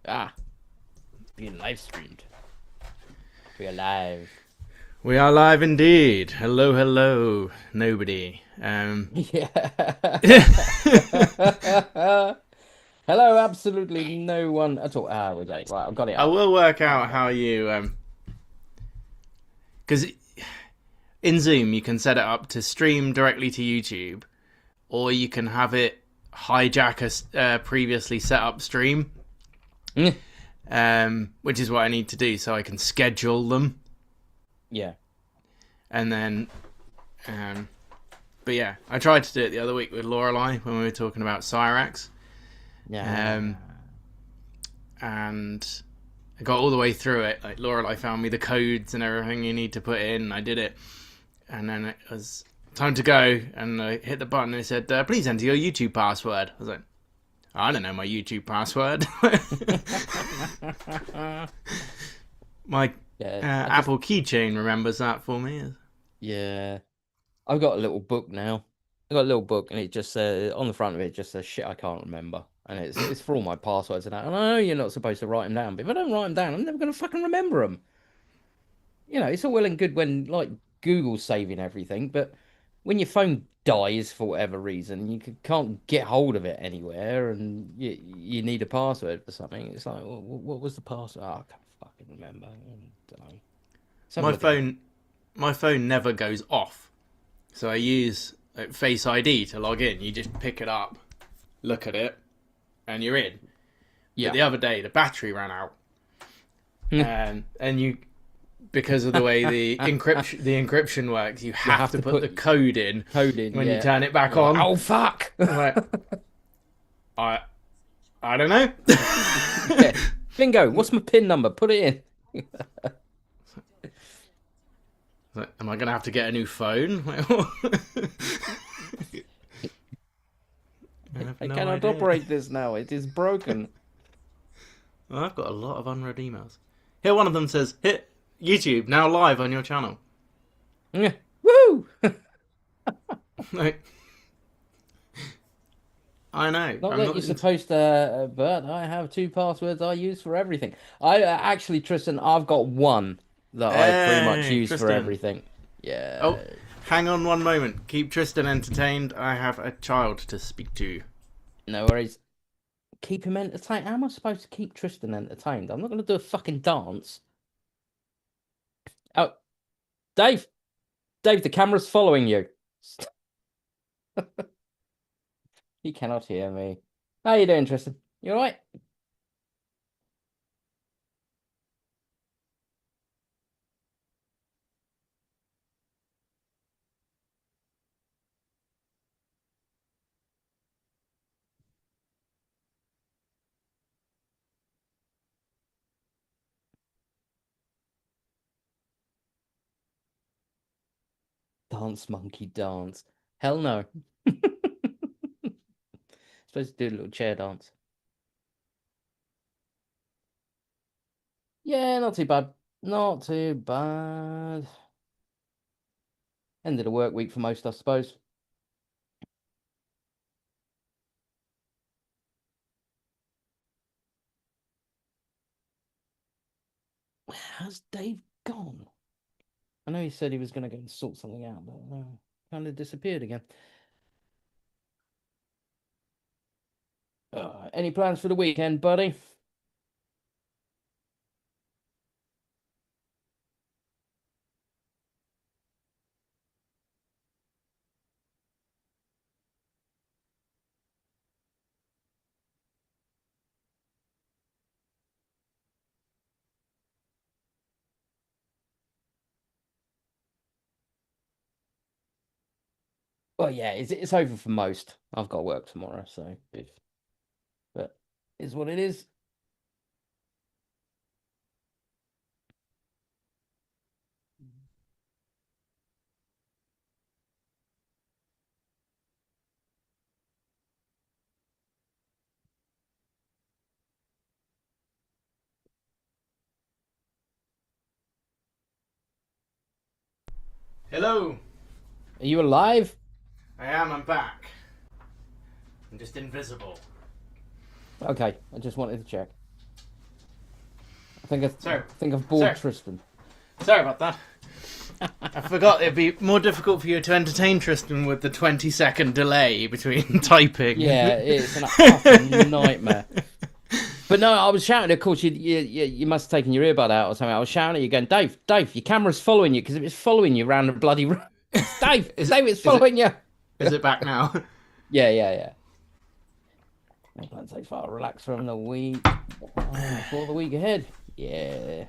Ah, being live streamed. We are live. We are live indeed. Hello, hello, nobody. Yeah. Hello, absolutely no one at all. Ah, we got it. Right, I've got it I up. will work Right, out how you because in Zoom you can set it up to stream directly to YouTube, or you can have it hijack a previously set up stream, mm, which is what I need to do so I can schedule them, yeah. and then um, but yeah, I tried to do it the other week with Lorelei when we were talking about Cyrax, Yeah. um, and I got all the way through it. Like Lorelei found me the codes and everything you need to put in. I did it, and then it was time to go. And I hit the button and it said, "Please enter your YouTube password." I was like, "I don't know my YouTube password." My Yeah. Apple keychain remembers that for me. Yeah. I've got a little book now. I've got a little book, and it just says on the front of it, it just says shit I can't remember, and it's for all my passwords and that. And I know you're not supposed to write them down, but if I don't write them down, I'm never gonna fucking remember them. It's all well and good when like Google's saving everything, but when your phone dies for whatever reason, can't get hold of it anywhere, and you need a password for something. It's like, what was the password? Oh, I can't fucking remember. I don't know. Let's have a My look at it. phone, my phone never goes off, so I use Face ID to log in. You just pick it up, look at it, and you're in. But Yeah. the other day, the battery ran out, and you because of the way the encryption works, you You have have to to put put the code in code in, when you yeah. turn it back You're like, on. oh fuck. I'm like, I I don't know. Yeah. Bingo. What's my PIN number? Put it in. Am I gonna have to get a new phone? I have I no cannot idea. operate this now. It is broken. Well, I've got a lot of unread emails. Here, one of them says, "Hit YouTube now live on your channel." Yeah. Woo! Like, I know. Not I'm that not. you're supposed to, but I have two passwords I use for everything. I actually, Tristan, I've got one that I pretty much Hey, use for Tristan. everything. Oh, Yeah, hang on one moment. Keep Tristan entertained. I have a child to speak to. no worries. Keep him entertained. How am I supposed to keep Tristan entertained? I'm not going to do a fucking dance. Oh, Dave, Dave, the camera's following you. He cannot hear me. How you doing, Tristan? You all right? Dance, monkey, dance. Hell no. Supposed to do a little chair dance. Yeah, not too bad. Not too bad. End of the work week for most, I suppose. Where has Dave gone? I know he said he was going to go and sort something out, but kind of disappeared again. Any plans for the weekend, buddy? Well, yeah, it's over for most. I've got work tomorrow, so but is what it is. Hello. Are you alive? I am. I'm back. I'm just invisible. Okay, I just wanted to check. Sorry. think I've bored Sorry. Tristan. Sorry about that. I forgot it'd be more difficult for you to entertain Tristan with the 20-second delay between typing. Yeah, it's an fucking nightmare. But no, I was shouting. Of course, you must have taken your earbud out or something. I was shouting at you, going, Dave, your camera's following you because it was following you around the bloody room. Dave, it's following you. Is it back now? Yeah. No plans so far. Relax from the week for the week ahead. Yeah.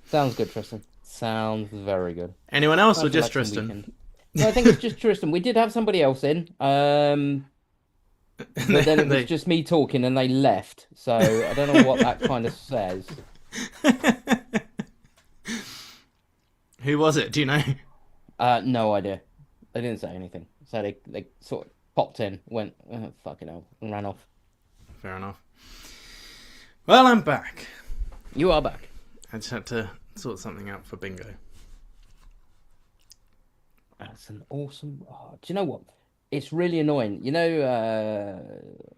Sounds good, Tristan. Sounds very good. Anyone else or Nice just relaxing Tristan? weekend. No, I think it's just Tristan. We did have somebody else in. But then it was just me talking and they left. So I don't know what that kind of says. Who was it? Do you know? No idea. They didn't say anything. So they sort of popped in, went, oh, fucking hell, and ran off. Fair enough. Well, I'm back. You are back. I just had to sort something out for bingo. That's an awesome. Oh, do you know what? It's really annoying. You know,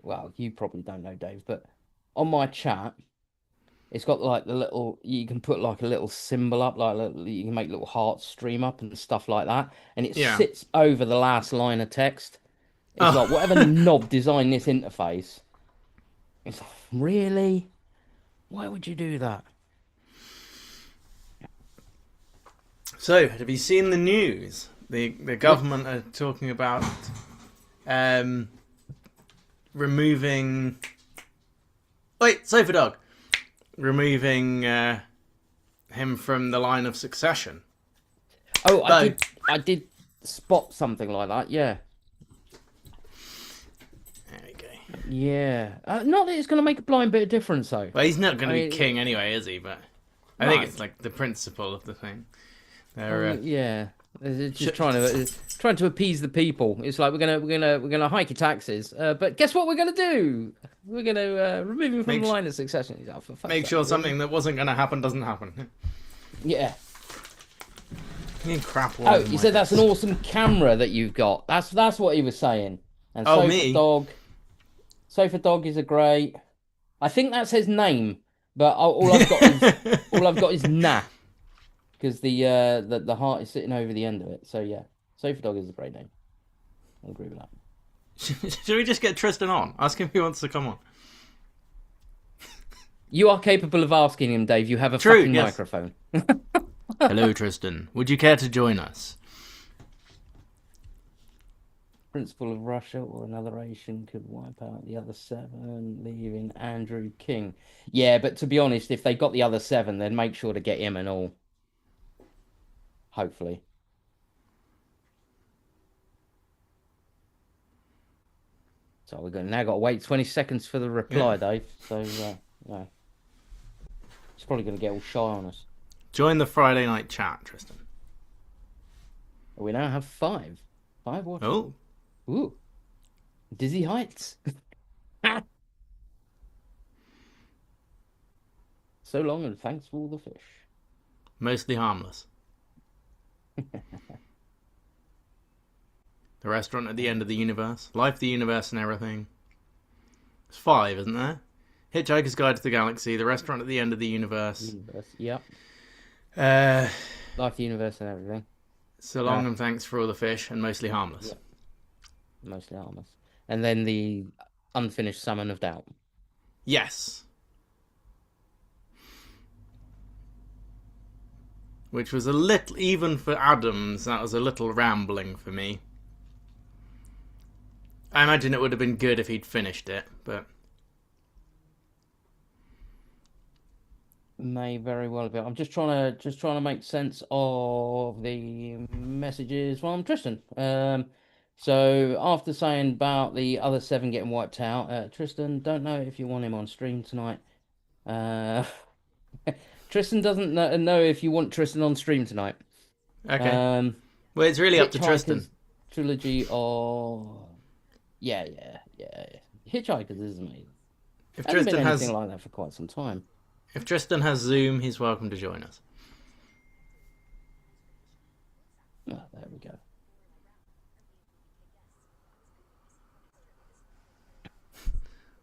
well, you probably don't know, Dave, but on my chat, it's got like the little. You can put like a little symbol up, you can make little hearts stream up and stuff like that, and it Yeah. sits over the last line of text. It's Oh. like whatever knob designed this interface. It's like, really? Why would you do that? So, have you seen the news? The government are talking about removing. Wait, Sofa Dog, removing him from the line of succession. Oh, No. I did spot something like that. Yeah, There we go. yeah. Not that it's going to make a blind bit of difference, though. Well, he's not going to I be mean, king anyway, is he? But I think No. it's like the principle of the thing. They're, Yeah, it's just Sh- trying to appease the people. It's like we're gonna hike your taxes, but guess what we're gonna do? We're gonna remove him from Make the s- line of succession. He's like, for fuck's make sake, sure really? something that wasn't going to happen doesn't happen. Yeah. You crap. all Oh, over you my said that's an face. awesome camera that you've got. That's what he was saying. And Oh, Sofa me? Dog. Sofa Dog is a great. I think that's his name, but all I've got is all I've got is nah, because the heart is sitting over the end of it. So yeah, Sofa Dog is a great name. I agree with that. Should we just get Tristan on? Ask him if he wants to come on. You are capable of asking him, Dave. You have a True, fucking yes. microphone. Hello, Tristan. Would you care to join us? Principle of Russia or another Asian could wipe out the other seven, leaving Andrew King. Yeah, but to be honest, if they got the other seven, then make sure to get him and all. Hopefully. So we're now got to wait 20 seconds for the reply, Dave. So, yeah. He's probably going to get all shy on us. Join the Friday night chat, Tristan. We now have five. Five watchers. Oh, Ooh. Dizzy Heights. So long and thanks for all the fish. mostly harmless. The restaurant at the end of the universe. Life, the universe, and everything. It's 5, isn't there? Hitchhiker's Guide to the Galaxy. The restaurant at the end of the universe. Yep. Uh, Life, the universe, and everything. So long and thanks for all the fish, and mostly harmless. Yep. Mostly harmless. And then the unfinished Summon of Doubt. Yes. Which was a little, even for Adams, that was a little rambling for me. I imagine it would have been good if he'd finished it, but... May very well be. I'm just trying to make sense of the messages from Tristan. So after saying about the other 7 getting wiped out, Tristan, don't know if you want him on stream tonight. Tristan doesn't know if you want Tristan on stream tonight. Okay. Well, it's really up to Tristan. Hitchhiker's trilogy or yeah. Hitchhikers is amazing. If Hasn't been Tristan has, anything like that for quite some time. if Tristan has Zoom, he's welcome to join us. Oh, there we go.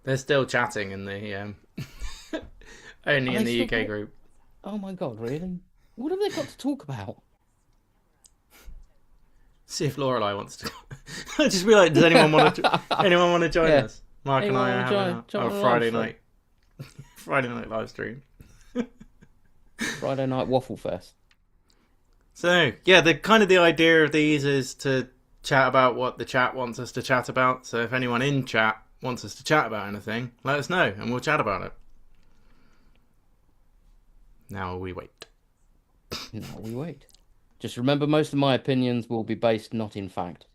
They're still chatting in the. Only Are in they the still UK going? group. Oh my god, really? What have they got to talk about? See if Lorelai wants to. I'll just be like, does anyone want to? Anyone want to join Yeah. us? Mark and Anyone I are want to having join a the live Friday stream? night, Friday night live stream. Friday night waffle fest. So yeah, the idea of these is to chat about what the chat wants us to chat about. So if anyone in chat wants us to chat about anything, let us know and we'll chat about it. Now we wait. Now we wait. Just remember, most of my opinions will be based not in fact.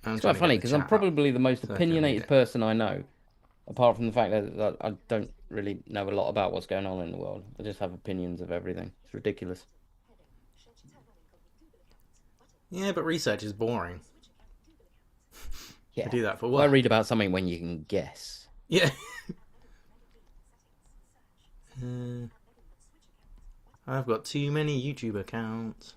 It's quite funny because I'm probably the most opinionated person I know, apart from the fact that I don't really know a lot about what's going on in the world. I just have opinions of everything. It's ridiculous. Yeah, but research is boring. Yeah. I do that for Why work. read about something when you can guess? Yeah. I've got too many YouTube accounts.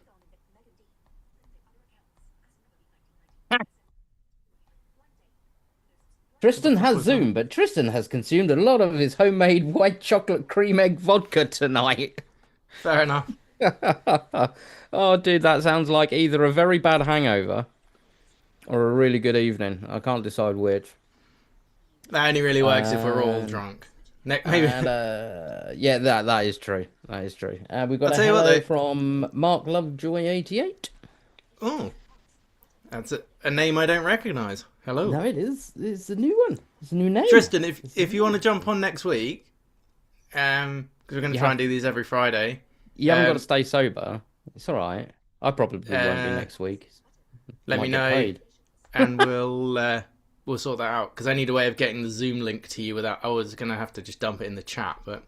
Tristan has Zoom, but Tristan has consumed a lot of his homemade white chocolate cream egg vodka tonight. Fair enough. Oh, dude, that sounds like either a very bad hangover or a really good evening. I can't decide which. That only really works if we're all drunk. Maybe. And, yeah, that is true. That is true. We've got I'll a tell you what, hello though. from Mark Lovejoy 88. Oh, that's a name I don't recognise. Hello. No, it is. It's a new one. It's a new name. Tristan, if you want to jump on next week, because we're going to try and do these every Friday. You haven't got to stay sober. It's all right. I probably won't be next week. Let Might me get know, paid. and we'll sort that out. Because I need a way of getting the Zoom link to you without. I was going to have to just dump it in the chat, but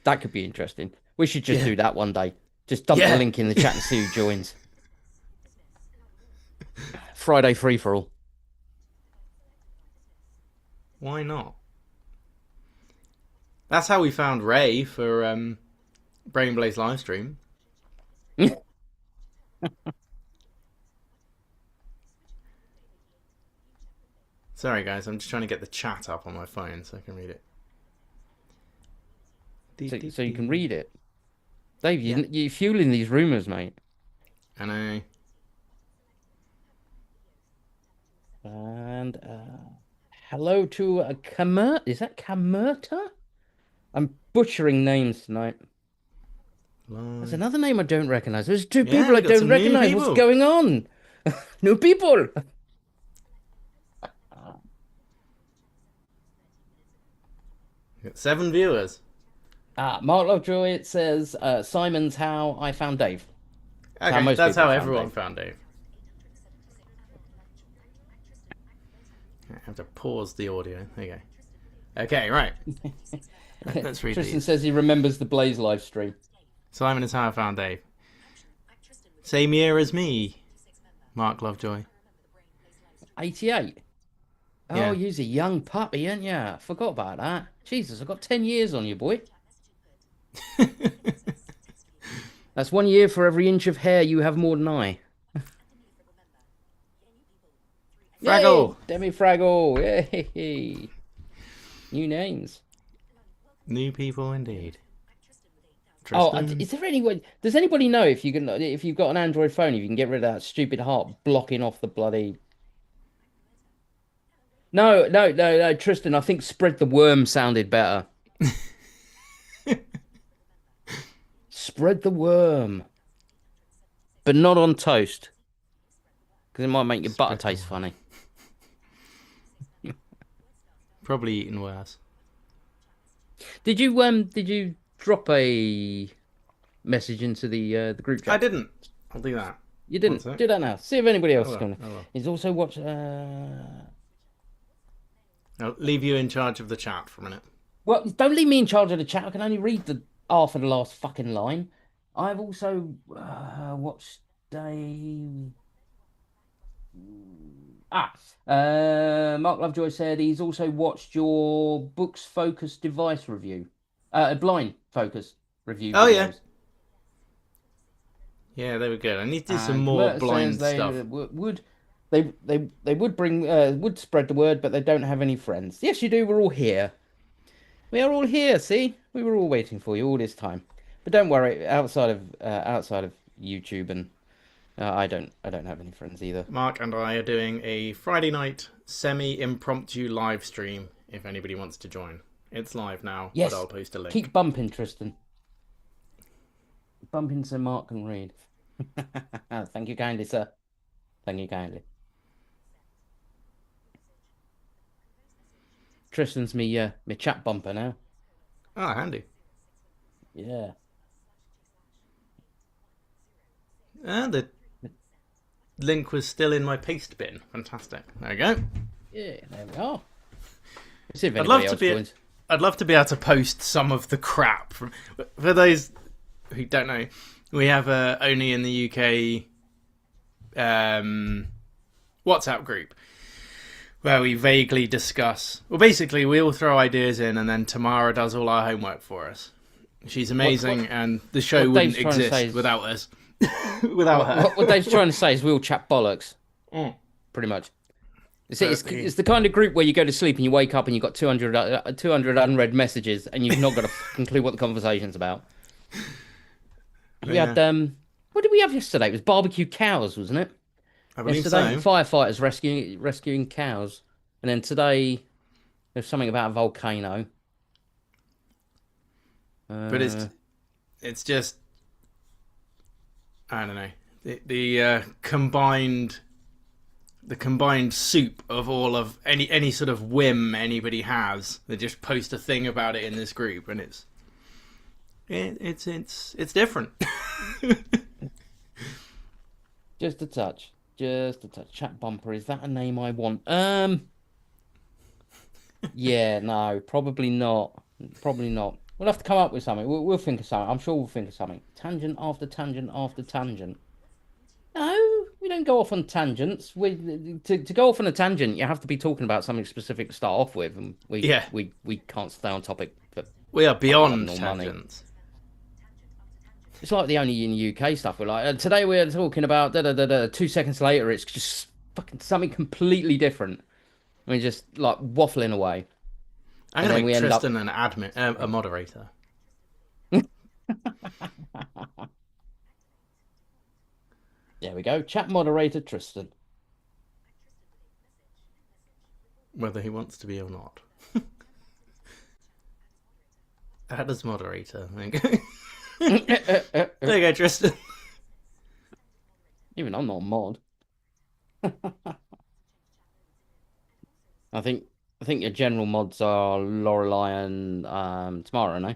That could be interesting. We should just do that one day. Just dump the link in the chat and see who joins. Friday free for all. Why not? That's how we found Ray for Brain Blaze livestream. Sorry guys, I'm just trying to get the chat up on my phone so I can read it. So you can read it. Dave, you're fueling these rumours, mate. I know. And hello to Kamer. Is that Kamerta? I'm butchering names tonight. There's another name I don't recognise. There's two people I don't recognise. What's going on? New people. 7 viewers. Mark Lovejoy, it says Simon's how I found Dave. Okay, that's how everyone found Dave. I have to pause the audio. There you go. Okay, right. Let's read Tristan these. says he remembers the Blaze live stream. Simon is how I found Dave. Same year as me. Mark Lovejoy. 88. Oh, Yeah. you're a young puppy, aren't you? I forgot about that. Jesus, I've got 10 years on you, boy. That's 1 year for every inch of hair you have more than I. Fraggle! Yay! Demi Fraggle! Yay! New names. New people indeed. Oh, Tristan? is there anyone? Does anybody know if you can, if you've got an Android phone, if you can get rid of that stupid heart blocking off the bloody? No, Tristan. I think spread the worm sounded better. Spread the worm, but not on toast, because it might make your butter taste funny. Probably eaten worse. Did you drop a message into the group chat? I didn't. I'll do that. You didn't. Do that now. See if anybody else is going. will. He's also watched. I'll leave you in charge of the chat for a minute. Well, don't leave me in charge of the chat. I can only read the half of the last fucking line. I've also watched a. Mark Lovejoy said he's also watched your books focus device review, blind focus review. Oh, videos. yeah. Yeah, they were good. I need to do some more Kurt blind says stuff. Would They would spread the word, but they don't have any friends. Yes, you do. We're all here. We are all here. See, we were all waiting for you all this time. But don't worry. Outside of YouTube and I don't have any friends either. Mark and I are doing a Friday night semi-impromptu live stream. If anybody wants to join, it's live now, but Yes, I'll post a link. keep bumping, Tristan. Bumping so Mark can read. Thank you kindly, sir. Thank you kindly. Tristan's me chat bumper now. Oh, handy. Yeah. The link was still in my paste bin. Fantastic. There we go. Yeah, there we are. Let's see if I'd love anybody to else be. joins. I'd love to be able to post some of the crap. For those who don't know, we have only in the UK WhatsApp group where we vaguely discuss. Well, basically, we all throw ideas in, and then Tamara does all our homework for us. She's amazing, and the show what wouldn't Dave's trying to say exist is- without us. Without her. What Dave's trying to say is we'll chat bollocks, Mm. pretty much. It's, But it's the kind of group where you go to sleep and you wake up and you've got 200 unread messages and you've not got a fucking clue what the conversation's about. We Yeah. had what did we have yesterday? It was barbecue cows, wasn't it? I believe Yesterday, so. firefighters rescuing cows, and then today there's something about a volcano. But it's just, I don't know, the combined soup of all of any sort of whim anybody has. They just post a thing about it in this group, and it's different. Just a touch. Chat bumper. Is that a name I want? Yeah, no, probably not. Probably not. We'll have to come up with something. We'll think of something. I'm sure we'll think of something. Tangent after tangent after tangent. No, we don't go off on tangents. To go off on a tangent, you have to be talking about something specific to start off with, and we can't stay on topic. We are beyond no money. tangents. It's like the only in UK stuff. We're like today we're talking about da da da da. 2 seconds later, it's just fucking something completely different. We're just like waffling away. I'm And gonna then we make end up- Tristan an admin, a moderator. There we go. Chat moderator Tristan. Whether he wants to be or not. Add as moderator. There you go. There you go, Tristan. Even I'm not a mod. I think your general mods are Lorelei and Tamara, no?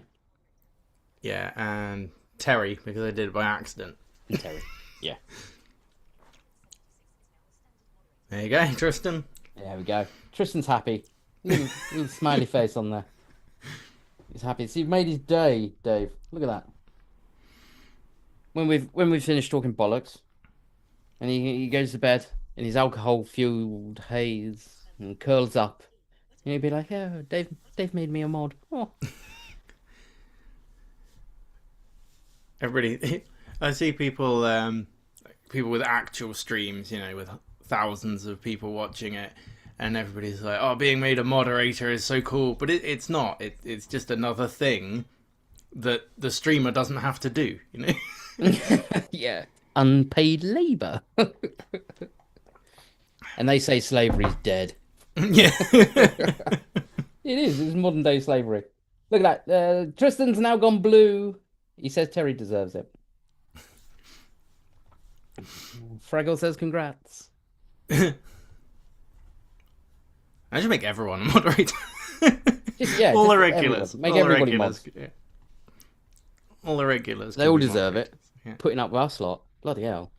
Yeah, and Terry, because I did it by accident. And Terry. Yeah. There you go, Tristan. There we go. Tristan's happy. Little smiley face on there. He's happy. See, you've made his day, Dave. Look at that. When we've finished talking bollocks, and he goes to bed in his alcohol-fueled haze and curls up, and he'd be like, "Oh, Dave made me a mod." Oh. Everybody, I see people with actual streams, with thousands of people watching it, and everybody's like, "Oh, being made a moderator is so cool," but it's not. It's just another thing that the streamer doesn't have to do, Yeah, unpaid labor. And they say slavery's dead. Yeah. It is. It's modern day slavery. Look at that. Tristan's now gone blue. He says Terry deserves it. Fraggle says congrats. I should make everyone a moderator. Yeah, all just the regulars. Make all the everybody regulars. mods. Yeah. All the regulars. They can all be deserve it. moderators. Yeah. Putting up with us lot. Bloody hell.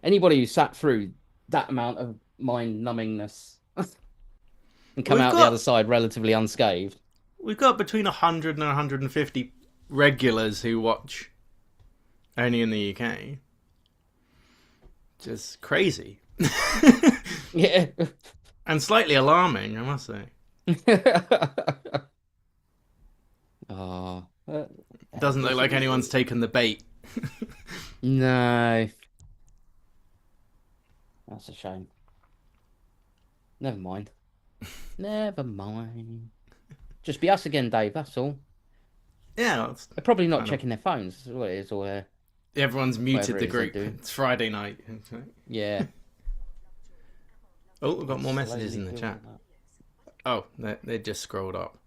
Anybody who sat through that amount of mind numbingness and come We've out the got- other side relatively unscathed. We've got between 100 and 150 regulars who watch only in the UK. Just crazy. Yeah. And slightly alarming, I must say. Oh. Doesn't look like anyone's taken the bait. No. That's a shame. Never mind. Never mind. Just be us again, Dave. That's all. Yeah, that's They're probably not kind of. checking their phones. That's what it is, or Everyone's whatever muted it the is they're group. doing. It's Friday night. Yeah. Oh, we've got It's more messages slowly in the chat. building up. Oh, they just scrolled up.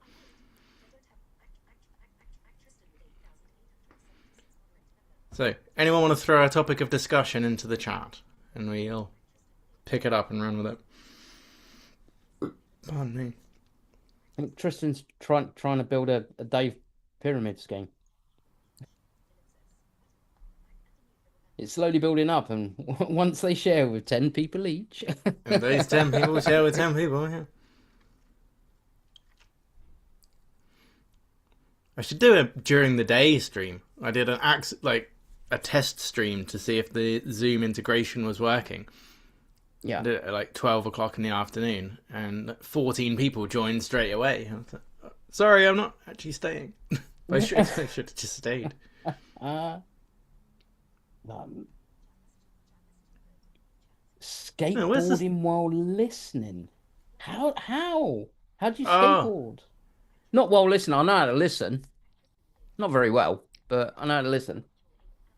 So, anyone want to throw a topic of discussion into the chat, and we'll pick it up and run with it. Pardon me. I think Tristan's trying to build a Dave pyramid scheme. It's slowly building up, and once they share with 10 people each. And those 10 people share with 10 people, yeah. I should do a during the day stream. I did a test stream to see if the Zoom integration was working. Yeah. I did it at like 12 o'clock in the afternoon, and 14 people joined straight away. I was like, sorry, I'm not actually staying. I should have just stayed. Skateboarding while listening. How do you Oh, skateboard? Not while listening. I know how to listen. Not very well, but I know how to listen.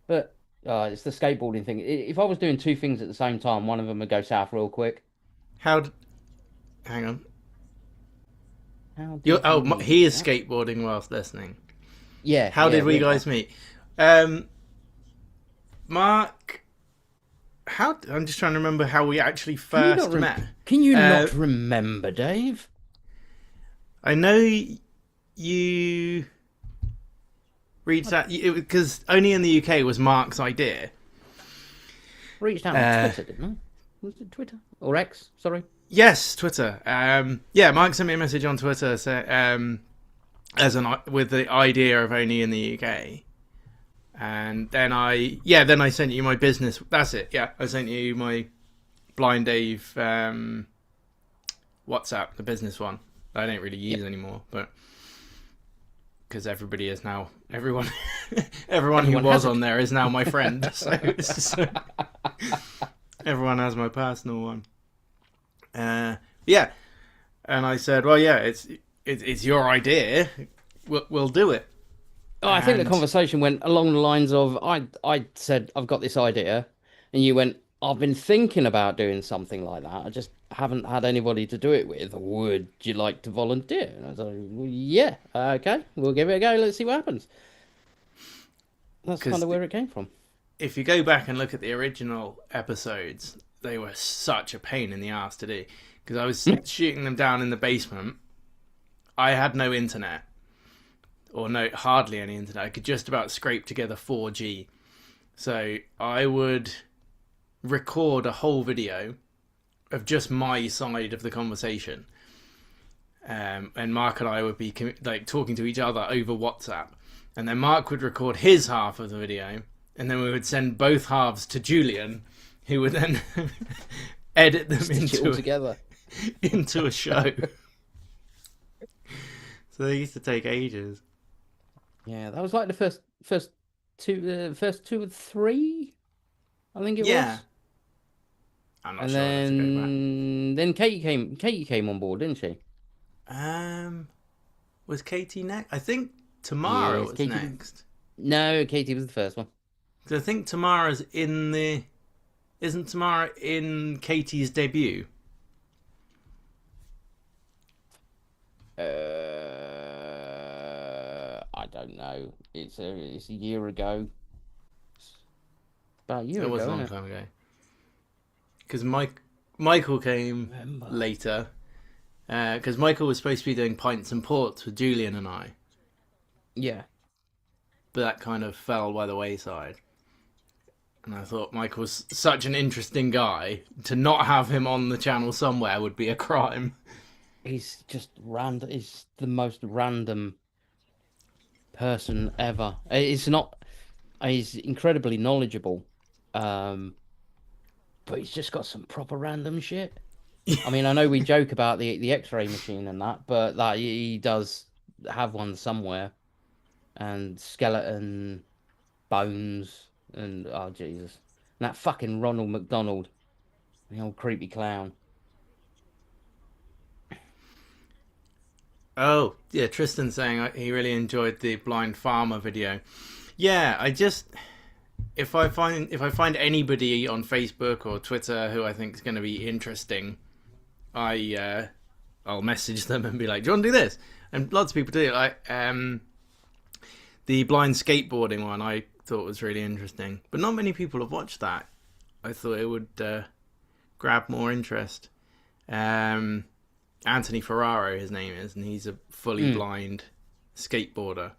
But it's the skateboarding thing. If I was doing two things at the same time, one of them would go south real quick. hang on. How did we He meet? is skateboarding whilst listening. Yeah, How yeah, did we we are. guys meet? Mark, I'm just trying to remember how we actually first met. Can you not remember, Dave? I know you reached out because only in the UK was Mark's idea. Reached out on Twitter, didn't I? Was it Twitter or X? Sorry. Yes, Twitter. Yeah, Mark sent me a message on Twitter with the idea of only in the UK. And then I sent you my business. That's it. Yeah, I sent you my Blind Dave WhatsApp, the business one. I don't really use anymore, but because everyone who was on there is now my friend. So everyone has my personal one. Yeah, and I said, well, yeah, it's your idea. We'll do it. Oh, I think the conversation went along the lines of I said I've got this idea, and you went, I've been thinking about doing something like that. I just haven't had anybody to do it with. Would you like to volunteer? And I was like, well, yeah, okay, we'll give it a go. Let's see what happens. That's kind of where it came from. If you go back and look at the original episodes, they were such a pain in the ass to do because I was shooting them down in the basement. I had no internet. Or hardly any internet. I could just about scrape together 4G. So I would record a whole video of just my side of the conversation. And Mark and I would be talking to each other over WhatsApp. And then Mark would record his half of the video. And then we would send both halves to Julian, who would then edit them into a show. So they used to take ages. Yeah, that was like the first two or three, I think it was. I'm not sure. Then Katie came on board, didn't she? Was Katie next? I think Tamara was next. No, Katie was the first one. Because I think Tamara's isn't Tamara in Katie's debut? I don't know. It's a year ago. About a year ago. It was a long time ago. Because Michael came later. Because Michael was supposed to be doing pints and ports with Julian and I. Yeah. But that kind of fell by the wayside. And I thought Michael was such an interesting guy. To not have him on the channel somewhere would be a crime. He's just random. He's the most random person ever. It's not. He's incredibly knowledgeable, but he's just got some proper random shit. I mean, I know we joke about the X-ray machine and that, but that he does have one somewhere, and skeleton bones and oh Jesus, and that fucking Ronald McDonald. The old creepy clown. Oh, yeah, Tristan saying he really enjoyed the blind farmer video. Yeah, I just if I find anybody on Facebook or Twitter who I think is going to be interesting, I'll message them and be like, "Do you want to do this?" And lots of people do. Like the blind skateboarding one, I thought was really interesting, but not many people have watched that. I thought it would grab more interest. Anthony Ferraro, his name is, and he's a fully blind skateboarder.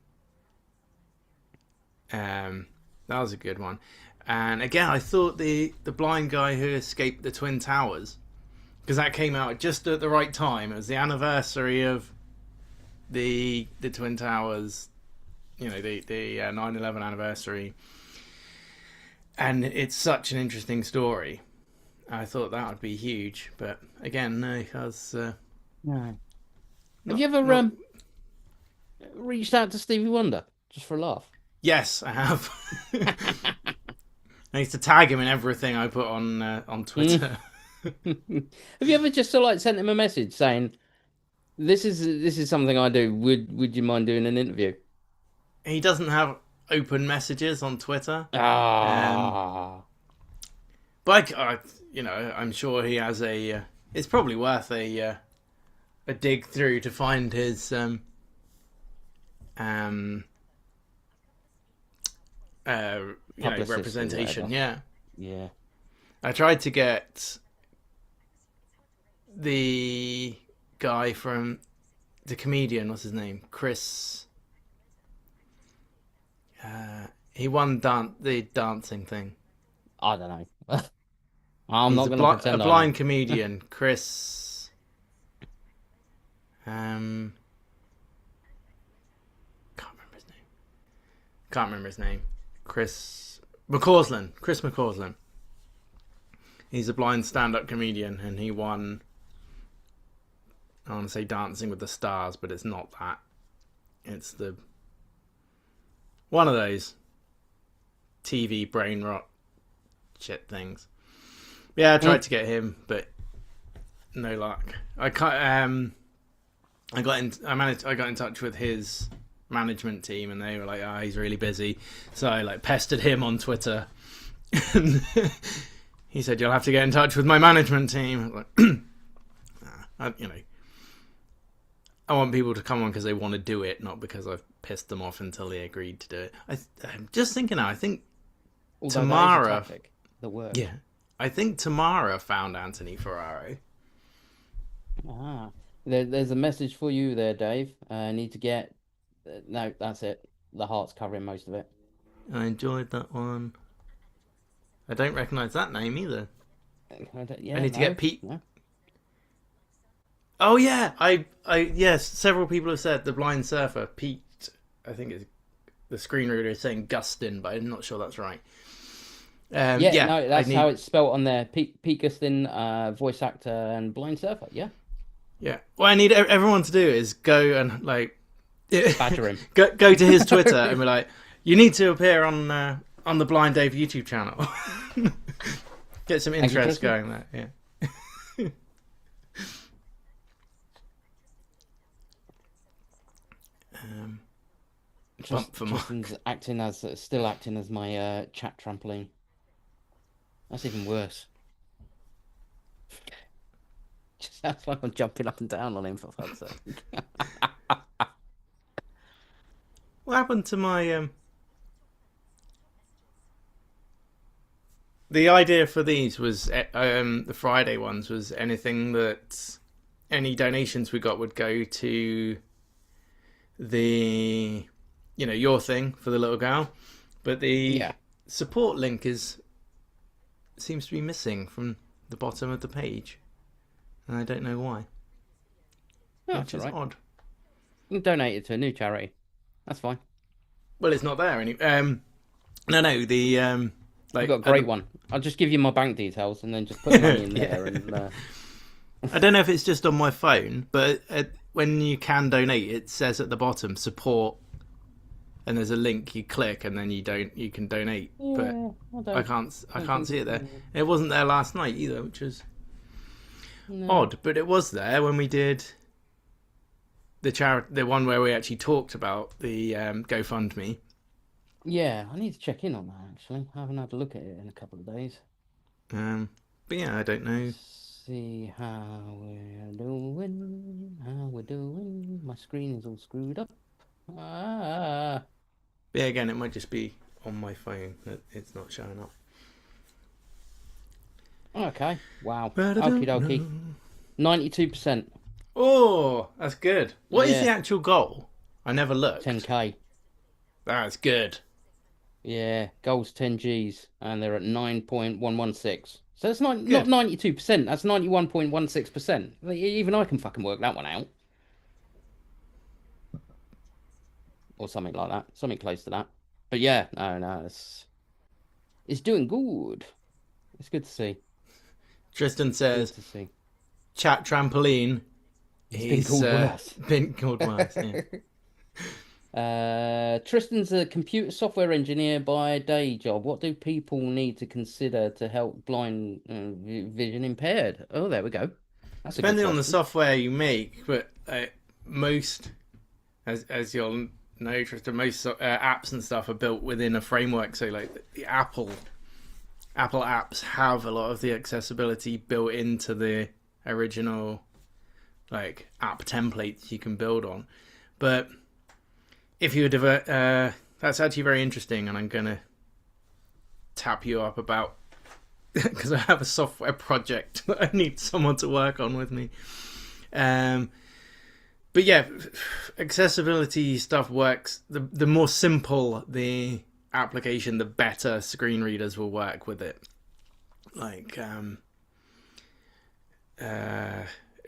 That was a good one. And again, I thought the blind guy who escaped the Twin Towers, because that came out just at the right time. It was the anniversary of the Twin Towers, the 9/11 anniversary, and it's such an interesting story. I thought that would be huge, but again, no, because No. Have you ever reached out to Stevie Wonder just for a laugh? yes, I have. I used to tag him in everything I put on Twitter. Have you ever just sort of like sent him a message saying, "This is something I do. Would you mind doing an interview?" He doesn't have open messages on Twitter. But I'm sure he has a. It's probably worth a dig through to find his representation. Yeah. Yeah. I tried to get the guy from the comedian. What's his name? Chris. He won the dancing thing. I don't know. I'm He's not going to pretend a blind comedian, Chris. Can't remember his name. Chris McCausland. Chris McCausland. He's a blind stand-up comedian, and he won. I want to say Dancing with the Stars, but it's not that. It's one of those TV brain rot shit things. Yeah, I tried to get him, but no luck. I can't. I got in touch with his management team, and they were like, "Oh, he's really busy." So I pestered him on Twitter. And he said, "You'll have to get in touch with my management team." I was like, I want people to come on because they want to do it, not because I've pissed them off until they agreed to do it. I'm just thinking now. I think Tamara. The word. Yeah, I think Tamara found Anthony Ferraro. There's a message for you there, Dave. I need to get. No, that's it. The heart's covering most of it. I enjoyed that one. I don't recognise that name either. I need to get Pete. No. Oh yeah, yes. Several people have said the blind surfer Pete. I think it's the screen reader is saying Gustin, but I'm not sure that's right. No, that's how it's spelled on there. Pete Gustin, voice actor and blind surfer. Yeah. Yeah. What I need everyone to do is go and badger him. go to his Twitter and be like, "You need to appear on the Blind Dave YouTube channel." Get some interest going there. Yeah. Justin's still acting as my chat trampoline. That's even worse. Just sounds like I'm jumping up and down on him, for fuck's sake. What happened to my The idea for these was the Friday ones was any donations we got would go to the your thing for the little girl, but the support link seems to be missing from the bottom of the page, and I don't know why. Which is odd. You can donate it to a new charity. That's fine. Well, it's not there anymore. No, the I've got a great one. I'll just give you my bank details and then just put money in there. And I don't know if it's just on my phone, but when you can donate, it says at the bottom support and there's a link you click, and then you can donate. But Yeah, I can't think see it there. it's- It wasn't there last night either, which was no. odd. But it was there when we did the one where we actually talked about the GoFundMe. Yeah, I need to check in on that actually. I haven't had a look at it in a couple of days. But yeah, I don't know. See how we're doing. How we're doing. My screen is all screwed up. Ah. But yeah, again, it might just be on my phone that it's not showing up. Okay. Wow. But I don't Okie dokie. know. 92%. Oh, that's good. What is Yeah. the actual goal? I never looked. 10k. That's good. Yeah. Goals 10 Gs. And they're at 9.116. So that's not 92%. That's 91.16%. Even I can fucking work that one out. Or something like that. Something close to that. But yeah, no, it's doing good. It's good to see. Tristan Good says, to see. chat trampoline. Been called worse. Been called worse, yeah. Tristan's a computer software engineer by day job. What do people need to consider to help blind vision impaired? Oh, there we go. That's a good Depending on the question. software you make, but most, as you'll know, Tristan, most apps and stuff are built within a framework. So like the Apple apps have a lot of the accessibility built into the original like app templates you can build on. But if you would that's actually very interesting, and I'm gonna tap you up about because I have a software project that I need someone to work on with me. But yeah, accessibility stuff works. The more simple the application, the better screen readers will work with it. Like a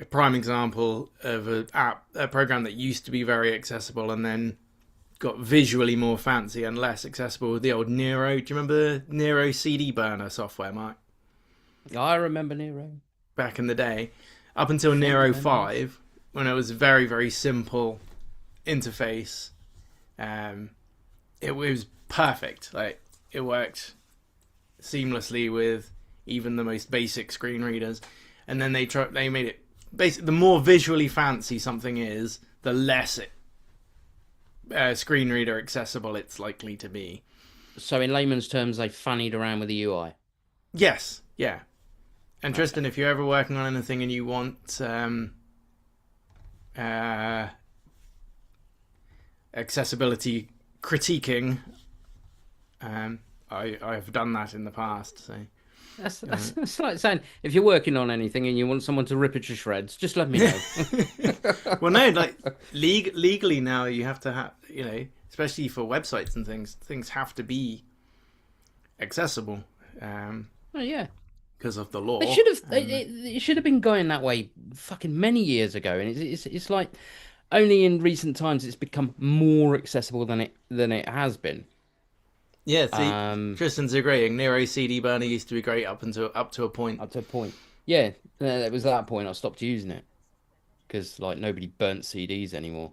prime example of a program that used to be very accessible and then got visually more fancy and less accessible, the old Nero. Do you remember Nero CD burner software, Mark? I remember Nero. Back in the day, up until Nero 5, when it was a very, very simple interface, it was perfect. Like, it worked seamlessly with even the most basic screen readers. And then they made it basically, the more visually fancy something is, the less screen reader accessible it's likely to be. So in layman's terms, they fannied around with the UI. Yes, yeah. And Tristan, if you're ever working on anything and you want accessibility critiquing, I've done that in the past. So That's like saying if you're working on anything and you want someone to rip it to shreds, just let me know. well, no, like legally now you have to have, especially for websites and things have to be accessible. Oh yeah, because of the law. It should have. It should have been going that way fucking many years ago, and it's like only in recent times it's become more accessible than it has been. Yeah, see, Tristan's agreeing. Nero CD burner used to be great up to a point. Up to a point. Yeah, it was that point I stopped using it because like nobody burnt CDs anymore.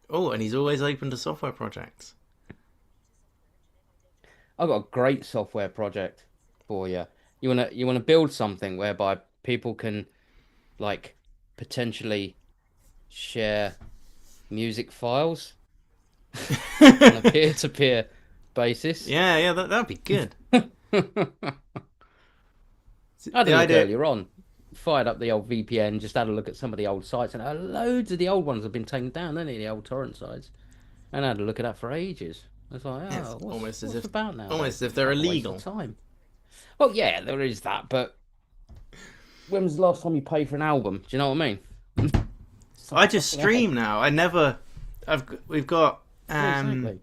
Oh, and he's always open to software projects. I've got a great software project for you. You wanna build something whereby people can like potentially share music files on a peer-to-peer basis. Yeah, that'd be good. I had a look earlier on. Fired up the old VPN, just had a look at some of the old sites, and loads of the old ones have been taken down, haven't they? The old torrent sites. And I had a look at that for ages. I was like, oh, what's about now? Almost as if they're illegal. Time. Well, yeah, there is that, but when was the last time you paid for an album? Do you know what I mean? I just stream now. We've got Exactly.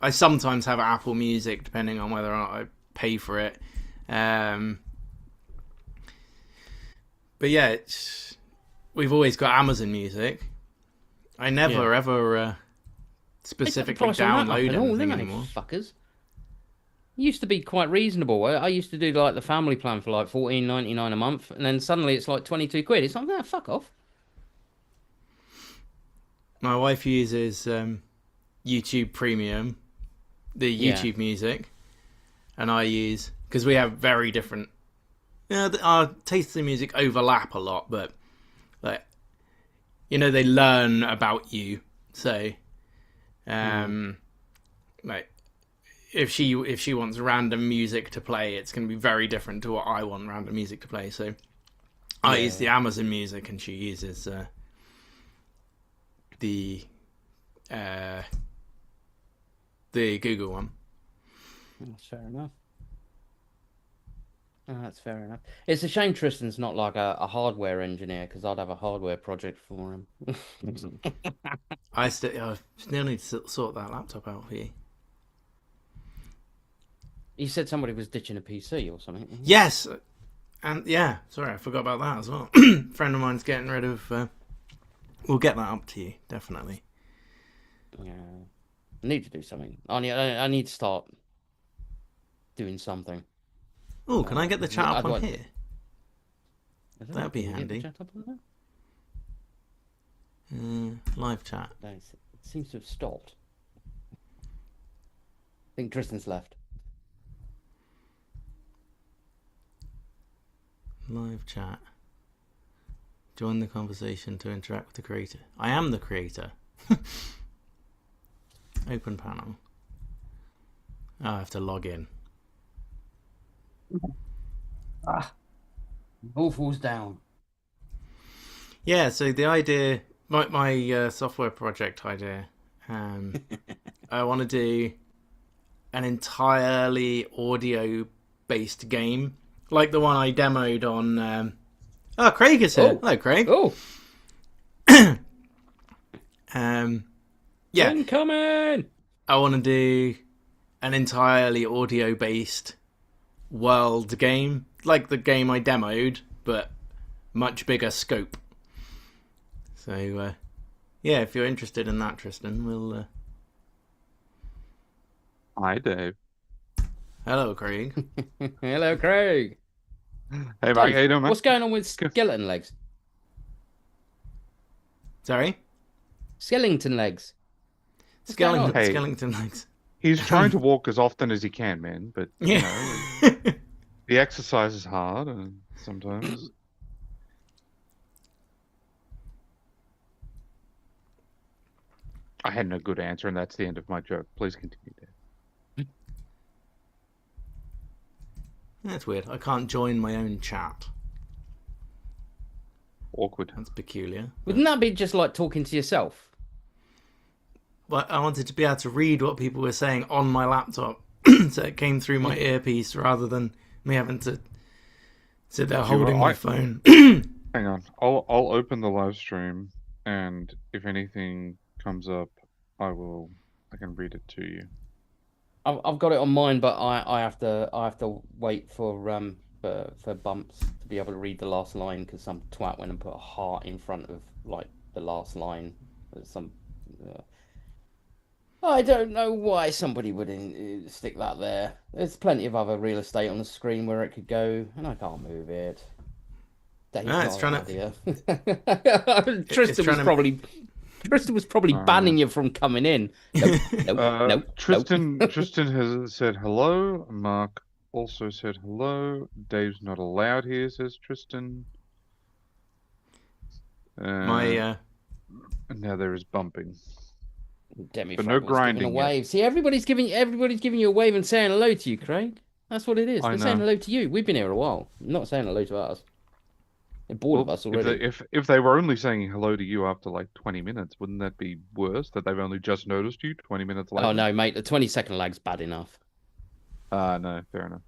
I sometimes have Apple Music, depending on whether or not I pay for it. But yeah, we've always got Amazon Music. I never ever specifically download anything anymore. Fuckers. It used to be quite reasonable. I used to do like the family plan for like $14.99 a month, and then suddenly it's like 22 quid. It's like, fuck off. My wife uses YouTube Premium, the Yeah. YouTube Music, and I use, because we have very different. Our tastes in music overlap a lot, but like, they learn about you. So, like, if she wants random music to play, it's going to be very different to what I want random music to play. So, I use the Amazon Music, and she uses the Google one. That's fair enough. Oh, that's fair enough. It's a shame Tristan's not like a hardware engineer, because I'd have a hardware project for him. I still need to sort that laptop out for you. You said somebody was ditching a PC or something. Yes, and yeah, sorry, I forgot about that as well. Friend of mine's getting rid of. We'll get that up to you, definitely. Yeah, I need to do something. I need to start doing something. Oh, can I get the chat up on here? That'd be Can you get the handy. chat up on there? Live chat. No, it seems to have stopped. I think Tristan's left. Live chat. Join the conversation to interact with the creator. I am the creator. Open panel. Oh, I have to log in. All falls down. Yeah, so the idea, my software project idea, I want to do an entirely audio-based game, like the one I demoed on. Craig is here. Oh. Hello, Craig. Oh, Yeah, incoming! I want to do an entirely audio-based world game, like the game I demoed, but much bigger scope. So, yeah, if you're interested in that, Tristan, we'll. Hi, Dave. Hello, Craig. Hello, Craig. Hey, Mike. How you doing, man? What's going on with skeleton legs? Sorry, Skellington legs. What's going on? Hey. Skellington legs. He's trying to walk as often as he can, man. But you know, Yeah. the exercise is hard, and sometimes. I had no good answer, and that's the end of my joke. Please continue, Dave. That's weird. I can't join my own chat. Awkward. That's peculiar. Wouldn't that be just like talking to yourself? But I wanted to be able to read what people were saying on my laptop, so it came through my earpiece rather than me having to sit there holding my phone. Hang on. I'll open the live stream, and if anything comes up, I can read it to you. I've got it on mine, but I have to wait for bumps to be able to read the last line, because some twat went and put a heart in front of like the last line. I don't know why somebody would stick that there. There's plenty of other real estate on the screen where it could go, and I can't move it. Dave's No, it's got trying an idea. Tristan was probably banning you from coming in. Nope. Tristan has said hello. Mark also said hello. Dave's not allowed here, says Tristan. My And now there is bumping. Demi, But no grinding a yet. wave. See, everybody's giving you a wave and saying hello to you, Craig. That's what it is. I They're saying know. hello to you. We've been here a while. Not saying hello to us. They're bored of us already. If they were only saying hello to you after like 20 minutes, wouldn't that be worse? That they've only just noticed you 20 minutes later? Oh no, mate, the 20-second lag's bad enough. No, fair enough.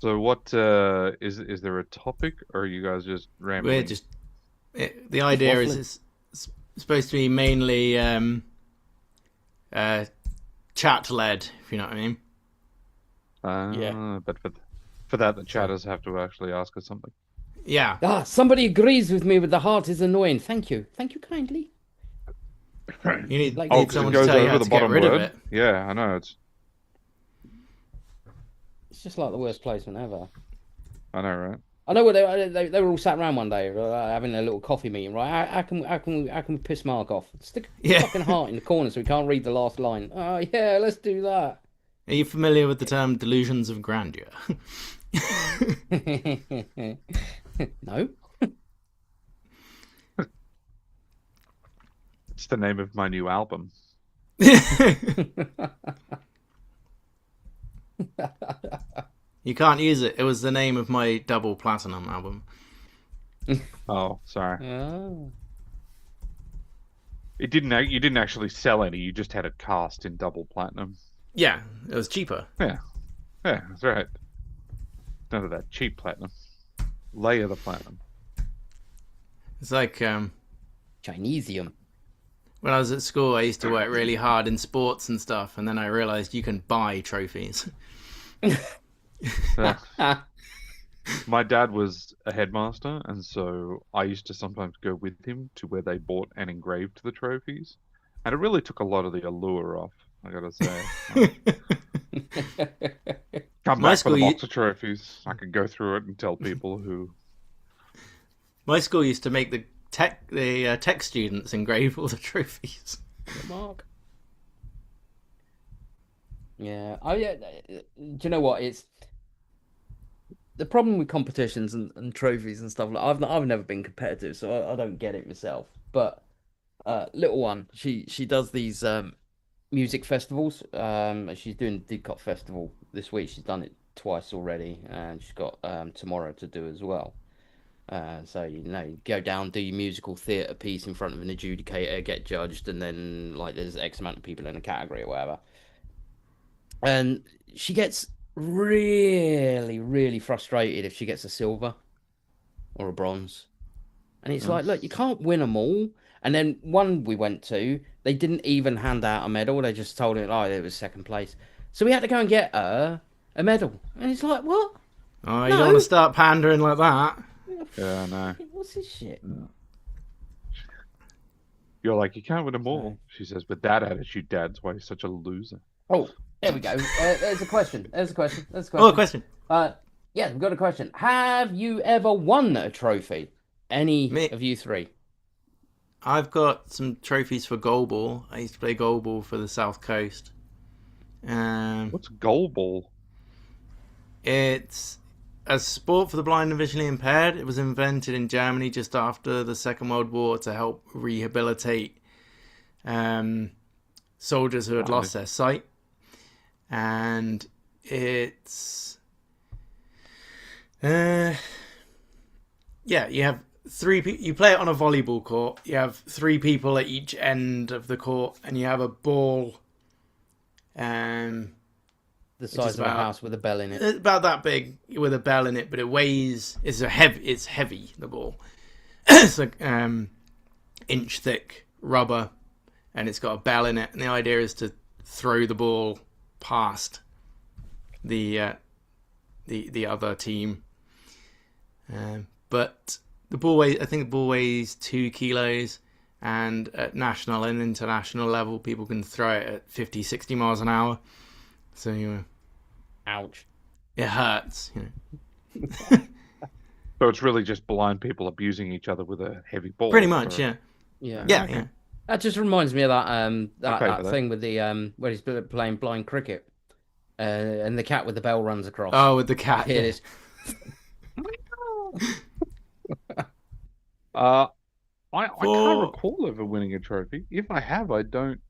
So what is there a topic, or are you guys just rambling? we're just the idea is it's supposed to be mainly chat led, if you know what I mean. Yeah. But for that, the chatters have to actually ask us something. Yeah. Somebody agrees with me, but the heart is annoying. Thank you kindly. You need, Like- Oh, need 'cause someone it to goes tell you over how the to get bottom rid of word. it. Yeah, I know It's just like the worst placement ever. I know, right? I know what they were all sat around one day having a little coffee meeting, right? How can we piss Mark off? Stick a Yeah. fucking heart in the corner so we can't read the last line. Oh yeah, let's do that. Are you familiar with the term delusions of grandeur? No. It's the name of my new album. You can't use it. It was the name of my double platinum album. Oh, sorry. Oh. It didn't. You didn't actually sell any. You just had it cast in double platinum. Yeah, it was cheaper. Yeah, that's right. None of that cheap platinum. Layer the platinum. It's like Chinesium. when I was at school, I used to work really hard in sports and stuff, and then I realized you can buy trophies. My dad was a headmaster, and so I used to sometimes go with him to where they bought and engraved the trophies, and it really took a lot of the allure off. I gotta say, come My back for the school, box of trophies. I could go through it and tell people who. my school used to make the tech students engrave all the trophies. Mark. Yeah. Oh yeah. Do you know what? It's the problem with competitions and trophies and stuff. Like I've never been competitive, so I don't get it myself. But little one, she does these music festivals. She's doing Didcot Festival this week. She's done it twice already, and she's got tomorrow to do as well. So you go down, do your musical theatre piece in front of an adjudicator, get judged, and then like there's X amount of people in a category or whatever. And she gets really, really frustrated if she gets a silver or a bronze. And it's like, look, you can't win them all. And then one we went to, they didn't even hand out a medal. They just told her, oh, it was second place. So we had to go and get her a medal. And it's like, what? Oh, you don't want to start pandering like that. Yeah, no. What's this shit? You're like, you can't win them all. She says, with that attitude, Dad's why he's such a loser. Oh, there we go. There's a question. There's a question. Oh, a question. Yeah, we've got a question. Have you ever won a trophy? Any Me. of you three? I've got some trophies for goalball. I used to play goalball for the South Coast. What's goalball? It's a sport for the blind and visually impaired. It was invented in Germany just after the Second World War to help rehabilitate soldiers who had lost their sight. And it's you have you play it on a volleyball court. You have 3 people at each end of the court, and you have a ball The size of a house with a bell in it. it's about that big with a bell in it, but it weighs. It's heavy. The ball. It's like inch thick rubber, and it's got a bell in it. And the idea is to throw the ball past the other team. But the ball weighs. I think the ball weighs 2 kilos. And at national and international level, people can throw it at 50, 60 miles an hour. So Ouch. it hurts. So it's really just blind people abusing each other with a heavy ball. Pretty much, or... yeah. Yeah. Yeah. That just reminds me of that Okay that with that. thing with the where he's playing blind cricket, and the cat with the bell runs across. Oh, with the cat. Here Yeah. it is. I can't recall ever winning a trophy. If I have, I don't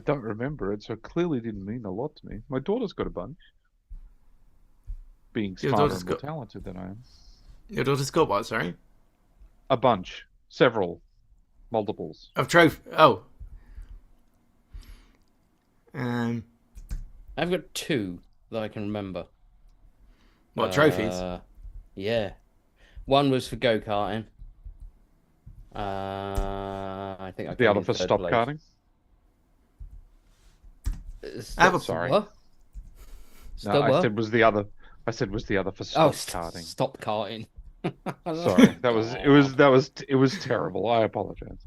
remember it, so it clearly didn't mean a lot to me. My daughter's got a bunch. Being Your smarter daughter's and more got- talented than I am. Your daughter's got what, sorry? A bunch. Several. Multiples. Of trophy. Oh. I've got 2 that I can remember. What, trophies? Yeah. One was for go-karting. I think I The came other in for 3rd stop place. karting. I have a- Sorry. What? No, Stop I what? said was the other. I said was the other for Oh, stop karting. stop karting. Sorry, it was terrible. I apologize.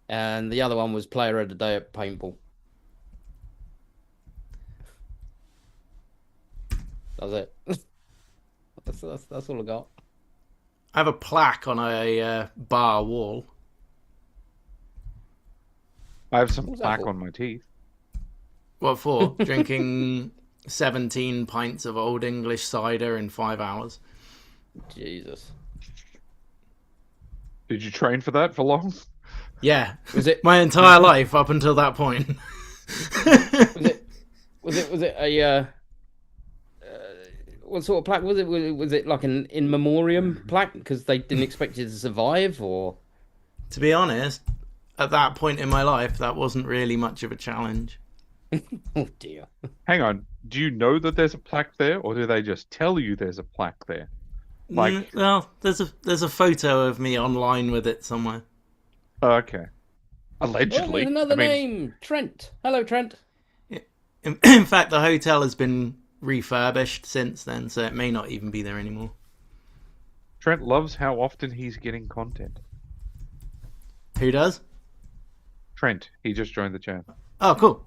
And the other one was player of the day at paintball. That's it. That's all I got. I have a plaque on a bar wall. I have some What's that plaque for? on my teeth. What for? Drinking 17 pints of Old English cider in 5 hours. Jesus. Did you train for that for long? Yeah, Was it? my entire life up until that point. Was it a what sort of plaque was it? Was it like an in memoriam plaque because they didn't expect you to survive, or? To be honest, at that point in my life, that wasn't really much of a challenge. Oh dear. Hang on. Do you know that there's a plaque there, or do they just tell you there's a plaque there? Like, Well, there's a photo of me online with it somewhere. okay, Oh, allegedly. there's another I mean, name. Trent. Hello, Trent. In fact, the hotel has been refurbished since then, so it may not even be there anymore. Trent loves how often he's getting content. Who does? Trent, he just joined the chat. Oh, cool.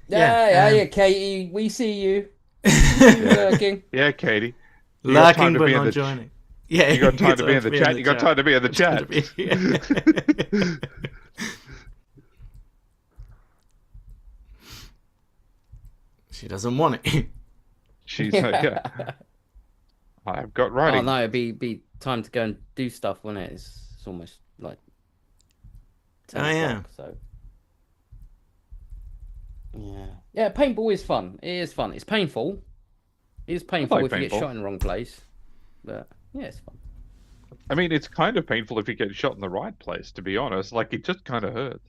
Yeah, Katie. We see you. Lurking. Yeah, Katie. You got time Lurking to but be in not the joining. Yeah, You got time to be in the chat. You got time to be in the chat. She doesn't want it. She's like, yeah. I've got writing. Oh no, it'd be time to go and do stuff, wouldn't it? It's almost like 10 Oh, yeah. o'clock, so yeah. Paintball is fun. It is fun. It's painful. It is painful like if you get paintball. shot in the wrong place, but yeah, it's fun. I mean, it's kind of painful if you get shot in the right place, to be honest. Like, it just kind of hurts.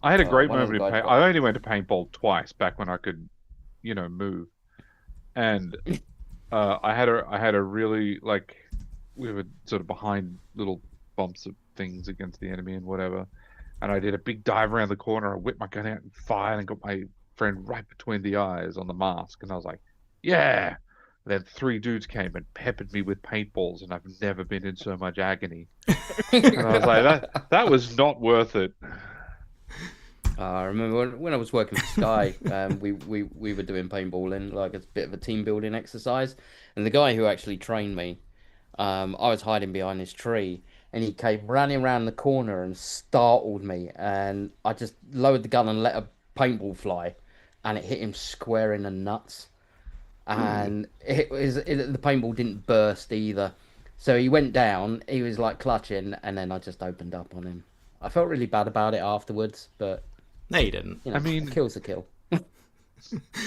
I had a great one of moment the in guys paint. got- I only went to paintball twice back when I could, move. And I had a really, like, we were sort of behind little bumps of things against the enemy and whatever. And I did a big dive around the corner. I whipped my gun out and fired and got my friend right between the eyes on the mask. And I was like, yeah. Then 3 dudes came and peppered me with paintballs, and I've never been in so much agony. And I was like, that was not worth it. I remember when I was working for Sky, we were doing paintballing, like a bit of a team building exercise. And the guy who actually trained me, I was hiding behind this tree, and he came running around the corner and startled me. And I just lowered the gun and let a paintball fly, and it hit him square in the nuts. And the paintball didn't burst either. So he went down, he was like clutching, and then I just opened up on him. I felt really bad about it afterwards, but No, you didn't. you know, I mean- a kill's a kill.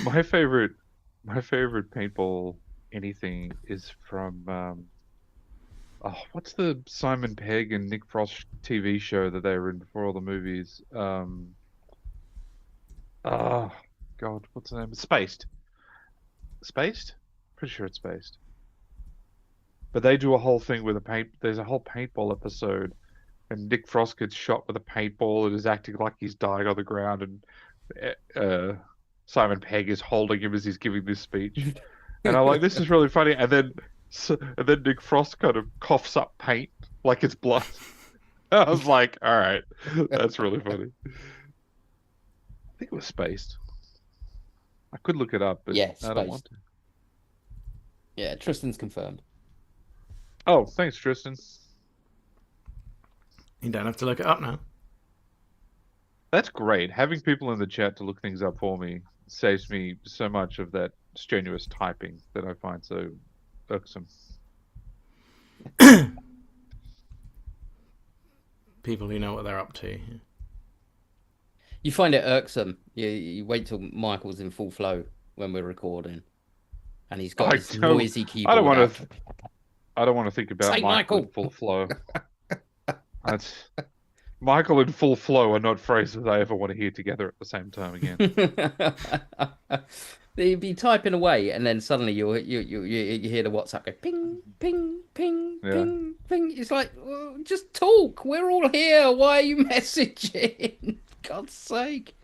My favorite paintball anything is from what's the Simon Pegg and Nick Frost TV show that they were in before all the movies? Oh God, what's the name? Spaced. Spaced? Pretty sure it's Spaced. But they do a whole thing with there's a whole paintball episode, and Nick Frost gets shot with a paintball and is acting like he's dying on the ground, and Simon Pegg is holding him as he's giving this speech. And I'm like, this is really funny. And then Nick Frost kind of coughs up paint like it's blood. I was like, all right, that's really funny. I think it was Spaced. I could look it up, but Yeah, I don't want Spaced. to. Yeah, Tristan's confirmed. Oh, thanks, Tristan. You don't have to look it up now. That's great. Having people in the chat to look things up for me saves me so much of that strenuous typing that I find so irksome. People who know what they're up to. You find it irksome. You wait till Michael's in full flow when we're recording, and he's got I his don't- noisy keyboard. I don't want out. to. I don't want to think about Say Michael in Michael. full flow. That's Michael in full flow are not phrases I ever want to hear together at the same time again. You'd be typing away, and then suddenly you hear the WhatsApp go ping, ping, ping, Yeah. ping, ping. It's like, well, just talk. We're all here. Why are you messaging? God's sake.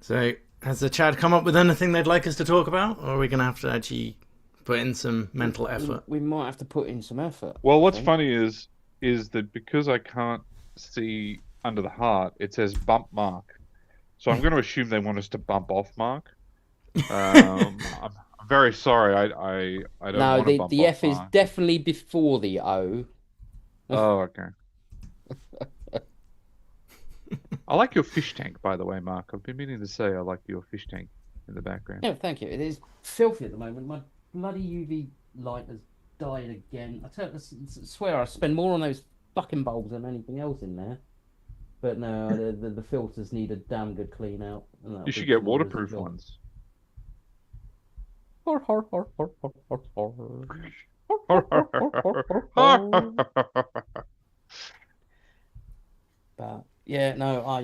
So, has the chat come up with anything they'd like us to talk about, or are we going to have to actually put in some mental effort? We might have to put in some effort. Well, what's Okay. funny is that because I can't see under the heart, it says bump Mark. So I'm going to assume they want us to bump off Mark. I'm very sorry. I don't No, want to the bump the off F is Mark. definitely before the O. Oh, okay. I like your fish tank, by the way, Mark. I've been meaning to say I like your fish tank in the background. No, thank you. It is filthy at the moment. My bloody UV light has died again. I swear I spend more on those fucking bulbs than anything else in there. But no, the filters need a damn good clean out. And that'll You be should get tomorrow's waterproof job. ones. Hor, hor, hor, hor, hor, hor, hor. Hor, hor, hor, hor, hor, hor. But yeah, no, I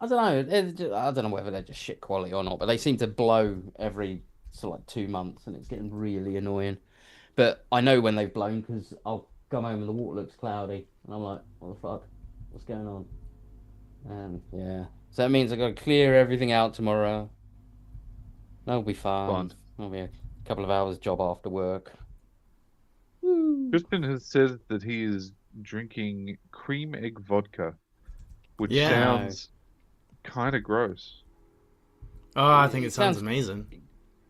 don't know. I don't know whether they're just shit quality or not, but they seem to blow every sort of like 2 months, and it's getting really annoying. But I know when they've blown because I'll come home and the water looks cloudy, and I'm like, what the fuck? What's going on? Yeah. So that means I've got to clear everything out tomorrow. That'll be fun. Fun. That'll be a couple of hours job after work. Tristan has said that he is drinking cream egg vodka, which Yeah. sounds kind of gross. Oh, I think It it sounds sounds- amazing.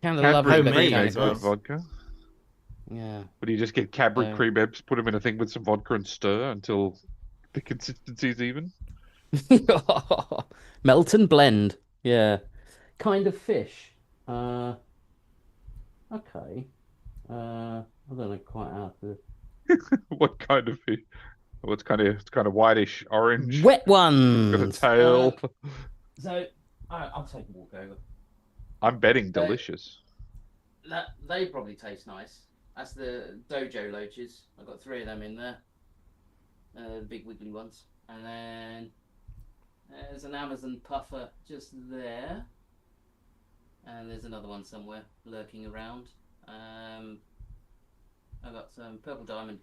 Kind of Cadbury lovely, but homemade cream kind egg as of well. gross. vodka. Yeah. But you just get Cadbury Yeah. cream eggs, put them in a thing with some vodka and stir until the consistency's even. Melt and blend. Yeah. Kind of fish. Okay. I don't know quite how to. What kind of fish? Oh, it's kind of whitish orange. Wet Got a ones. tail. So I'll take a walk over. I'm betting so- delicious. They probably taste nice. That's the Dojo Loaches. I've got 3 of them in there. The big wiggly ones. And then there's an Amazon puffer just there. And there's another one somewhere lurking around. I've got some purple diamond,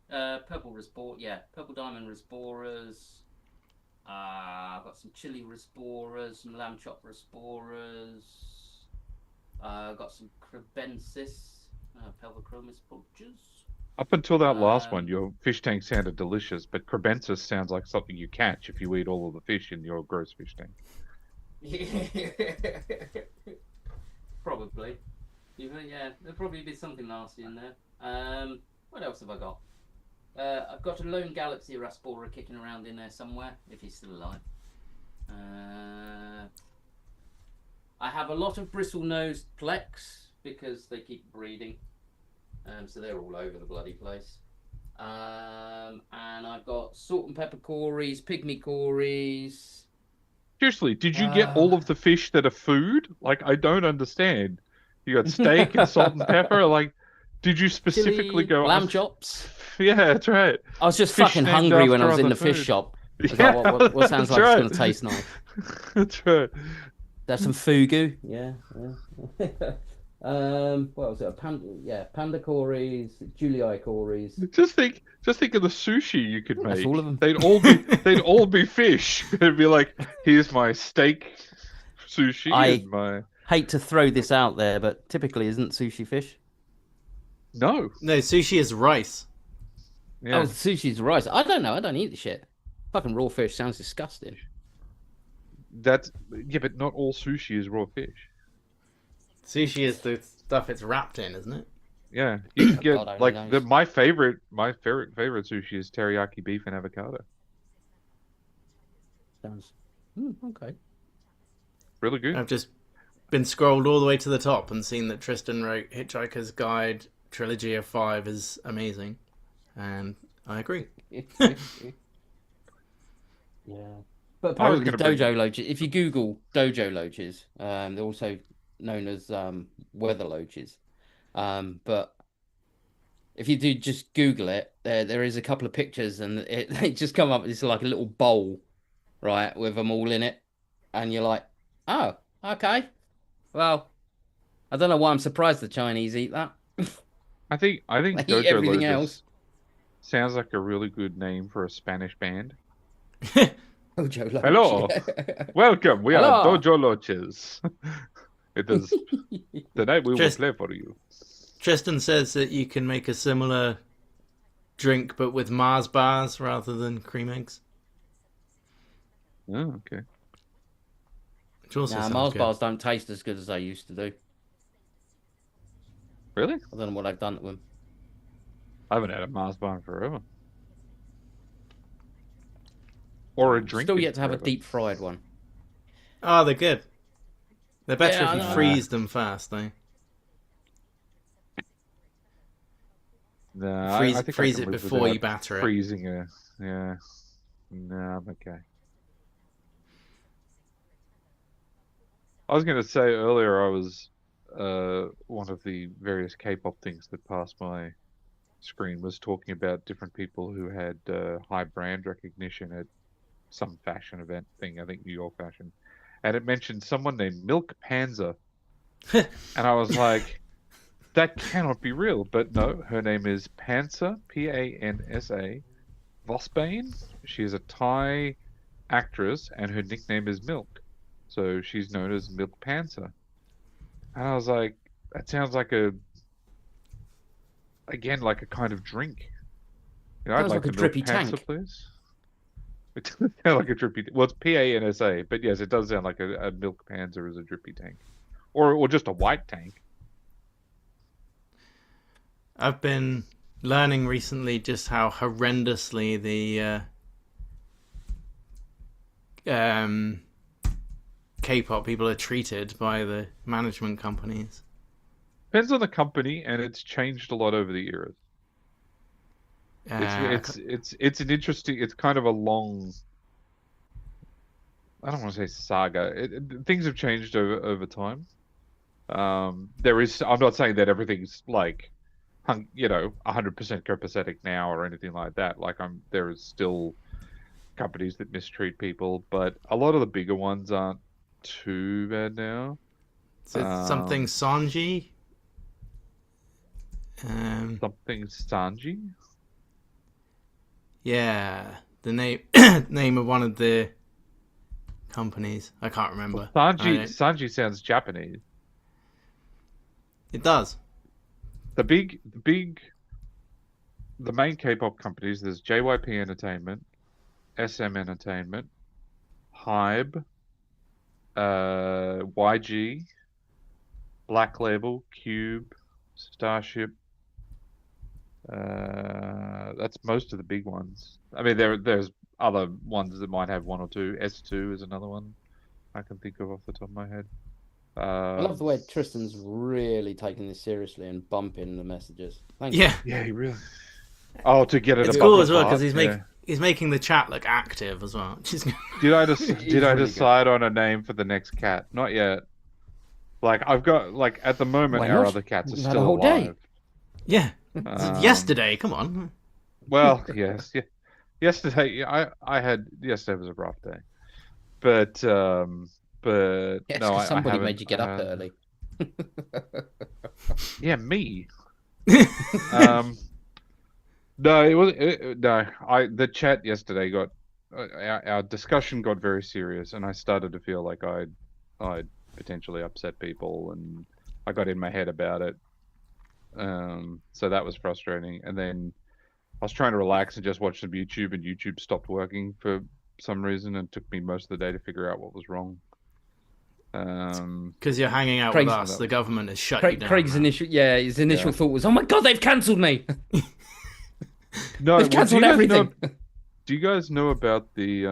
purple Respor, yeah, purple diamond Resporas. I've got some chili Resporas, some lamb chop Resporas. I've got some Crebensis, Pelvichromis pulchers. Up until that last one, Um, your fish tank sounded delicious, but crebensis sounds like something you catch if you eat all of the fish in your gross fish tank. Probably. Yeah, there'll probably be something nasty in there. What else have I got? I've got a Lone Galaxy Raspora kicking around in there somewhere, if he's still alive. I have a lot of bristlenose Plex because they keep breeding. So they're all over the bloody place. And I've got salt and pepper cories, pygmy cories. Seriously, did you get all of the fish that are food? Like, I don't understand. You got steak and salt and pepper. Like, did you specifically Chili, go? lamb chops. Yeah, that's right. I was just Fish fucking named hungry when I after was in other the fish food. shop. I was Yeah, like, what sounds that's like right. it's going to taste nice? That's right. There's some fugu. Yeah. What was it? Panda cories, Julii cories. Just think of the sushi you could That's make. all of them. They'd all be fish. It'd be like, here's my steak sushi and my Hate to throw this out there, but typically isn't sushi fish? no. No, sushi is rice. Yeah. Oh, sushi's rice. I don't know. I don't eat the shit. Fucking raw fish sounds disgusting. But not all sushi is raw fish. Sushi is the stuff it's wrapped in, isn't it? Yeah, you can God get only like knows. my favorite sushi is teriyaki beef and avocado. Sounds okay. Really good. I've just been scrolled all the way to the top and seen that Tristan wrote Hitchhiker's Guide Trilogy of 5 is amazing. And I agree. Yeah. But I was apparently gonna bring- dojo loaches, if you Google dojo loaches, they're also known as weather loaches. But if you do just Google it, there is a couple of pictures and they just come up, it's like a little bowl, right, with them all in it. And you're like, oh, okay. Well, I don't know why I'm surprised the Chinese eat that. I think They eat Dojo everything Lotus else. sounds like a really good name for a Spanish band. Dojo loach. Hello. Welcome, we are Hello. Dojo Loches. It is tonight we will Just- play for you. Tristan says that you can make a similar drink, but with Mars bars rather than cream eggs. Oh, okay. Which also Nah, sounds Mars good. bars don't taste as good as they used to do. Really? I don't know what they've done to them. I haven't had a Mars bar in forever. Or a drink. Still in yet to have a forever. deep fried one. Oh, they're good. They're better Yeah, if I you know. freeze them fast, though. No, Freeze, I think I freeze can it live before you without batter it. freezing a. Yeah. No, I'm okay. I was going to say earlier, I was one of the various K-pop things that passed my screen was talking about different people who had high brand recognition at some fashion event thing, I think New York fashion, and it mentioned someone named Milk Panzer, and I was like, that cannot be real. But no, her name is Pansa, Pansa Vosbane. She is a Thai actress, and her nickname is Milk, so she's known as Milk Pansa. And I was like, that sounds like again, like a kind of drink. You know, I'd Sounds like like a the Milk drippy Pansa, tank. please. It doesn't sound like a drippy. Well, it's Pansa, but yes, it does sound like a Milk Pansa is a drippy tank, or just a white tank. I've been learning recently just how horrendously the K-pop people are treated by the management companies. Depends on the company, and it's changed a lot over the years. It's an interesting. It's kind of a long. I don't want to say saga. Things have changed over time. There is. I'm not saying that everything's like, 100% copacetic now or anything like that. Like there is still companies that mistreat people, but a lot of the bigger ones aren't too bad now. So it's something Sanji. Something Sanji. Yeah, the name name of one of the companies. I can't remember. Sanji sounds Japanese. It does. The main K-pop companies. There's JYP Entertainment, SM Entertainment, Hybe, YG, Black Label, Cube, Starship. That's most of the big ones. I mean, there's other ones that might have one or two. S2 is another one I can think of off the top of my head. I love the way Tristan's really taking this seriously and bumping the messages. Thank Yeah, Yeah, he really. Oh, to get it it's above cool the as well part, because he's making the chat look active as well. Which is Did I It's did I really good. decide on a name for the next cat? Not yet. Like I've got at the moment Why our not? other cats are We've had a still whole day. alive. yeah. Um, Yesterday, come on. Well, yes, yeah. Yesterday yesterday was a rough day, but Yes, no, because I somebody haven't. made you get up early. Yeah, me. No, the chat yesterday got our discussion got very serious, and I started to feel like I'd potentially upset people, and I got in my head about it. So that was frustrating, and then I was trying to relax and just watch some YouTube, and YouTube stopped working for some reason, and took me most of the day to figure out what was wrong. Because you're hanging out Craig's- with us, the government has shut you down. Craig's now. his initial thought was, "Oh my god, they've cancelled me! No, They've cancelled everything." Do you guys know about the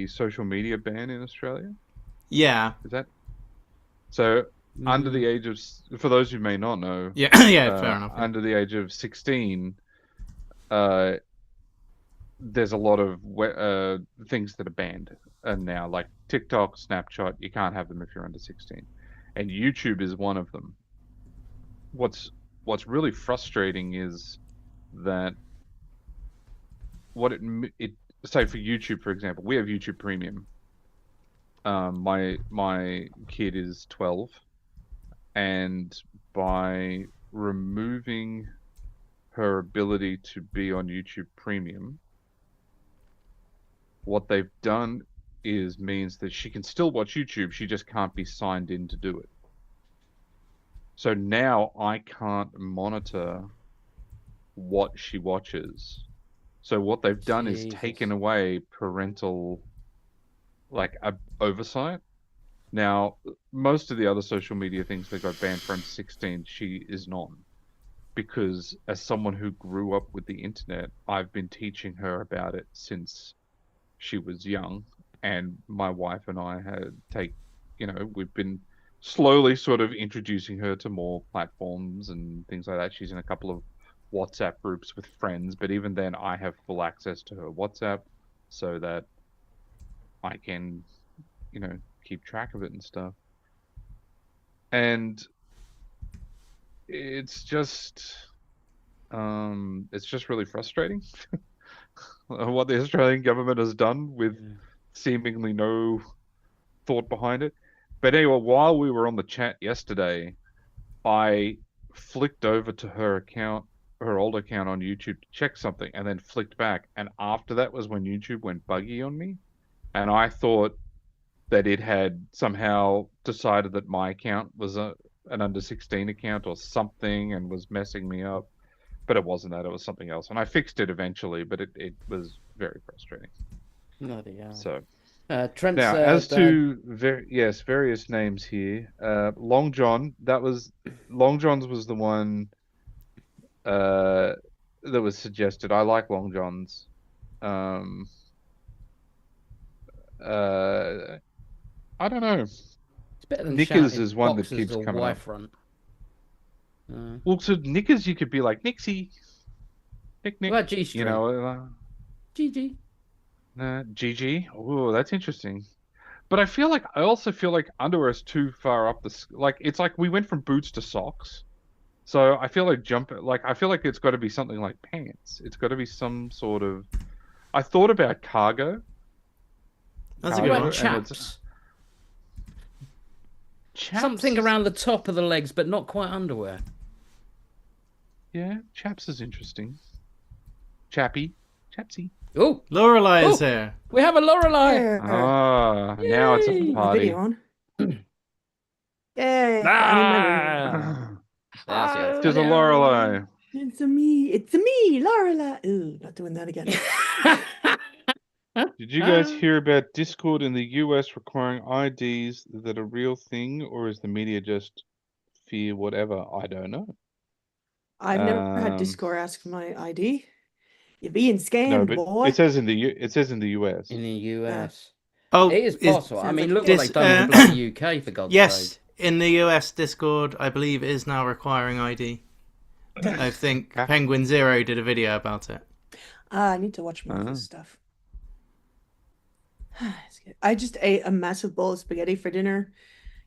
social media ban in Australia? Yeah, Is that so? Under the age of, for those who may not know, yeah, yeah. Fair enough. under the age of 16, there's a lot of things that are banned, and now like TikTok, Snapchat, you can't have them if you're under 16, and YouTube is one of them. What's really frustrating is that say for YouTube, for example, we have YouTube Premium. My kid is 12, and by removing her ability to be on YouTube Premium, what they've done means that she can still watch YouTube, she just can't be signed in to do it. So now I can't monitor what she watches. So what they've done is taken Jesus. away parental like oversight. Now, most of the other social media things that got banned from 16, she is not. Because as someone who grew up with the internet, I've been teaching her about it since she was young. And my wife and I we've been slowly sort of introducing her to more platforms and things like that. She's in a couple of WhatsApp groups with friends, but even then, I have full access to her WhatsApp so that I can, keep track of it and stuff. And it's just really frustrating what the Australian government has done with seemingly no thought behind it. But anyway, while we were on the chat yesterday, I flicked over to her account, her old account on YouTube to check something, and then flicked back. And after that was when YouTube went buggy on me, and I thought that it had somehow decided that my account was an under 16 account or something and was messing me up. But it wasn't that, it was something else. And I fixed it eventually, but it was very frustrating. Bloody hell. So Trent's now, as to various names here, Long John. Long John's was the one that was suggested. I like Long John's. I don't know. It's better than Knickers shouting is one that boxers keeps or coming up. Y-front. Well, so Knickers, you could be like Nixie, Nick, What about G-string? you know, GG. GG. Oh, that's interesting. But I also feel like underwear is too far up it's like we went from boots to socks. So I feel like I feel like it's got to be something like pants. It's got to be some sort of. I thought about cargo. That's a What good about one. chaps? Chaps. Something around the top of the legs, but not quite underwear. Yeah, chaps is interesting. Chapsy. Oh, Lorelei is here. we have a Lorelei. Ah, now it's Yay! a party. Video on. Yay! I'm in my room. That's it. There's a Lorelei. It's a me, Lorelei. Ooh, not doing that again. Did you guys hear about Discord in the US requiring IDs that a real thing, or is the media just fear whatever? I don't know. I've never had Discord ask for my ID. You're being No, scammed, but boy. it says in the US. In the US. Oh, It is possible. I sounds mean, like look what this, they've done in the bloody UK, for God's yes, sake. in the US Discord, I believe it is now requiring ID. I think Penguin Zero did a video about it. I need to watch more of this stuff. It's good. I just ate a massive bowl of spaghetti for dinner.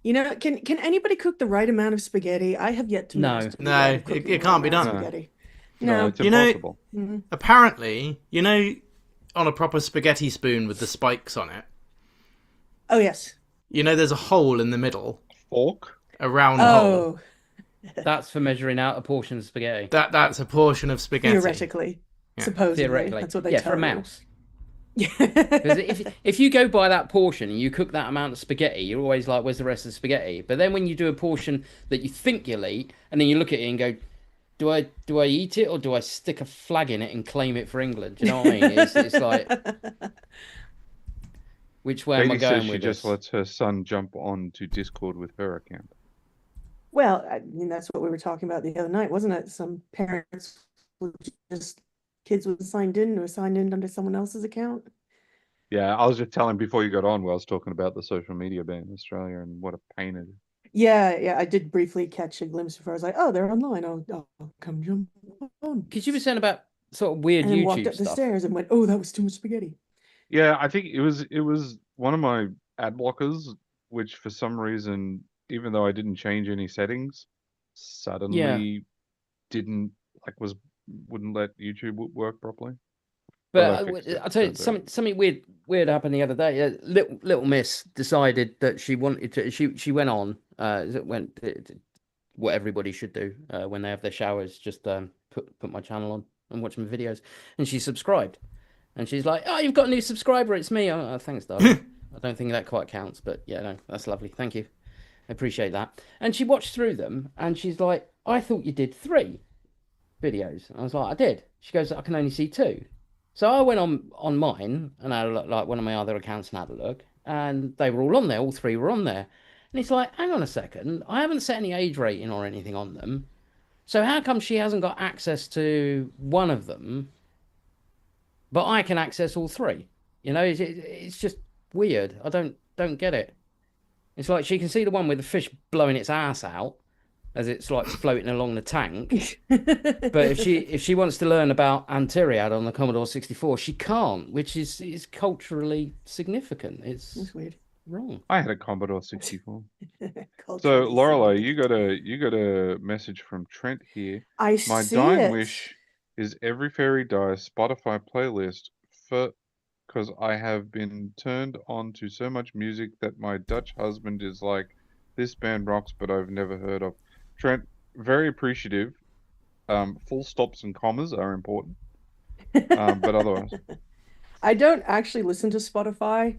You know, can anybody cook the right amount of spaghetti? I have yet to No. master the No, art of cooking it the can't right be amount of done. Spaghetti. No, No. it's You know- impossible. Mhm. Apparently, on a proper spaghetti spoon with the spikes on it, Oh yes. there's a hole in the middle, Fork? a round hole. Oh, That's for measuring out a portion of spaghetti. That's a portion of spaghetti. theoretically, Yeah. supposedly, Theoretically. that's what they yeah, tell for a you. mouse. Because if you go by that portion and you cook that amount of spaghetti, you're always like, where's the rest of the spaghetti? But then when you do a portion that you think you'll eat, and then you look at it and go, do I eat it or do I stick a flag in it and claim it for England? Do you know what I mean? It's like, which way am I Katie says going she with just this? lets her son jump on to Discord with her account. Well, I mean, that's what we were talking about the other night, wasn't it? Some parents would just kids were signed in or signed in under someone else's account. Yeah, I was just telling before you got on, I was talking about the social media ban in Australia and what a pain it is. Yeah, I did briefly catch a glimpse before. I was like, oh, they're online. I'll come jump on. Because you were saying about sort of weird And then walked YouTube up the stuff. stairs and went, oh, that was too much spaghetti. Yeah, I think it was one of my ad blockers, which for some reason, even though I didn't change any settings, suddenly wouldn't let YouTube work properly. But I fixed it, I'll tell you, turns out. something weird happened the other day. Little Miss decided that she wanted to. She went on. What everybody should do when they have their showers. Just put my channel on and watch my videos. And she subscribed. And she's like, "Oh, you've got a new subscriber. It's me." Oh, thanks, darling. I don't think that quite counts, but yeah, no, that's lovely. Thank you. I appreciate that. And she watched through them, and she's like, "I thought you did 3." videos? And I was like, I did. She goes, I can only see two. So I went on mine and had a look, like one of my other accounts, and had a look, and they were all on there. All three were on there. And it's like, hang on a second, I haven't set any age rating or anything on them. So how come she hasn't got access to one of them, but I can access all three? It's just weird. I don't get it. It's like she can see the one with the fish blowing its ass out as it's like floating along the tank. But if she wants to learn about Antiriad on the Commodore 64, she can't, which is culturally significant. It's It's weird. wrong. I had a Commodore 64. So Culturally Lorelei, significant. you got a message from Trent here. I My see dying it. wish is Every Fairy Dies Spotify playlist for because I have been turned on to so much music that my Dutch husband is like, this band rocks, but I've never heard of. Trent, very appreciative. Full stops and commas are important. But otherwise, I don't actually listen to Spotify,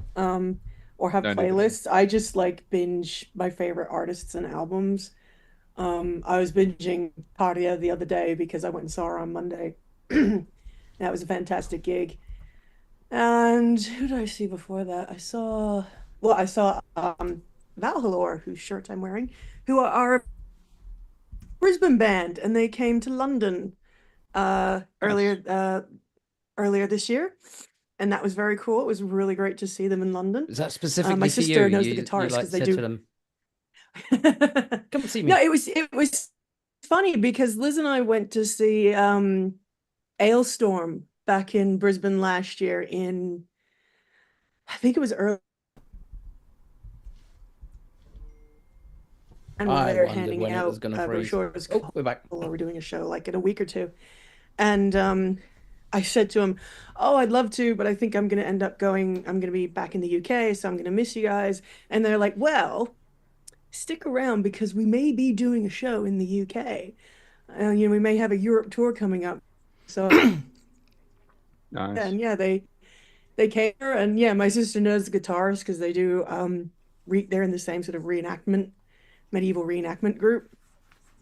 or have no, neither do I. playlists. I just like binge my favorite artists and albums. I was binging Pardia the other day because I went and saw her on Monday. That was a fantastic gig. And who did I see before that? I saw Valhalor, whose shirt I'm wearing, who are a Brisbane band, and they came to London Nice. earlier this year, and that was very cool. It was really great to see them in London. Is that specifically My for sister you? knows the You guitarist like because they said do. to them, come and see No, me. it was funny because Liz and I went to see Ailstorm back in Brisbane last year in, I think it was early, and I they're wondered handing when it was out going to freeze. brochures. Oh, we're back. Or we're doing a show like in a week or two. And I said to him, "Oh, I'd love to, but I think I'm going to end up going. I'm going to be back in the UK, so I'm going to miss you guys." And they're like, "Well, stick around because we may be doing a show in the UK. We may have a Europe tour coming up." So, Nice. and yeah, they came here, and yeah, my sister knows the guitarist because they do they're in the same sort of medieval reenactment group.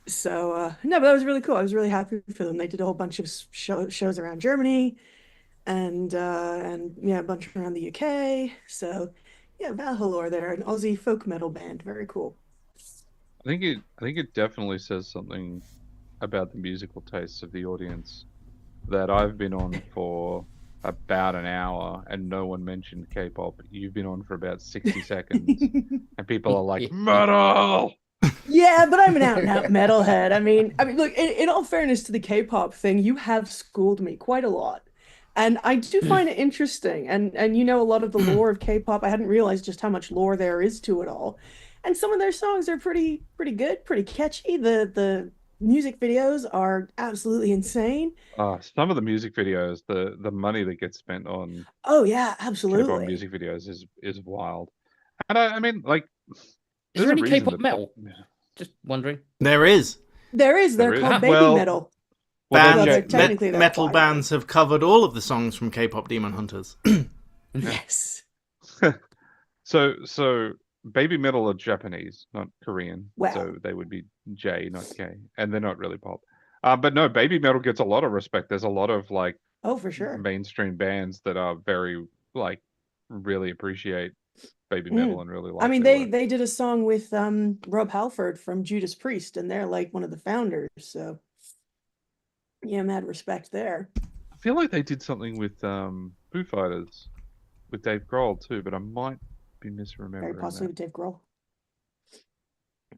So no, but that was really cool. I was really happy for them. They did a whole bunch of shows around Germany, and yeah, a bunch around the UK. So yeah, Valhalor, they're an Aussie folk metal band. Very cool. I think it definitely says something about the musical tastes of the audience that I've been on for about an hour and no one mentioned K-pop. You've been on for about 60 seconds and people are like, metal! Yeah, but I'm an out and out metalhead. I mean, look, in all fairness to the K-pop thing, you have schooled me quite a lot. And I do find it interesting. And a lot of the lore of K-pop. I hadn't realized just how much lore there is to it all. And some of their songs are pretty good, pretty catchy. The music videos are absolutely insane. Some of the music videos, the money that gets spent on Oh yeah, K-pop absolutely. music videos is wild. And I mean, like, Is there's there a any reason K-pop that metal? Just wondering. There is. They're There is. called baby Well, metal. well, Well, Bands, they're technically they're metal choir. bands have covered all of the songs from K-pop Demon Hunters. Yes. So baby metal are Japanese, not Korean. Wow. So they would be J, not K, and they're not really pop. But no, baby metal gets a lot of respect. There's a lot of like Oh, for sure. mainstream bands that are very like really appreciate baby metal and really like. I mean, their they work. they did a song with Rob Halford from Judas Priest, and they're like one of the founders. So yeah, mad respect there. I feel like they did something with Foo Fighters with Dave Grohl too, but I might be misremembering Very possibly that. with Dave Grohl.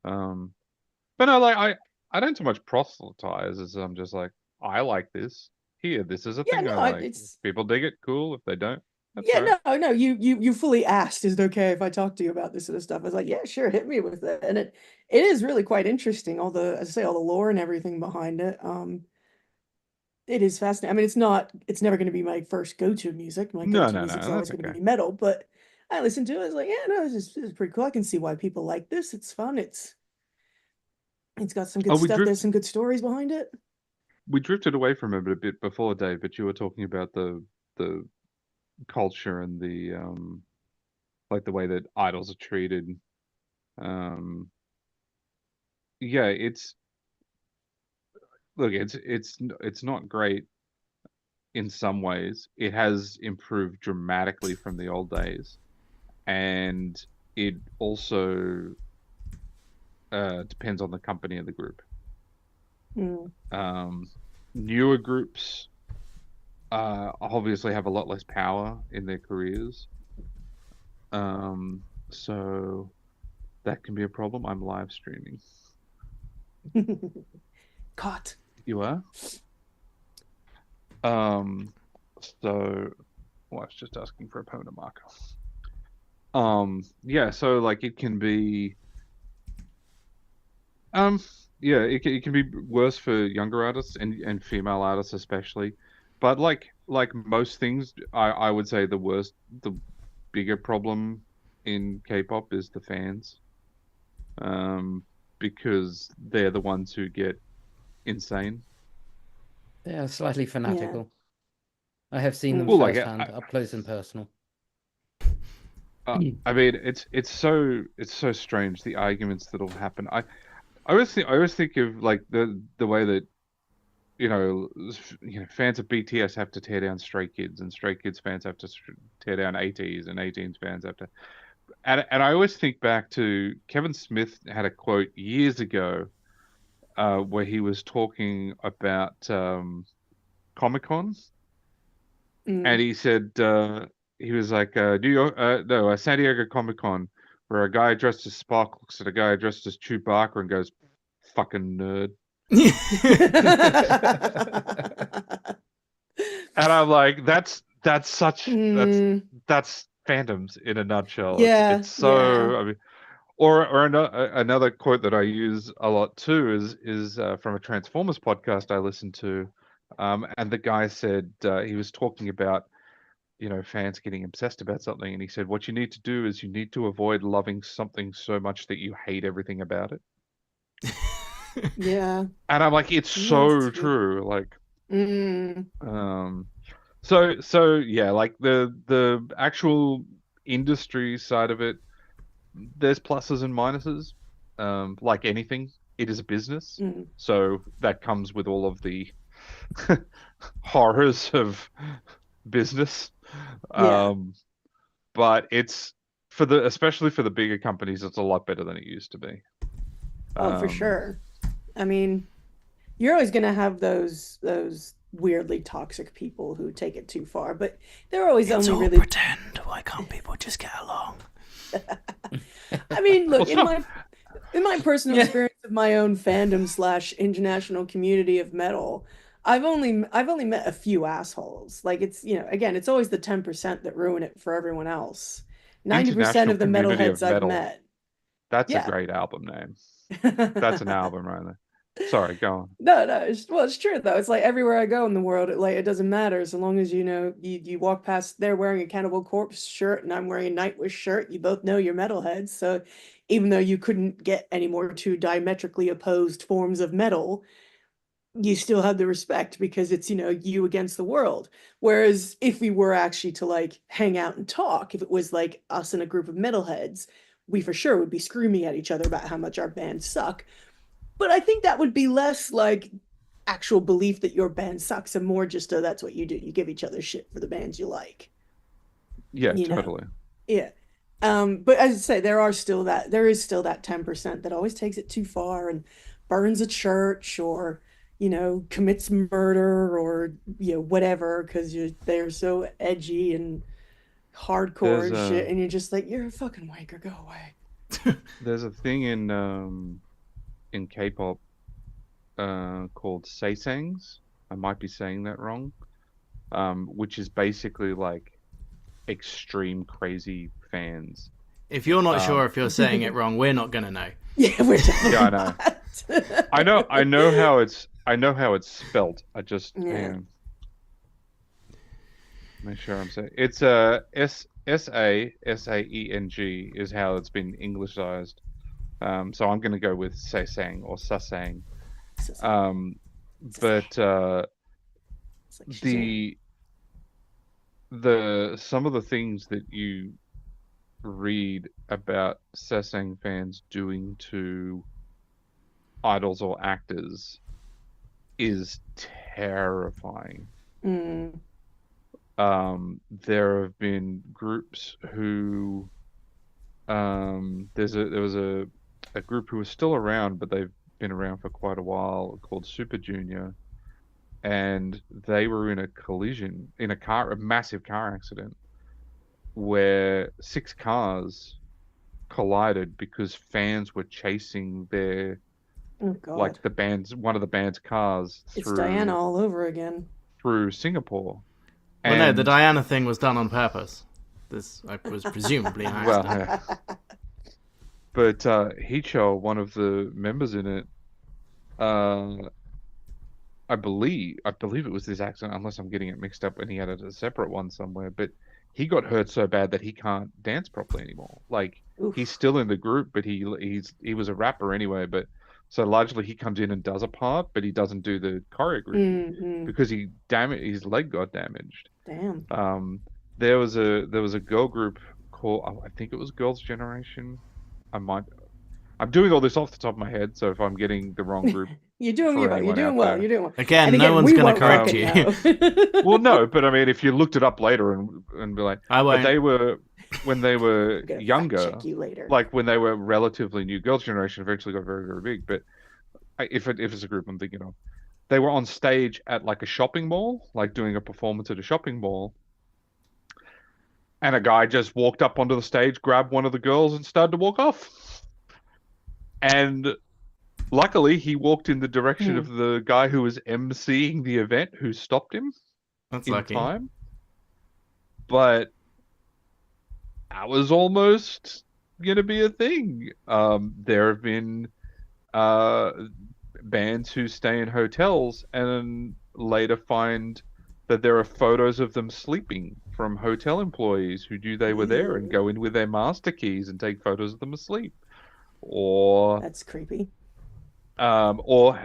But no, like I don't so much proselytize as I'm just like, I like this. Here, this is a Yeah, thing I no, like. it's People dig it, cool. If they don't, that's yeah, all right. no. You fully asked, is it okay if I talk to you about this sort of stuff? I was like, yeah, sure, hit me with it. And it is really quite interesting, all the, as I say, all the lore and everything behind it. It is fascinating. I mean, it's never going to be my first go-to music. My No, go-to no, music's no, always that's going to okay. be metal, but I listened to it. I was like, yeah, no, this is pretty cool. I can see why people like this. It's fun. It's got some good stuff. There's some good stories behind it. We drifted away from it a bit before, Dave, but you were talking about the culture and the like the way that idols are treated. Yeah, it's look, it's not great in some ways. It has improved dramatically from the old days, and it also depends on the company and the group. Mm. Newer groups obviously have a lot less power in their careers, so that can be a problem. I'm live streaming. Caught. You are? So wife's just asking for a permanent marker. Yeah, so like it can be yeah, it can be worse for younger artists and female artists especially. But like most things, I would say the bigger problem in K-pop is the fans. Because they're the ones who get insane. Yeah, slightly Yeah. fanatical. I have seen them Well, like firsthand, up close and personal. I mean, it's so strange the arguments that'll happen. I always think of like the way that you know fans of BTS have to tear down Stray Kids, and Stray Kids fans have to tear down ATEEZ, and ATEEZ fans have to. And I always think back to Kevin Smith had a quote years ago where he was talking about Comic-Con, and he said he was like San Diego Comic-Con, where a guy dressed as Spock looks at a guy dressed as Chewbacca and goes, "Fucking nerd." And I'm like, that's fandoms in a nutshell. Yeah, It's so. yeah. I mean, or another quote that I use a lot too is from a Transformers podcast I listened to, and the guy said he was talking about fans getting obsessed about something, and he said what you need to do is you need to avoid loving something so much that you hate everything about it. Yeah. And I'm like, it's Yeah, so that's true. true. Like, Mm. so yeah, like the actual industry side of it, there's pluses and minuses. Like anything, it is a business, Mm. so that comes with all of the horrors of business. Yeah. But it's especially for the bigger companies, it's a lot better than it used to be. Oh, for sure. I mean, you're always gonna have those weirdly toxic people who take it too far, but they're always It's only all really. pretend. Why can't people just get along? I mean, look, Well, in my personal Yeah. experience of my own fandom slash international community of metal, I've only met a few assholes. Like it's, again, it's always the 10% that ruin it for everyone else. 90% International of the Community of metalheads I've Metal. met. That's a Yeah. great album name. That's an album right there. Sorry, go on. No, it's true though. It's like everywhere I go in the world, it doesn't matter so long as you walk past there wearing a Cannibal Corpse shirt and I'm wearing a Nightwish shirt. You both know you're metalheads. So even though you couldn't get any more two diametrically opposed forms of metal, you still have the respect because it's you against the world. Whereas if we were actually to like hang out and talk, if it was like us and a group of metalheads, we for sure would be screaming at each other about how much our bands suck. But I think that would be less like actual belief that your band sucks and more just that's what you do. You give each other shit for the bands you like. Yeah, You know? totally. Yeah. But as I say, there is still that 10% that always takes it too far and burns a church or, commits murder or, whatever, because they're so edgy and hardcore There's and shit, a and you're just like, you're a fucking wanker, go away. there's a thing in K-pop called seisangs. I might be saying that wrong. Which is basically like extreme crazy fans. If you're not sure if you're saying it wrong, we're not gonna know. Yeah, we're Yeah, I know. I know how it's spelt. I just Yeah. make sure I'm saying it's Sasaeng is how it's been Englishized. So I'm gonna go with saesang or sasang. But It's like Shazam. the some of the things that you read about Sasang fans doing to idols or actors is terrifying. Mm. There have been groups who there was a group who was still around, but they've been around for quite a while, called Super Junior, and they were in a collision in a massive car accident where 6 cars collided because fans were chasing their Oh God. one of the band's cars It's Diana all over again. through Singapore. Well, no, the And Diana thing was done on purpose. This was presumably an well, accident. yeah. But Hicho, one of the members in it, uh, I believe it was this accident, unless I'm getting it mixed up, and he had a separate one somewhere. But he got hurt so bad that he can't dance properly anymore. Like he's Oof. still in the group, but he was a rapper anyway. But so largely he comes in and does a part, but he doesn't do the choreography Mm-hmm. because his leg got damaged. Damn. There was a girl group called, I think it was Girls' Generation. I'm doing all this off the top of my head, so if I'm getting the wrong group You're doing for well. You're anyone doing out well. there. You're doing well. Again, And no one's we going won't to correct reckon you. now. Well, no, but I mean, if you looked it up later and be like, I but won't. when they were I'm gonna fact younger, check you later. like when they were relatively new, Girls' Generation eventually got very, very big. But if it's a group I'm thinking of, they were on stage at like a shopping mall, like doing a performance at a shopping mall, and a guy just walked up onto the stage, grabbed one of the girls, and started to walk off. And luckily, he walked in the direction of the guy who was emceeing the event, who stopped him That's in lucky. time. But that was almost going to be a thing. There have been bands who stay in hotels and later find that there are photos of them sleeping from hotel employees who knew they were there and go in with their master keys and take photos of them asleep. Or That's creepy. or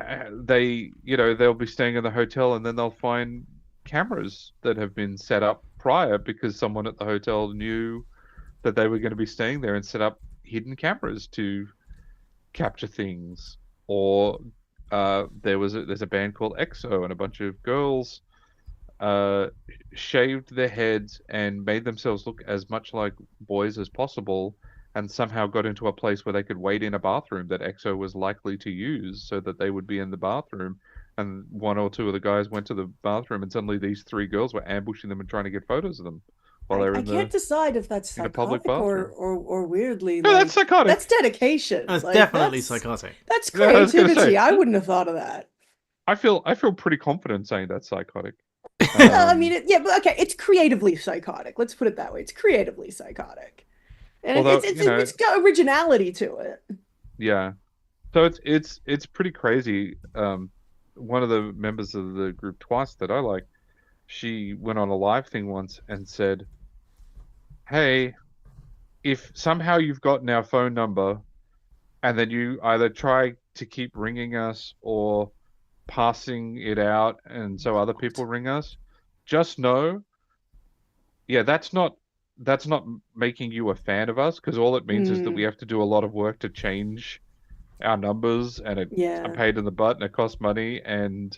they'll be staying in the hotel and then they'll find cameras that have been set up prior because someone at the hotel knew that they were going to be staying there and set up hidden cameras to capture things. Or there's a band called EXO, and a bunch of girls shaved their heads and made themselves look as much like boys as possible, and somehow got into a place where they could wait in a bathroom that EXO was likely to use, so that they would be in the bathroom. And one or two of the guys went to the bathroom, and suddenly these 3 girls were ambushing them and trying to get photos of them while they were I can't decide if that's in a public psychotic bathroom. or weirdly No, that's psychotic. That's dedication. That's Like, definitely that's psychotic. That's Yeah, I was gonna creativity. say. I wouldn't have thought of that. I feel pretty confident saying that's psychotic. I mean, but okay, it's creatively psychotic. Let's put it that way. It's creatively psychotic, and Although, it's got originality to it. yeah. So it's pretty crazy. One of the members of the group Twice that I like, she went on a live thing once and said, "Hey, if somehow you've gotten our phone number, and then you either try to keep ringing us or passing it out, and so other people ring us, just know, yeah, that's not making you a fan of us, because all it means is that we have to do a lot of work to change our numbers, and it's Yeah. a pain in the butt, and it costs money, and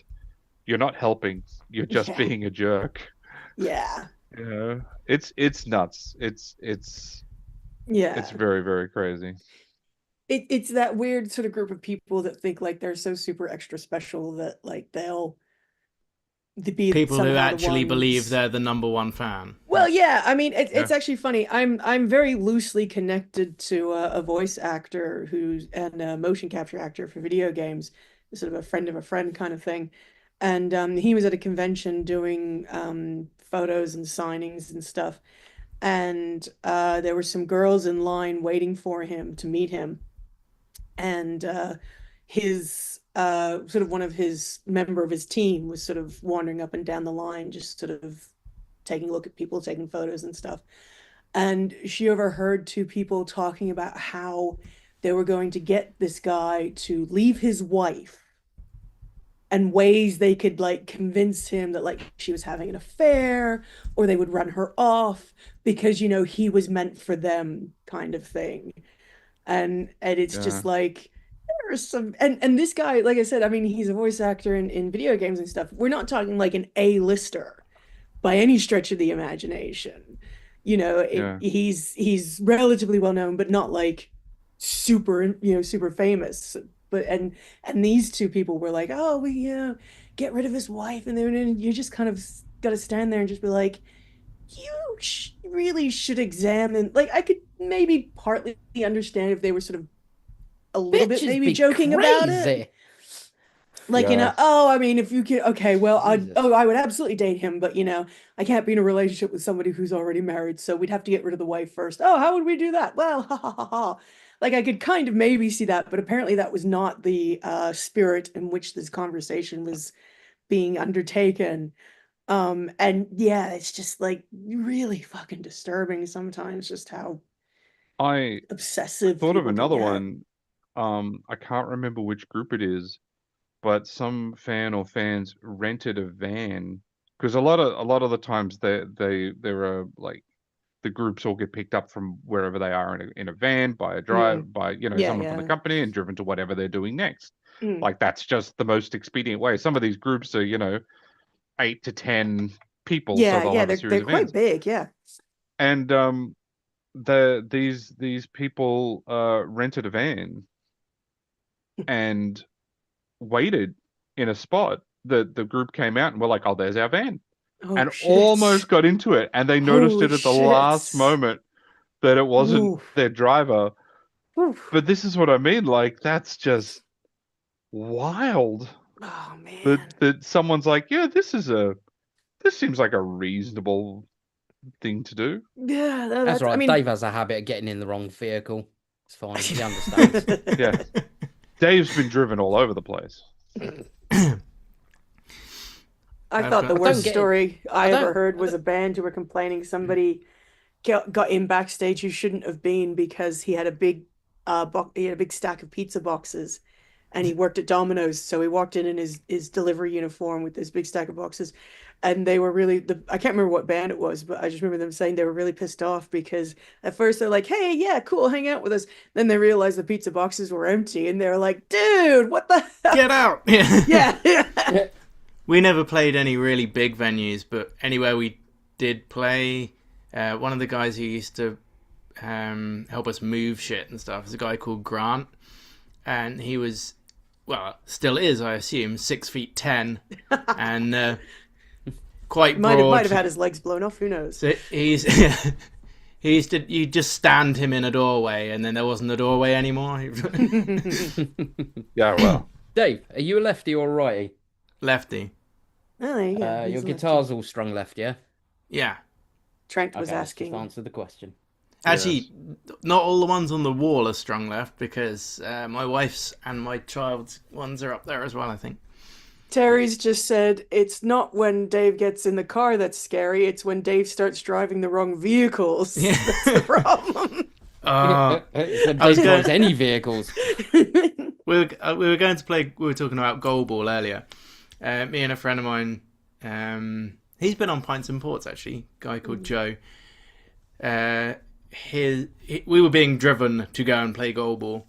you're not helping. You're just Yeah. being a jerk." Yeah. You know, it's nuts. It's Yeah. very, very crazy. It's that weird sort of group of people that think like they're so super extra special that like they'll be People who somehow the actually believe ones. they're the #1 fan. Well, yeah, I mean, it's actually funny. I'm very loosely connected to a voice actor and a motion capture actor for video games, sort of a friend of a friend kind of thing. And he was at a convention doing photos and signings and stuff. And there were some girls in line waiting for him to meet him. And his sort of one of his member of his team was sort of wandering up and down the line, just sort of taking a look at people, taking photos and stuff. And she overheard 2 people talking about how they were going to get this guy to leave his wife, and ways they could like convince him that like she was having an affair, or they would run her off because he was meant for them, kind of thing. And it's just like, are some, and this guy, like I said, I mean, he's a voice actor in video games and stuff. We're not talking like an A-lister by any stretch of the imagination. You know, Yeah. he's relatively well known, but not like super, super famous. But and these two people were like, oh, we get rid of his wife, and then you just kind of got to stand there and just be like, you really should examine. Like, I could maybe partly understand if they were sort of a little bit Bitches maybe be joking about it. crazy. Like, Yeah. oh, I mean, if you could, okay, well, Jesus. I would absolutely date him, but I can't be in a relationship with somebody who's already married, so we'd have to get rid of the wife first. Oh, how would we do that? Well, ha ha ha ha. Like, I could kind of maybe see that, but apparently that was not the spirit in which this conversation was being undertaken. And yeah, it's just like really fucking disturbing sometimes, just how I obsessive thought of people can another get. one. I can't remember which group it is, but some fan or fans rented a van because a lot of the times there are like the groups all get picked up from wherever they are in a van by a drive by Yeah, someone from the yeah. company and driven to whatever they're doing next. Mm. Like that's just the most expedient way. Some of these groups are 8 to 10 people, so Yeah, they'll yeah, have a they're series of quite vans. big, yeah. And these people rented a van and waited in a spot. The group came out and were like, "Oh, there's our van," Oh and shit. almost got into it, and they noticed Holy it at the last shit. moment that it wasn't Oof. their driver. Oof. But this is what I mean. Like that's just wild. Oh That man. that someone's like, "Yeah, this seems like a reasonable thing to do." Yeah, That's right. I mean, Dave has a habit of getting in the wrong vehicle. It's fine. He understands. Yeah. Dave's been driven all over the place. I I've thought got- the I worst don't get- story I I ever don't- heard was a band who were complaining somebody got in backstage who shouldn't have been because he had a big stack of pizza boxes, and he worked at Domino's, so he walked in his delivery uniform with this big stack of boxes, and they were really I can't remember what band it was, but I just remember them saying they were really pissed off because at first they're like, hey, yeah, cool, hang out with us. Then they realized the pizza boxes were empty, and they're like, dude, what the hell? Get out! Yeah. We never played any really big venues, but anywhere we did play, one of the guys who used to help us move shit and stuff is a guy called Grant, and he was, well, still is, I assume, 6'10", and quite broad. Might have had his legs blown off. Who knows? So he's you just stand him in a doorway, and then there wasn't a doorway anymore. Yeah, well. Dave, are you a lefty or a righty? Lefty. Oh, there you go. Your He's lefty. guitar's all strung left, yeah? Yeah. Trent was Okay, let's asking. just answer the question. Actually, not all the ones on the wall are strung left because my wife's and my child's ones are up there as well, I think. Terry's just said it's not when Dave gets in the car that's scary. It's when Dave starts driving the wrong vehicles. Yeah. That's the problem. So I was Dave going- drives any vehicles. We were going to play. We were talking about goalball earlier. Me and a friend of mine. He's been on Pints and Ports actually. A guy called Joe. We were being driven to go and play goalball.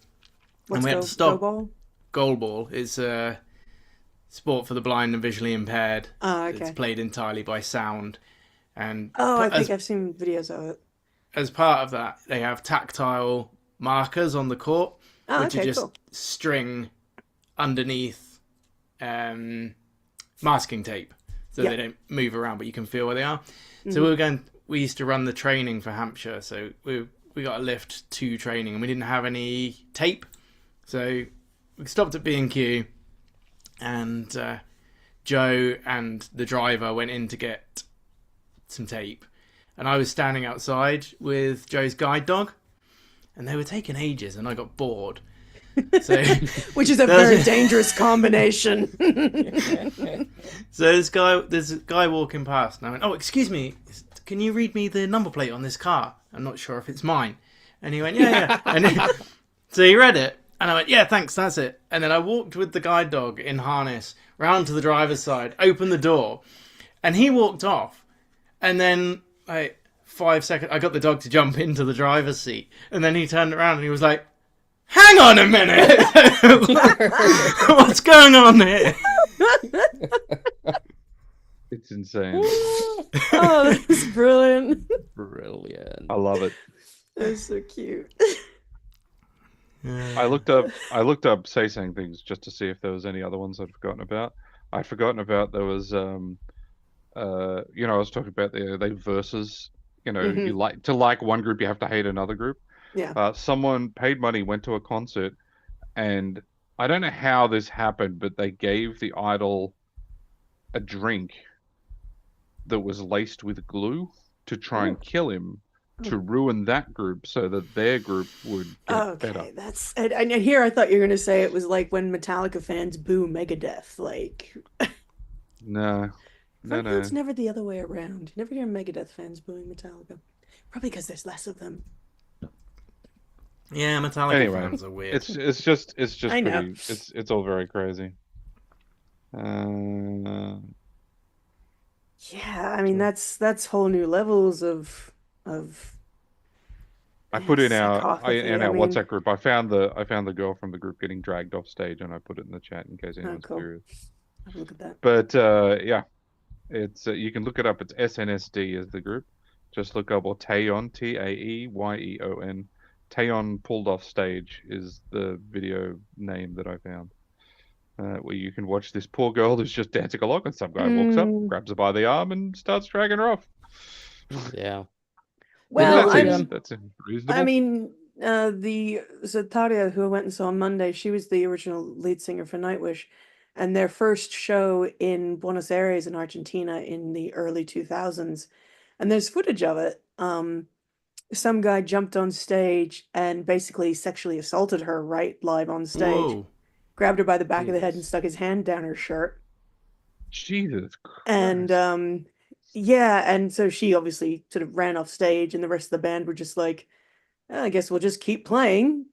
What's we had go, to stop. go ball? Goalball is a sport for the blind and visually impaired. Oh, okay. It's played entirely by sound, and Oh, I as, think I've seen videos of it. as part of that, they have tactile markers on the court, Oh, which okay, are just cool. string underneath masking tape, so Yeah. they don't move around, but you can feel where they are. Mm-hmm. So we used to run the training for Hampshire, so we got a lift to training, and we didn't have any tape, so we stopped at B&Q, and Joe and the driver went in to get some tape, and I was standing outside with Joe's guide dog, and they were taking ages, and I got bored. So, Which is a very dangerous combination. so there's a guy walking past, and I went, "Oh, excuse me, can you read me the number plate on this car? I'm not sure if it's mine." And he went, "Yeah." And so he read it, and I went, "Yeah, thanks, that's it." And then I walked with the guide dog in harness round to the driver's side, opened the door, and he walked off. And then, like 5 seconds, I got the dog to jump into the driver's seat, and then he turned around and he was like, Hang on a minute. What's going on here? It's insane. Oh, that's brilliant. Brilliant. I love it. That's so cute. I looked up Say Saying Things just to see if there was any other ones I'd forgotten about. I'd forgotten about there was I was talking about they versus, you like one group, you have to hate another group. Yeah. Someone paid money, went to a concert, and I don't know how this happened, but they gave the idol a drink that was laced with glue to try and kill him, to ruin that group so that their group would get better. Okay, that's and here I thought you were gonna say it was like when Metallica fans boo Megadeth. Like, No. it's never the other way around. You never hear Megadeth fans booing Metallica. Probably because there's less of them. Yeah, Metallica Anyway, fans are weird. It's just I know. pretty. It's all very crazy. Yeah, I mean that's whole new levels of I put in our psychopathy. in I our mean, WhatsApp group. I found the girl from the group getting dragged off stage, and I put it in the chat in case anyone's cool. curious. have a look at that. But yeah, it's you can look it up. It's SNSD is the group. Just look up or Taeyeon, Taeyeon. Taeyeon pulled off stage is the video name that I found. Where you can watch this poor girl who's just dancing along, and some guy walks up, grabs her by the arm, and starts dragging her off. Yeah. Well, that's reasonable. I mean, so Taria, who I went and saw on Monday, she was the original lead singer for Nightwish, and their first show in Buenos Aires in Argentina in the early 2000s, and there's footage of it. Some guy jumped on stage and basically sexually assaulted her live on stage. Whoa. Grabbed her by the back of the head and stuck his hand down her shirt. Jesus Christ. And yeah, and so she obviously sort of ran off stage, and the rest of the band were just like, I guess we'll just keep playing.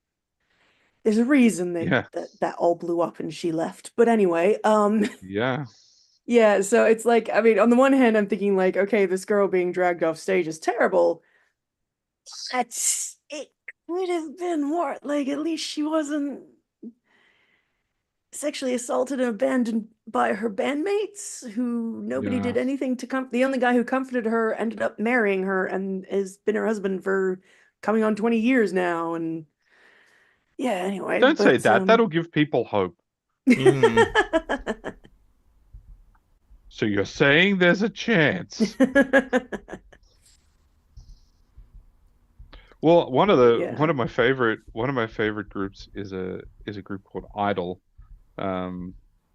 There's a reason that all blew up and she left. But anyway, yeah. Yeah, so it's like, I mean, on the one hand, I'm thinking like, okay, this girl being dragged off stage is terrible. It would have been more like, at least she wasn't sexually assaulted and abandoned by her bandmates, who nobody did anything to the only guy who comforted her ended up marrying her and has been her husband for coming on 20 years now. And yeah, anyway, don't say that. That'll give people hope. So you're saying there's a chance? Well, one of my favorite groups is a group called Idol,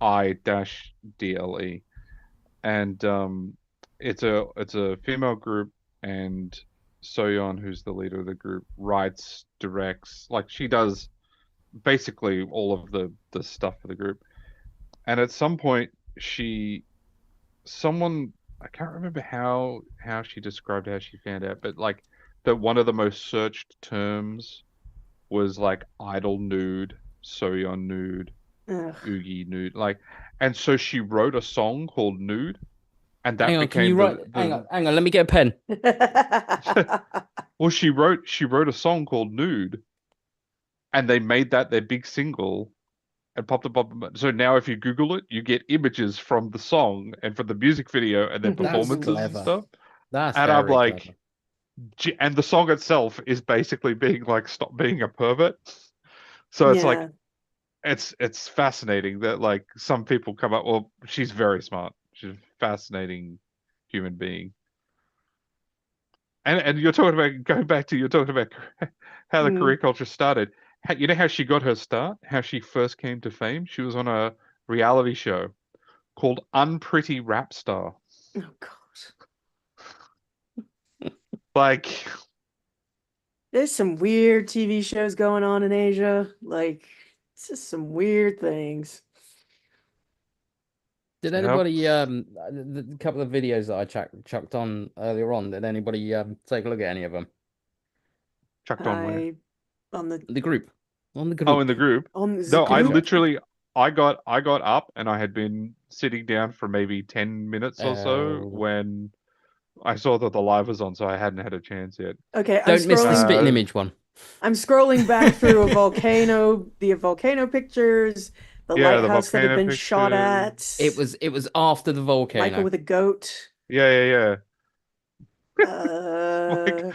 I-DLE, and it's a female group, and Soyeon, who's the leader of the group, writes, directs, like she does basically all of the stuff for the group. And at some point, I can't remember how she described how she found out, but like that one of the most searched terms was like idol nude, Soyeon nude, Oogie nude, like, and so she wrote a song called Nude, and that became hang on, let me get a pen. Well, she wrote a song called Nude, and they made that their big single, and popped up. So now if you Google it, you get images from the song and from the music video and their performances and stuff. That's and I'm like, clever. And the song itself is basically being like, stop being a pervert. So it's like, it's fascinating that like some people come up. Well, she's very smart. She's a fascinating human being. And you're talking about how the career culture started. You know how she got her start? How she first came to fame? She was on a reality show called Unpretty Rap Star. Oh God. Like, there's some weird TV shows going on in Asia. Like, it's just some weird things. Did anybody the couple of videos that I chucked on earlier on? Did anybody take a look at any of them? Chucked on where? On the group. On the group. Oh, in the group. No, I literally I got up and I had been sitting down for maybe 10 minutes or so when I saw that the live was on, so I hadn't had a chance yet. Okay, don't miss the spitting image one. I'm scrolling back through the volcano pictures, the Yeah, the lighthouse that had volcano been shot picture. at. It was after the volcano. Michael with a goat. Yeah. Like, Uh,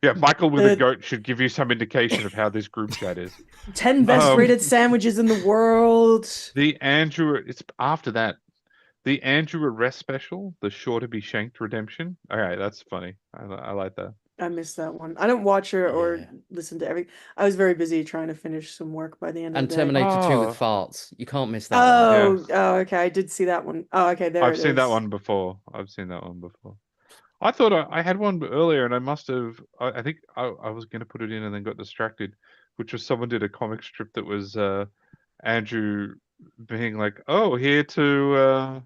yeah, Michael with a the goat should give you some indication of how this group chat is. 10 best rated sandwiches in the world. The Andrew, it's after that. The Andrew Arrest special, the Sure to Be Shanked redemption. All right, that's funny. I like that. I missed that one. I don't watch her or Yeah. listen to every. I was very busy trying to finish some work by the end of And the day. Terminator 2 with Oh. farts. You can't miss that one. Oh, okay. I did see that one. Oh, okay. There I've it seen that is. one before. I thought I had one earlier, and I must have. I think I was going to put it in and then got distracted, which was someone did a comic strip that was Andrew being like, "Oh, here to."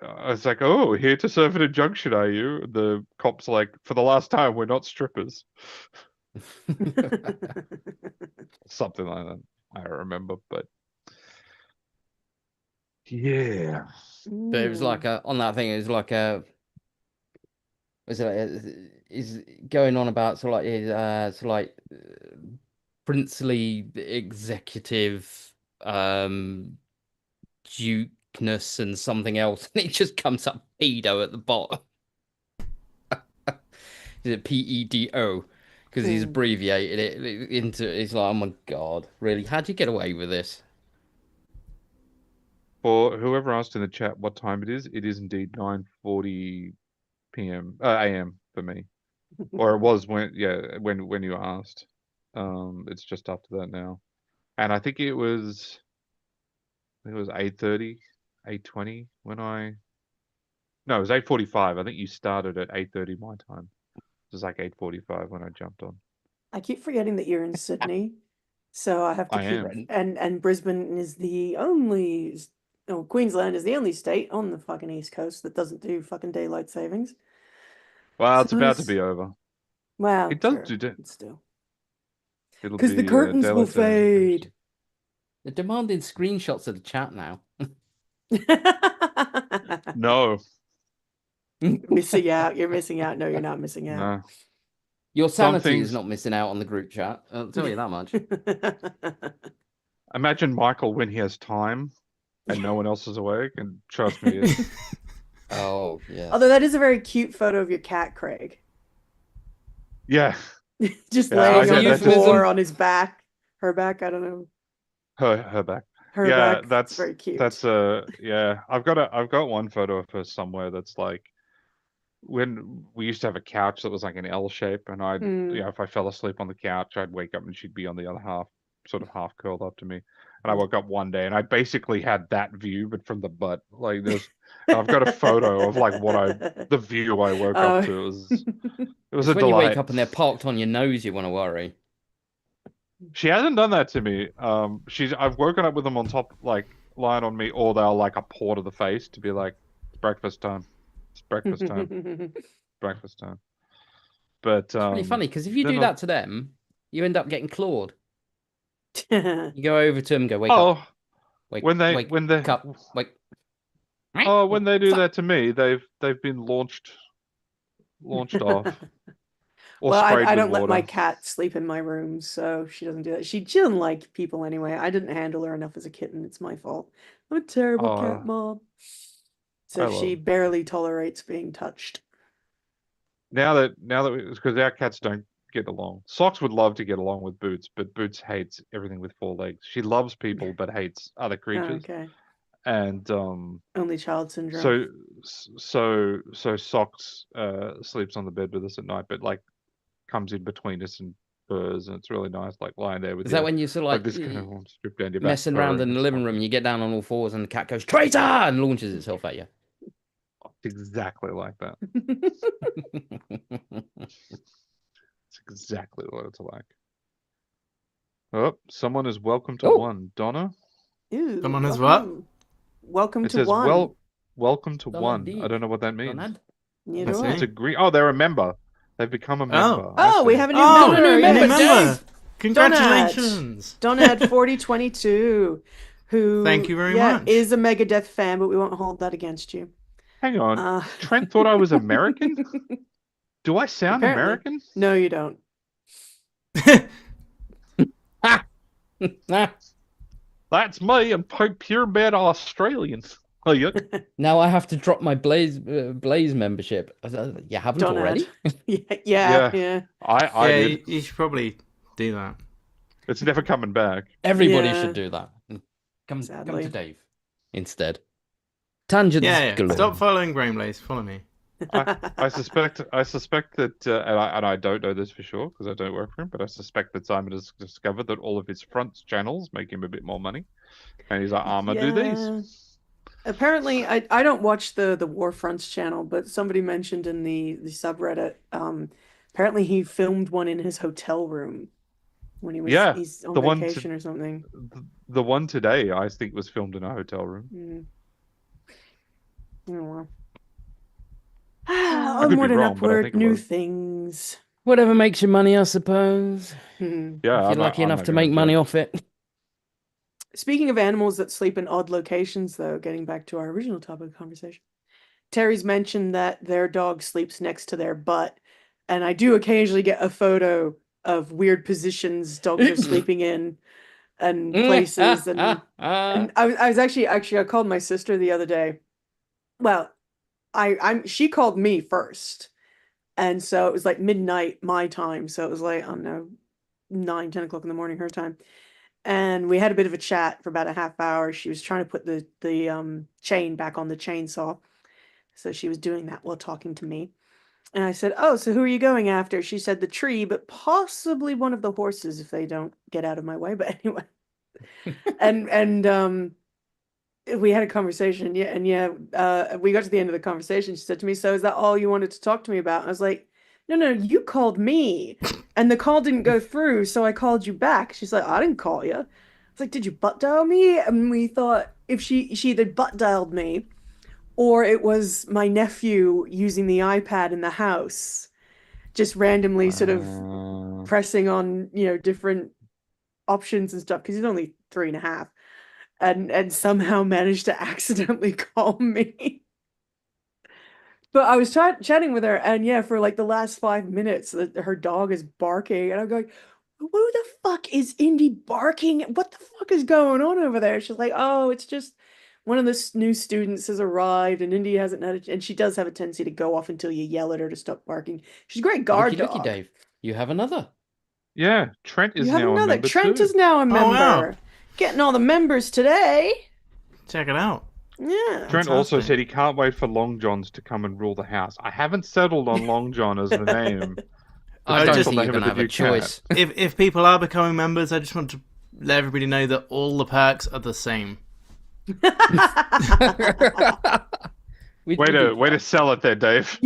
I was like, "Oh, here to serve an injunction, are you?" The cop's like, "For the last time, we're not strippers." Something like that. I don't remember, but yeah. But it was like on that thing, it was like is going on about sort of like princely executive dukeness and something else, and it just comes up pedo at the bottom. Is it PEDO? Because he's abbreviated it into. It's like, oh my god, really? How'd you get away with this? For whoever asked in the chat what time it is indeed 9:40 p.m. a.m. for me, or it was when you asked. It's just after that now, and I think it was 8:30, 8:20 when I. No, it was 8:45. I think you started at 8:30 my time. It was like 8:45 when I jumped on. I keep forgetting that you're in Sydney, so I have to I keep. am. And Brisbane is the only. No, Queensland is the only state on the fucking East Coast that doesn't do fucking daylight savings. Well, it's So about to it's- be over. Wow, It does true, do that. but still. It'll Because the be curtains will daylight savings. fade. They're demanding screenshots of the chat now. No, Missing out. You're missing out. No, you're not missing out. no. Your Some sanity is things- not missing out on the group chat. I'll tell you that much. Imagine Michael when he has time and no one else is awake, and trust me, it's, Oh yeah. Although that is a very cute photo of your cat, Craig. yeah, Just Yeah, I laying on get the that. floor on his back. Her back, I don't know. her back. Her Yeah, back. that's It's very cute. That's yeah. I've got one photo of her somewhere that's like when we used to have a couch that was like an L shape, and I'd if I fell asleep on the couch, I'd wake up and she'd be on the other half, sort of half curled up to me. And I woke up one day and I basically had that view, but from the butt. Like I've got a photo of like the view I woke up to. It was It's a when you delight. wake up and they're parked on your nose, you want to worry. She hasn't done that to me. I've woken up with them on top, like lying on me, or they'll like a paw to the face to be like, it's breakfast time. It's breakfast time. Breakfast time. But It's really funny because if you they're do not- that to them, you end up getting clawed. You go over to them, and go wake up, oh, wake, when they wake when they up, wake. oh when they do Fuck. that to me, they've been launched off. Or Well, sprayed I with don't let my water. cat sleep in my room, so she doesn't do that. She doesn't like people anyway. I didn't handle her enough as a kitten. It's my fault. I'm a terrible cat Aw. mom. So I she love- barely tolerates being touched. Now that because our cats don't get along. Socks would love to get along with Boots, but Boots hates everything with four legs. She loves people but hates other Oh, creatures. okay. And Only child syndrome. so Socks sleeps on the bed with us at night, but like comes in between us and purrs, and it's really nice, like lying there with Is that you, when you're sort of like like this kind of strip down your back, messing around purring. in the It's living like- room and you get down on all fours and the cat goes traitor and launches itself at you? exactly like that. It's exactly what it's like. Oh, someone is welcome to Oh. one. Donna? Ew, Someone has what? Welcome It to says one. welcome to Donna one. D. I don't know what that means. Donad? Neither Let's do see. I. It's a green. Oh, they're a member. They've become a member. Oh, we have a new Oh, member. no, new member, yes. member. Congratulations. Donad 4022, who Thank you very much. is a Megadeth fan, but we won't hold that against you. Hang on. Uh, Trent thought I was American? Do I sound Apparently. American? No, you don't. Ah! Ah! That's me. I'm pure bad Australian. Oh, yeah. Now I have to drop my Blaze membership. You haven't Don't already? Yeah, Yeah. yeah. I Yeah, did. you should probably do that. It's never coming back. Everybody Yeah. should do that. Come to Sadly. Dave instead. Tangents Yeah. galore. Stop following Brainblaze. Follow me. I suspect that, and I don't know this for sure because I don't work for him, but I suspect that Simon has discovered that all of his front channels make him a bit more money, and he's like, "I'm gonna do Yeah. these." Apparently, I don't watch the War Fronts channel, but somebody mentioned in the subreddit, apparently he filmed one in his hotel room when Yeah, he's on the one to- vacation or something. The one today, I think, was filmed in a hotel room. Mm. Oh, well. I could be Onward and wrong, but I upward, think it new was. things. Whatever makes you money, I suppose. Hmm. Yeah, If you're lucky enough to make money off it. Speaking of animals that sleep in odd locations, though, getting back to our original topic of conversation, Terry's mentioned that their dog sleeps next to their butt, and I do occasionally get a photo of weird positions dogs are sleeping in and places. And I was actually I called my sister the other day. Well, she called me first, and so it was like midnight my time, so it was like, I don't know, 9, 10 o'clock in the morning her time. And we had a bit of a chat for about a half hour. She was trying to put the chain back on the chainsaw. So she was doing that while talking to me. And I said, "Oh, so who are you going after?" She said, "The tree, but possibly one of the horses if they don't get out of my way." But anyway. and we had a conversation, we got to the end of the conversation. She said to me, "So is that all you wanted to talk to me about?" I was like, No, you called me and the call didn't go through, so I called you back. She's like, "I didn't call you." I was like, "Did you butt dial me?" And we thought if she either butt dialed me or it was my nephew using the iPad in the house, just randomly sort of pressing on, different options and stuff, because he's only 3.5, and somehow managed to accidentally call me. But I was chatting with her, and yeah, for like the last 5 minutes, her dog is barking, and I'm going, "Who the fuck is Indy barking? What the fuck is going on over there?" She's like, "Oh, it's just one of the new students has arrived, and Indy hasn't had it." And she does have a tendency to go off until you yell at her to stop barking. She's a great guard Looky, dog. Dave. You have another. Yeah, Trent is You have now a another. member Trent too. is now a member. Oh, wow. Getting all the members today. Check it out. Yeah. Trent also Fantastic. said he can't wait for Long Johns to come and rule the house. I haven't settled on Long John as the name. I I don't just- think you're the going to have a new cat. choice. If people are becoming members, I just want to let everybody know that all the perks are the same. Way to sell it there, Dave.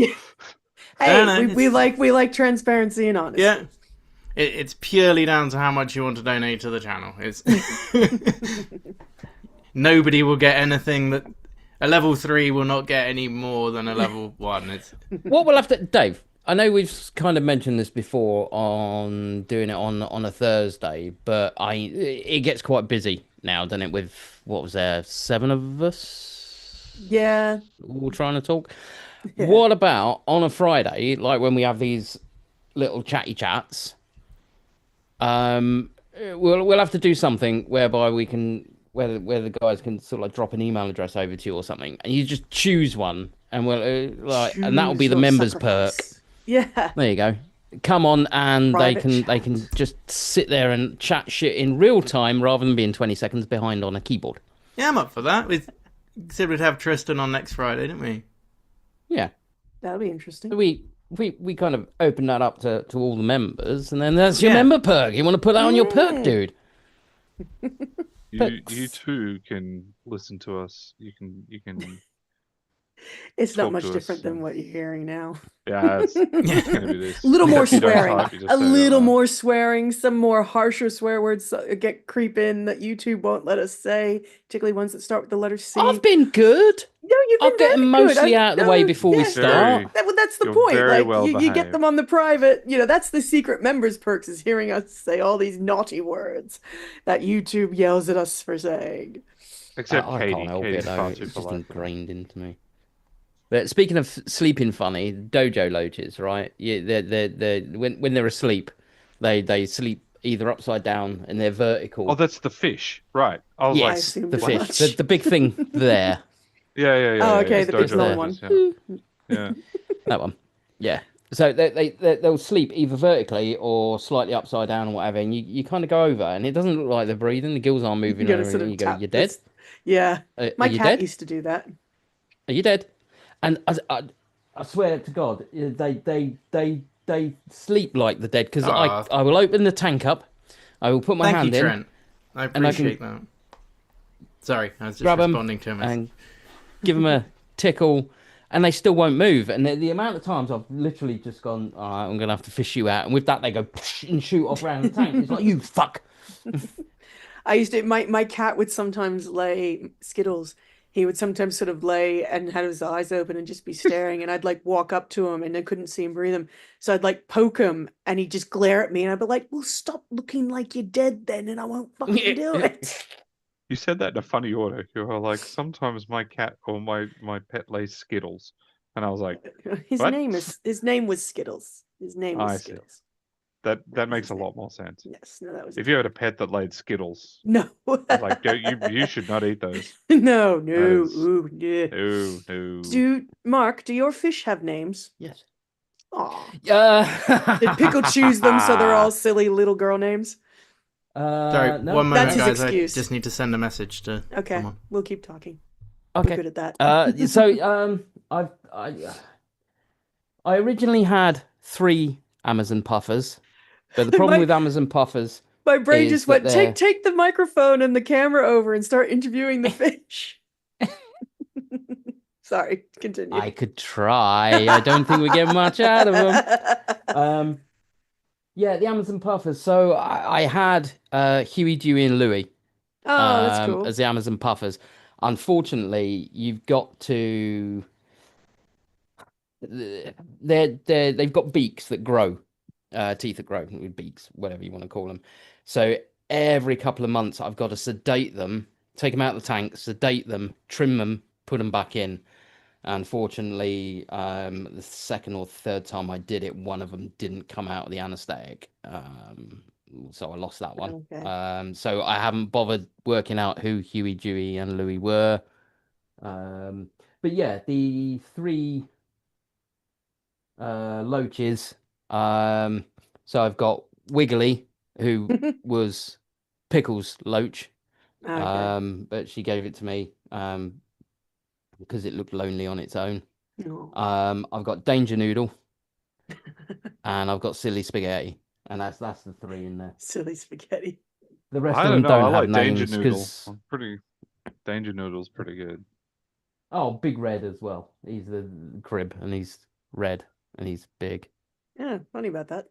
Hey, No, we it's- like transparency and honesty. Yeah. It's purely down to how much you want to donate to the channel. It's nobody will get anything that a level 3 will not get any more than a level 1. It's What we'll have to, Dave. I know we've kind of mentioned this before on doing it on a Thursday, but it gets quite busy now, doesn't it? With what was there, 7 of us Yeah. all trying to talk. Yeah. What about on a Friday, like when we have these little chatty chats? We'll have to do something whereby we can where the guys can sort of like drop an email address over to you or something, and you just choose one, and and that'll be Choose the your members perk. sacrifice. Yeah. There you go. Come on, and Private they can chat. just sit there and chat shit in real time rather than being 20 seconds behind on a keyboard. yeah, I'm up for that. We said we'd have Tristan on next Friday, didn't we? Yeah. That'll be interesting. So we kind of open that up to all the members, and then that's your Yeah. member perk. You want to put that on your perk, Yeah. dude? You too can listen to us. You can. It's not Talk much to us different than and- what you're hearing now. Yeah, it's gonna be this. A little more If you don't swearing, type, you just a say it out little loud. more swearing, some more harsher swear words creep in that YouTube won't let us say, particularly ones that start with the letter C. I've been good. No, you've been I'll get them very good. mostly out of the way before we yeah, start. Well, that's the You're point. very Like well you get behaved. them on the private. That's the secret members perks, is hearing us say all these naughty words that YouTube yells at us for saying. Except I Katie. can't help Katie's it though. far It's too just polite. ingrained into me. But speaking of sleeping funny, dojo loaches, right? Yeah, they're when they're asleep, They sleep either upside down and they're vertical. Oh, that's the fish, right? I was like, Yes, assumed the as fish. much. The big thing there. yeah. Oh, okay, yeah, the big Dojo long one. Rangers, yeah. That one. Yeah. So they'll sleep either vertically or slightly upside down or whatever, and you kind of go over, and it doesn't look like they're breathing. The gills aren't You moving, gotta or sort anything. of You go, tap "You're dead? this. Yeah, Are my you cat dead? used to do that. Are you dead?" And I swear to God, they sleep like the dead because Aw. I will open the tank up, I will put my Thank you, hand in Trent. I and I can appreciate that. Sorry, I was just grab them responding to him. and give them a tickle, and they still won't move. And the amount of times I've literally just gone, all right, I'm gonna have to fish you out, and with that they go and shoot off around the tank. It's like, you fuck. I used to, my cat would sometimes lay Skittles. He would sometimes sort of lay and have his eyes open and just be staring, and I'd like walk up to him and I couldn't see him breathe him. So I'd like poke him and he'd just glare at me and I'd be like, well, stop looking like you're dead then and I won't fucking do it. You said that in a funny order. You were like, sometimes my cat or my pet lays Skittles, and I was like, His What? name was Skittles. His name was I see. Skittles. that makes his a name. lot more sense. Yes, no, that was If you had a pet that laid Skittles, no. I was like, you should not eat those. No, is- ooh, yeah. No. Mark, do your fish have names? Yes. Aw. Did Pickle choose them so they're all silly little girl names? Sorry, No. one moment, That's his guys. excuse. I just need to send a message to Okay, someone. we'll keep talking. We're Okay. good at that. So I originally had 3 Amazon puffers, but the problem My- with Amazon puffers, My brain is just that went, take the microphone and the camera over and start interviewing the fish. Sorry, continue. I could try. I don't think we get much out of them. Yeah, the Amazon puffers. So I had Huey, Dewey, and Louie Oh, that's cool. as the Amazon puffers. Unfortunately, you've got to. They've got beaks that grow, teeth that grow with beaks, whatever you want to call them. So every couple of months, I've got to sedate them, take them out of the tank, sedate them, trim them, put them back in. Unfortunately, the second or third time I did it, one of them didn't come out of the anesthetic. So I lost that one. Okay. So I haven't bothered working out who Huey, Dewey, and Louie were. But yeah, the 3 loaches. So I've got Wiggly, who was Pickles' loach. Okay. But she gave it to me because it looked lonely on its own. No. I've got Danger Noodle and I've got Silly Spaghetti, and that's the 3 in there. Silly spaghetti. The rest I of don't them know. I don't have like Danger names Noodle. because Danger Noodle's pretty good. Big Red as well. He's the crib, and he's red, and he's big. Yeah, funny about that.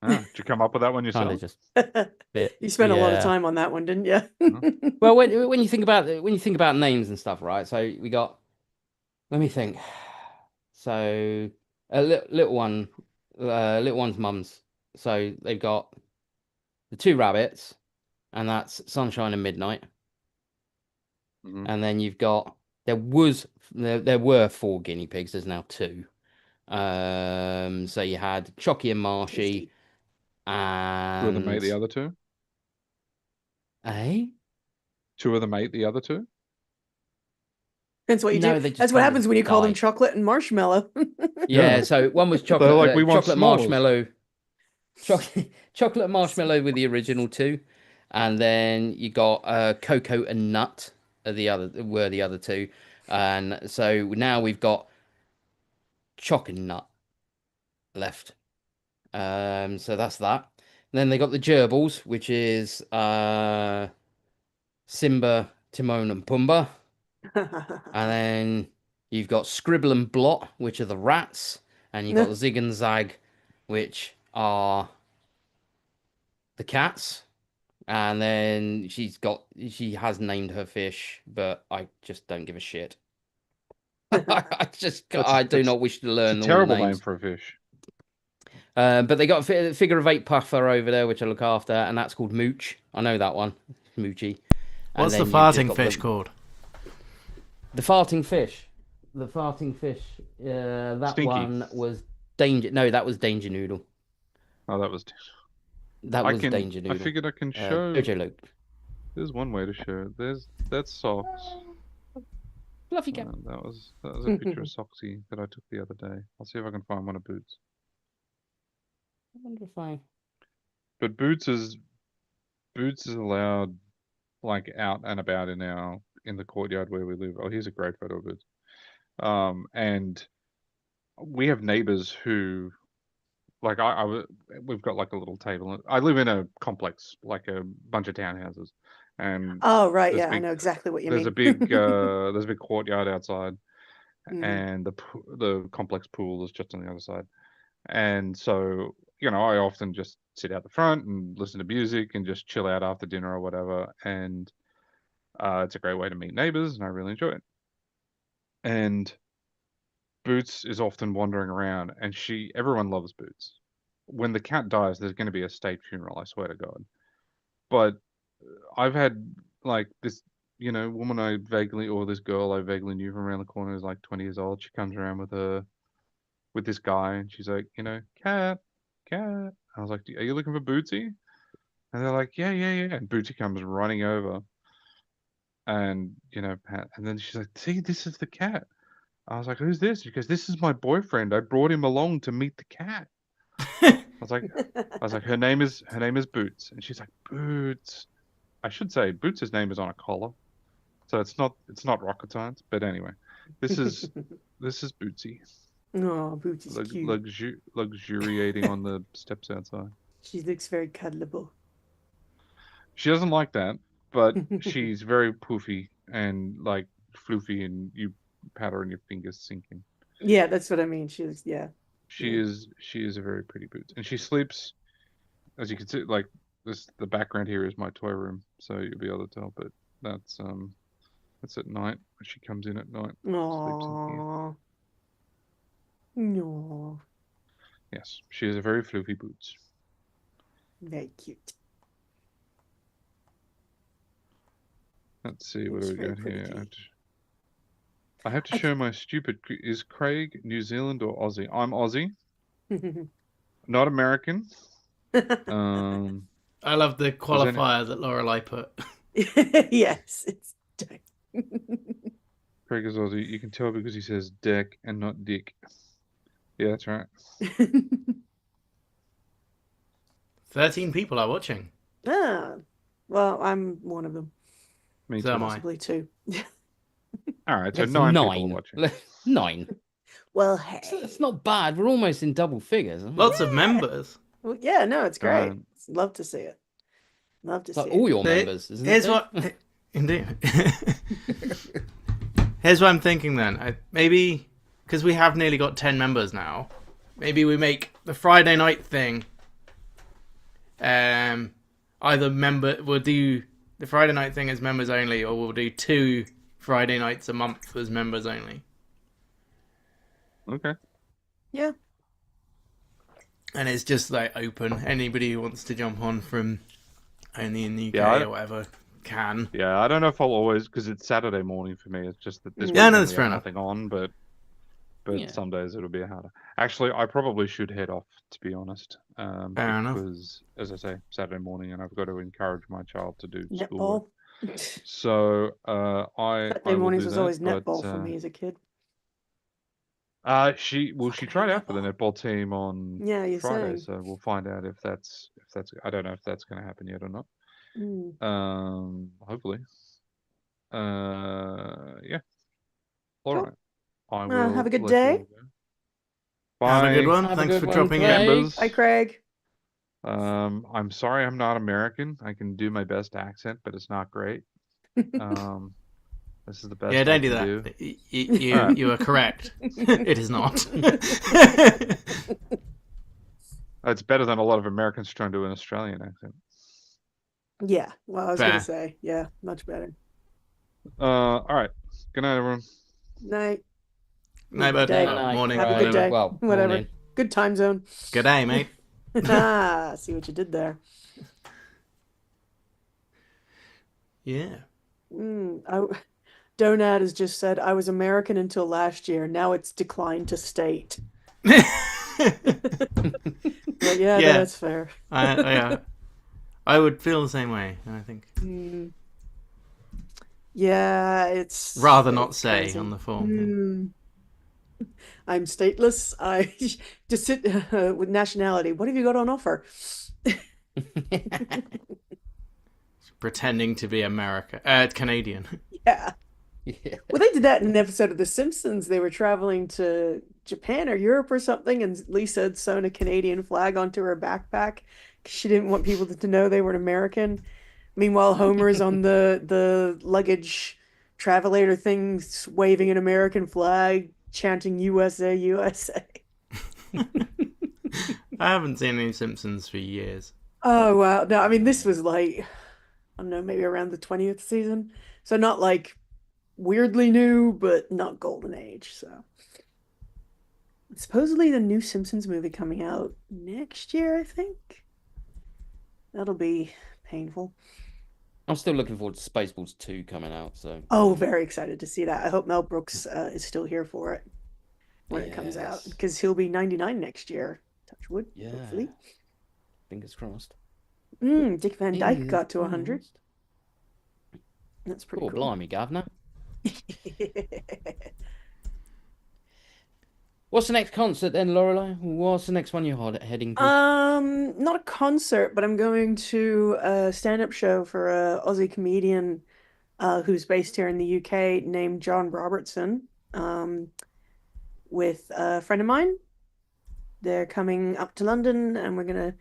Ah, did you come up with that one Kind yourself? of just bit. You spent a lot of Yeah. time on that one, didn't you? Well, when you think about names and stuff, right? So we got. Let me think. So a little one's mums. So they've got the 2 rabbits, and that's Sunshine and Midnight. Mhm. And then you've got there were 4 guinea pigs. There's now 2. So you had Chocky and Marshy, Two of them ate the and other 2. eh? 2 of them ate the other 2. That's what you No, do. they just That's what kind of happens when you call them died. chocolate and marshmallow. Yeah. So one was chocolate, like, "We want chocolate s'mores." marshmallow, chocolate marshmallow with the original 2, and then you got cocoa and nut. The other 2, and so now we've got choc and nut left. So that's that. And then they got the gerbils, which is Simba, Timon, and Pumbaa. And then you've got Scribble and Blot, which are the rats, and you've got Zig and Zag, which are the cats. And then she has named her fish, but I just don't give a shit. I do not wish to learn It's all a the terrible name names. for a fish. But they got a figure of 8 puffer over there, which I look after, and that's called Mooch. I know that one, Moochie. And What's the then you've just farting got fish called? The farting fish. The farting fish. That Stinky. one was Danger. No, that was Danger Noodle. Oh, that was. That was Danger I Noodle. figured I can show. Jojo Luke. There's one way to show it. That's Socks. Fluffy cat. That was a picture of Soxy that I took the other day. I'll see if I can find one of Boots. I wonder if I. But Boots is allowed like out and about in the courtyard where we live. Oh, here's a great photo of Boots. And we have neighbors who, like we've got like a little table. I live in a complex, like a bunch of townhouses, and Oh, right. there's Yeah, I big- know exactly what you there's mean. a big there's a big courtyard outside, Mhm. and the complex pool is just on the other side. And so, I often just sit out the front and listen to music and just chill out after dinner or whatever. And it's a great way to meet neighbors, and I really enjoy it. And Boots is often wandering around, and everyone loves Boots. When the cat dies, there's going to be a state funeral, I swear to God. But I've had like this, woman this girl I vaguely knew from around the corner, who's like 20 years old. She comes around with this guy, and she's like, cat. I was like, are you looking for Bootsy? And they're like, yeah. And Bootsy comes running over, and Pat, and then she's like, see, this is the cat. I was like, who's this? She goes, this is my boyfriend. I brought him along to meet the cat. I was like, her name is Boots, and she's like, Boots. I should say Boots' name is on a collar, so it's not rocket science. But anyway, this is Bootsy. Oh, Bootsy's cute. Luxuriating on the steps outside. She looks very cuddleable. She doesn't like that, but she's very poofy and like floofy, and you pat her and your fingers sink in. Yeah, that's what I mean. She is a very pretty Boots, and she sleeps, as you can see, like this. The background here is my toy room, so you'll be able to tell. But that's at night. She comes in at night. Sleeps in here. Aww. No. Yes, she is a very floofy Boots. Very cute. Let's see, what It's do we very got here? pretty. I have to show my stupid. Is Craig New Zealand or Aussie? I'm Aussie, not American. I love the qualifier that Lorelai put. Yes, it's Craig is Aussie. You can tell because he says deck and not dick. Yeah, that's right. 13 people are watching. Ah, well, I'm one of them. Me So too. am I. Possibly two. All right, so That's 9 people 9. watching. 9. Well, hey. It's not bad. We're almost in double figures. Isn't it? Lots of members. Well, yeah, no, it's great. Um, Love to see it. Love to It's see like all it. your Here- members, isn't Here's it? what. Indeed. Here's what I'm thinking then. Maybe, because we have nearly got 10 members now, maybe we make the Friday night thing. We'll do the Friday night thing as members only, or we'll do 2 Friday nights a month as members only. Okay. Yeah. And it's just like open. Anybody who wants to jump on from only in the UK Yeah, or whatever can. Yeah, I don't know if I'll always, because it's Saturday morning for me. It's just that this Yeah, weekend no, that's we fair have enough. nothing on, but Yeah. some days it'll be harder. Actually, I probably should head off, to be honest. Fair enough. Because, as I say, Saturday morning, and I've got to encourage my child to do Netball. schoolwork. So I Saturday will mornings do was that, always but, netball for me as a kid. She tried out for the netball team on Yeah, you're Friday, saying. so we'll find out if that's I don't know if that's going to happen yet or not. Mm. Hopefully. Yeah. All Cool. right. I Well, will have a good let you day. all go. Have a good Bye. one. Have a Thanks good for one, dropping Craig. in. Members. Hi, Craig. I'm sorry I'm not American. I can do my best accent, but it's not great. This is the best Yeah, I don't do can that. do. You are correct. It is not. It's better than a lot of Americans trying to do an Australian accent. Yeah, well, I was Fair. going to say, yeah, much better. All right. Good night, everyone. Night. No, but Day. morning. Have a good day. Well, Whatever. morning. Good time zone. Good day, mate. Ah, see what you did there. Yeah. Donad has just said, I was American until last year. Now it's declined to state. But yeah, Yeah. that's fair. Yeah. I would feel the same way, I think. Mm. Yeah, it's Rather not it's say crazy. on the form. I'm stateless. I just sit with nationality. What have you got on offer? Pretending to be Canadian. Yeah. Yeah. Well, they did that in an episode of The Simpsons. They were traveling to Japan or Europe or something, and Lisa had sewn a Canadian flag onto her backpack 'cause she didn't want people to know they were an American. Meanwhile, Homer's on the luggage travelator thing, waving an American flag, chanting USA, USA. I haven't seen any Simpsons for years. Oh wow. No, I mean this was like, I don't know, maybe around the 20th season. So not like weirdly new, but not golden age. So supposedly the new Simpsons movie coming out next year, I think. That'll be painful. I'm still looking forward to Spaceballs 2 coming out. So Oh, very excited to see that. I hope Mel Brooks is still here for it when it comes out Yes. because he'll be 99 next year. Touch wood, Yeah. hopefully. Fingers crossed. Dick Van Dyke Fingers got to 100. crossed. That's pretty Oh, cool. blimey, governor. What's the next concert then, Lorelei? What's the next one you're heading to? Not a concert, but I'm going to a stand-up show for a Aussie comedian who's based here in the UK named John Robertson, with a friend of mine. They're coming up to London, and we're gonna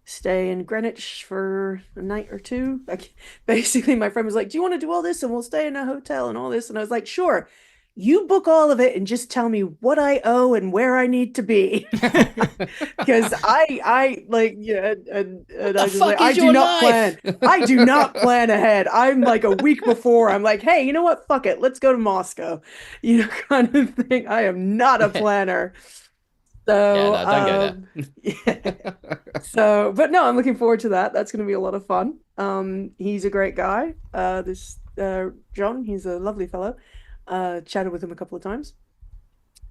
stay in Greenwich for a night or two. Like, basically, my friend was like, "Do you want to do all this, and we'll stay in a hotel and all this?" And I was like, "Sure." You book all of it and just tell me what I owe and where I need to be. Because I like, yeah, and I the just fuck like, is I do your not life? plan. I do not plan ahead. I'm like a week before. I'm like, hey, you know what? Fuck it. Let's go to Moscow. You know, kind of thing. I am not a planner. So, Yeah, no, don't go yeah. So, but no, I'm looking forward to that. That's going to be a lot of fun. He's a great guy. This John, he's a lovely fellow. Chatted with him a couple of times.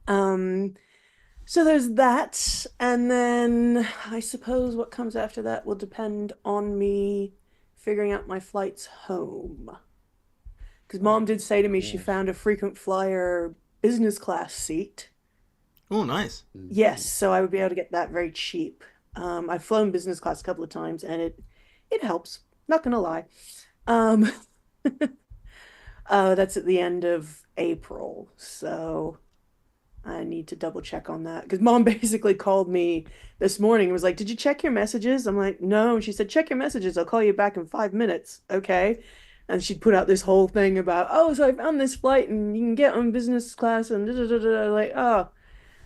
So there's that, and then I suppose what comes after that will depend on me figuring out my flights home. Because Mom did say to me she Yes. found a frequent flyer business class seat. Oh, nice. Yes, so I would be able to get that very cheap. I've flown business class a couple of times, and it helps. Not gonna lie. Um, that's at the end of April, so I need to double check on that because Mom basically called me this morning and was like, "Did you check your messages?" I'm like, "No." And she said, "Check your messages. I'll call you back in 5 minutes." Okay. And she put out this whole thing about, "Oh, so I found this flight and you can get on business class and da da da da." Like, oh.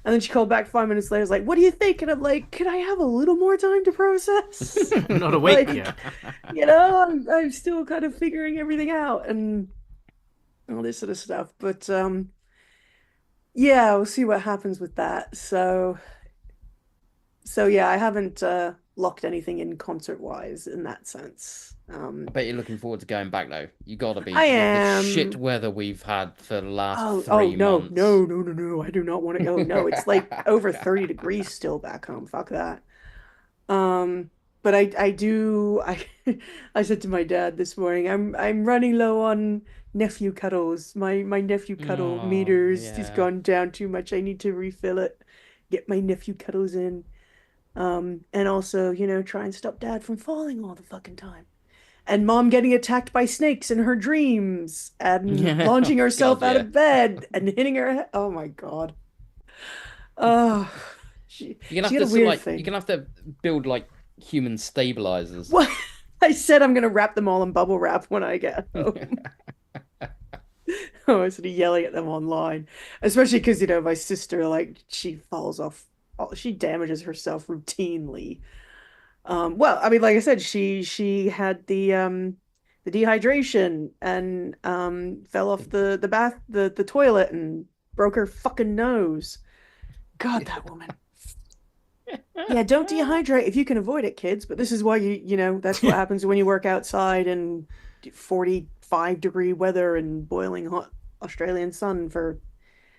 And then she called back 5 minutes later, was like, "What do you think?" And I'm like, "Could I have a little more time to process?" Not awake Like, yet. you know, I'm still kind of figuring everything out and all this sort of stuff. But yeah, we'll see what happens with that. So yeah, I haven't locked anything in concert wise in that sense. I bet you're looking forward to going back though. You gotta be I with the shit am. weather we've had for the last Oh, 3 no, months. no. I do not want to go. No, it's like over 30 degrees still back home. Fuck that. But I do I said to my dad this morning, I'm running low on nephew cuddles. My nephew cuddle Oh, meters has yeah. gone down too much. I need to refill it, get my nephew cuddles in. And also, you know, try and stop dad from falling all the fucking time. And mom getting attacked by snakes in her dreams and Yeah. launching Oh, herself God, out yeah. of bed and hitting her head. Oh my God. Oh, she You're gonna got have a to weird like thing. you're gonna have to build like human stabilizers. Well, I said I'm gonna wrap them all in bubble wrap when I get home. I was sort of yelling at them online, especially because, you know, my sister, like, she falls off, she damages herself routinely. Well, I mean, like I said, she had the dehydration and fell off the toilet and broke her fucking nose. God, that woman. Yeah, don't dehydrate if you can avoid it, kids. But this is why you know, that's what happens when you work outside in 45-degree weather and boiling hot Australian sun for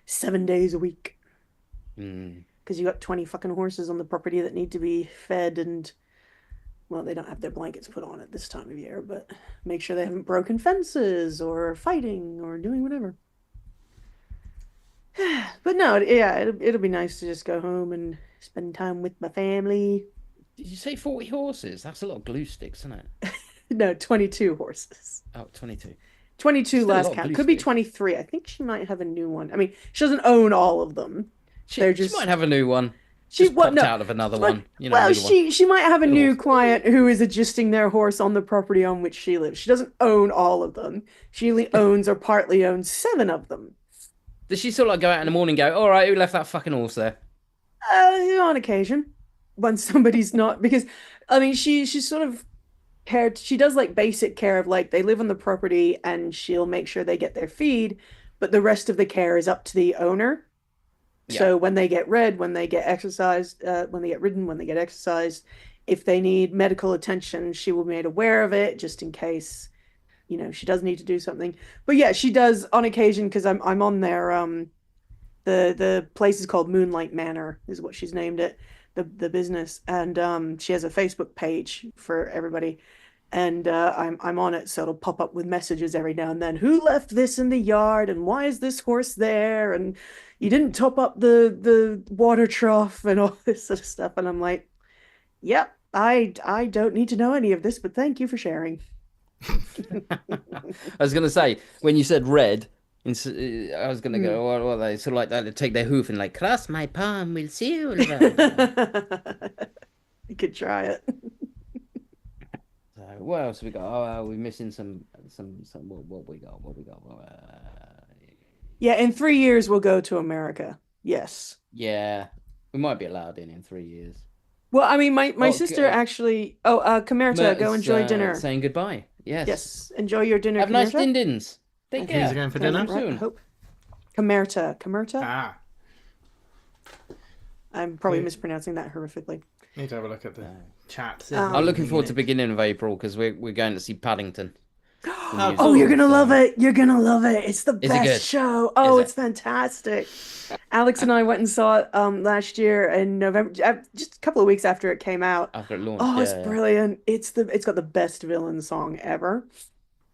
7 days a week. Mm. Because you got 20 fucking horses on the property that need to be fed and Well, they don't have their blankets put on at this time of year, but make sure they haven't broken fences or fighting or doing whatever. But no, yeah, it'll be nice to just go home and spend time with my family. Did you say 40 horses? That's a lot of glue sticks, isn't it? No, 22 horses. Oh, 22. 22 Still a last lot of count. glue Could be sticks. 23. I think she might have a new one. I mean, she doesn't own all of them. They're She just might have a new one. she Just well, popped no. out of another Well, one. You know, well, little one. she might have a Little new horse. client who is adjusting their horse on the property on which she lives. She doesn't own all of them. She only owns or partly owns 7 of them. Does she sort of like go out in the morning and go, all right, who left that fucking horse there? On occasion, when somebody's not, because I mean, she's sort of cared. She does like basic care of like they live on the property and she'll make sure they get their feed, but the rest of the care is up to the owner. Yeah. So when they get read, when they get exercised, when they get ridden, when they get exercised, if they need medical attention, she will be made aware of it just in case, you know, she does need to do something. But yeah, she does on occasion because I'm on there. The place is called Moonlight Manor, is what she's named it, the business, and she has a Facebook page for everybody, and I'm on it, so it'll pop up with messages every now and then. Who left this in the yard, and why is this horse there, and you didn't top up the water trough, and all this sort of stuff, and I'm like, yep, I don't need to know any of this, but thank you for sharing. I was going to say, when you said red, I was going to Hmm. go, what are they? Sort of like that, they take their hoof and like, cross my palm with silver. You could try it. So what else we got? Oh, we're missing some. What we got? What we got? Yeah, in 3 years we'll go to America. Yes. Yeah, we might be allowed in 3 years. Well, I mean, my Oh, sister actually. Oh, Camerta, go Mert's, enjoy dinner. Saying goodbye. Yes. Yes, enjoy your dinner. Have nice Camerta. din-dins. Take Thank Who's care. going for Okay, dinner? right, Soon. hope. Camerta. Ah, I'm probably Yeah. mispronouncing that horrifically. need to have a look at the chat. I'm looking forward to beginning of April because we're going to see Paddington. Oh, Oh, you're gonna So- love it. You're gonna love it. It's the Is it best good? show. Oh, it? it's fantastic. Alex and I went and saw it last year in November, just a couple of weeks after it came out. After it launched. Oh, it's yeah. brilliant. It's got the best villain song ever.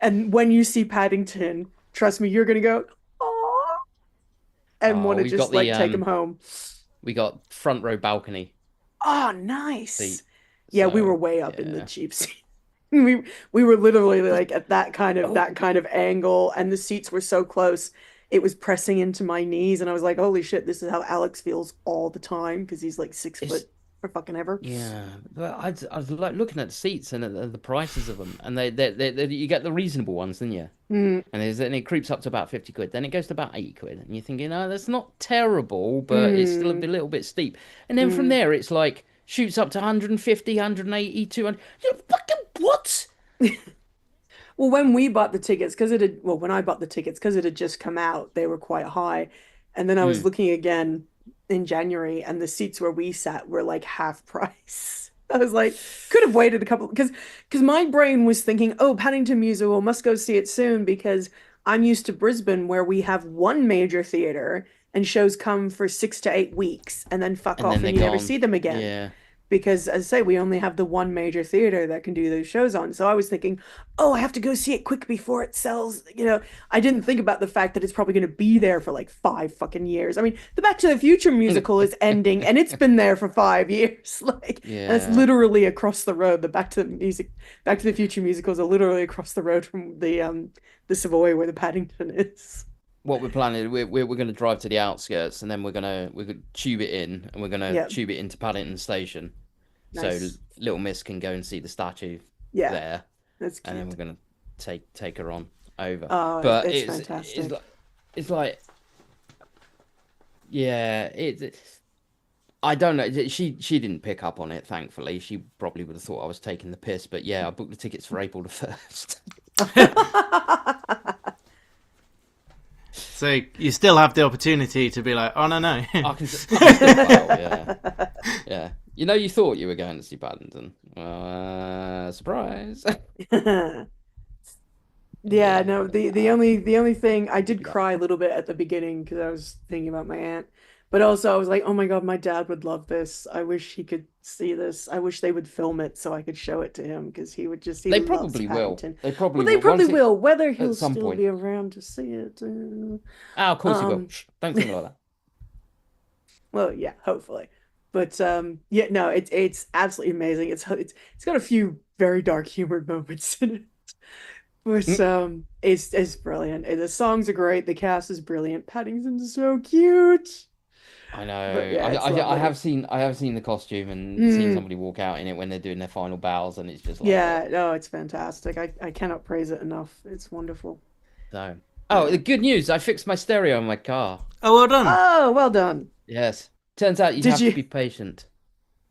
And when you see Paddington, trust me, you're gonna go, oh, and Oh, want to we've just got like the, take him home. We got front row balcony. Oh, nice. seat. Yeah, we So, were way up in the yeah. cheap seat. We were literally like at that kind of angle, and the seats were so close. It was pressing into my knees, and I was like, "Holy shit, this is how Alex feels all the time," because he's like 6 It's- foot for fucking ever. Yeah, but I was like looking at the seats and at the prices of them, and they you get the reasonable ones, didn't you? Mm, And it creeps up to about 50 quid. Then it goes to about 80 quid, and you're thinking, oh, that's not terrible, but it's still a little bit steep. And then from there, it's like shoots up to 150, 180, 200. You're fucking what? Well, when we bought the tickets, when I bought the tickets, because it had just come out, they were quite high. And then I was looking again in January, and the seats where we sat were like half price. I was like, could have waited a couple, because my brain was thinking, oh, Paddington Musical, must go see it soon, because I'm used to Brisbane where we have one major theater and shows come for 6 to 8 weeks and then fuck And off then and they're you never gone. see them again. Yeah. Because as I say, we only have the one major theater that can do those shows on. So I was thinking, oh, I have to go see it quick before it sells. You know, I didn't think about the fact that it's probably going to be there for like 5 fucking years. I mean, the Back to the Future musical is ending, and it's been there for 5 years. Like, and it's Yeah. literally across the road. The Back to the Future musicals are literally across the road from the Savoy where the Paddington is. What we're planning, we're going to drive to the outskirts, and then we're going tube it in, and we're going to Yep. tube it into Paddington Station, so Nice. Little Miss can go and see the statue Yeah, there, that's and then cute. we're going to take her on over. Oh, But it's it's fantastic. it's like yeah, I don't know. She didn't pick up on it, thankfully. She probably would have thought I was taking the piss, but yeah, I booked the tickets for April the 1st. So you still have the opportunity to be like, oh no. I can still yeah. You know, you thought you were going to see Paddington. Surprise. Yeah, no, the only thing I did Yeah. cry a little bit at the beginning because I was thinking about my aunt, But also, I was like, oh my God, my dad would love this. I wish he could see this. I wish they would film it so I could show it to him because he They loves probably will. Paddington. They Well, probably they will. probably Once it will. Whether he'll at some still point. be around to see it. Oh, of course he will. Um, Shh, don't think like that. well, yeah, hopefully. But yeah, no, it's absolutely amazing. It's got a few very dark humor moments in it. But it's brilliant. And the songs are great. The cast is brilliant. Paddington's so cute. I know. But yeah, it's I lovely. have seen the costume and seen Mm, somebody walk out in it when they're doing their final bows, and it's just like, yeah, oh, no, it's fantastic. I cannot praise it enough. It's wonderful. no. Oh, Yeah. the good news! I fixed my stereo in my car. Oh, well done. Oh, well done. Yes. Turns out you Did have to you? be patient.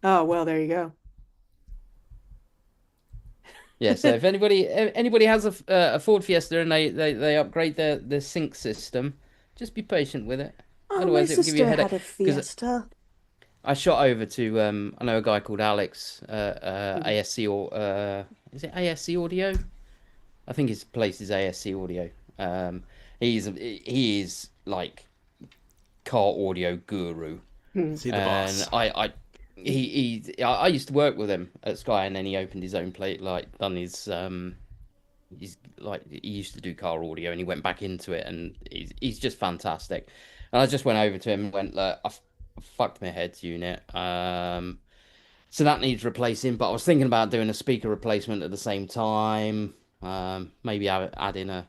Oh, well, there you go. Yeah. So if anybody has a Ford Fiesta and they upgrade their sync system, just be patient with it. Oh, my Otherwise, it will give you a sister headache. had a Because Fiesta. I shot over to I know a guy called Alex Mhm. ASC or is it ASC Audio? I think his place is ASC Audio. He is like car audio guru, Hmm. See the and boss. I used to work with him at Sky, and then he opened his own plate, like done he's like he used to do car audio, and he went back into it, and he's just fantastic. And I just went over to him and went, look, I fucked my heads unit. So that needs replacing, but I was thinking about doing a speaker replacement at the same time. Maybe add in a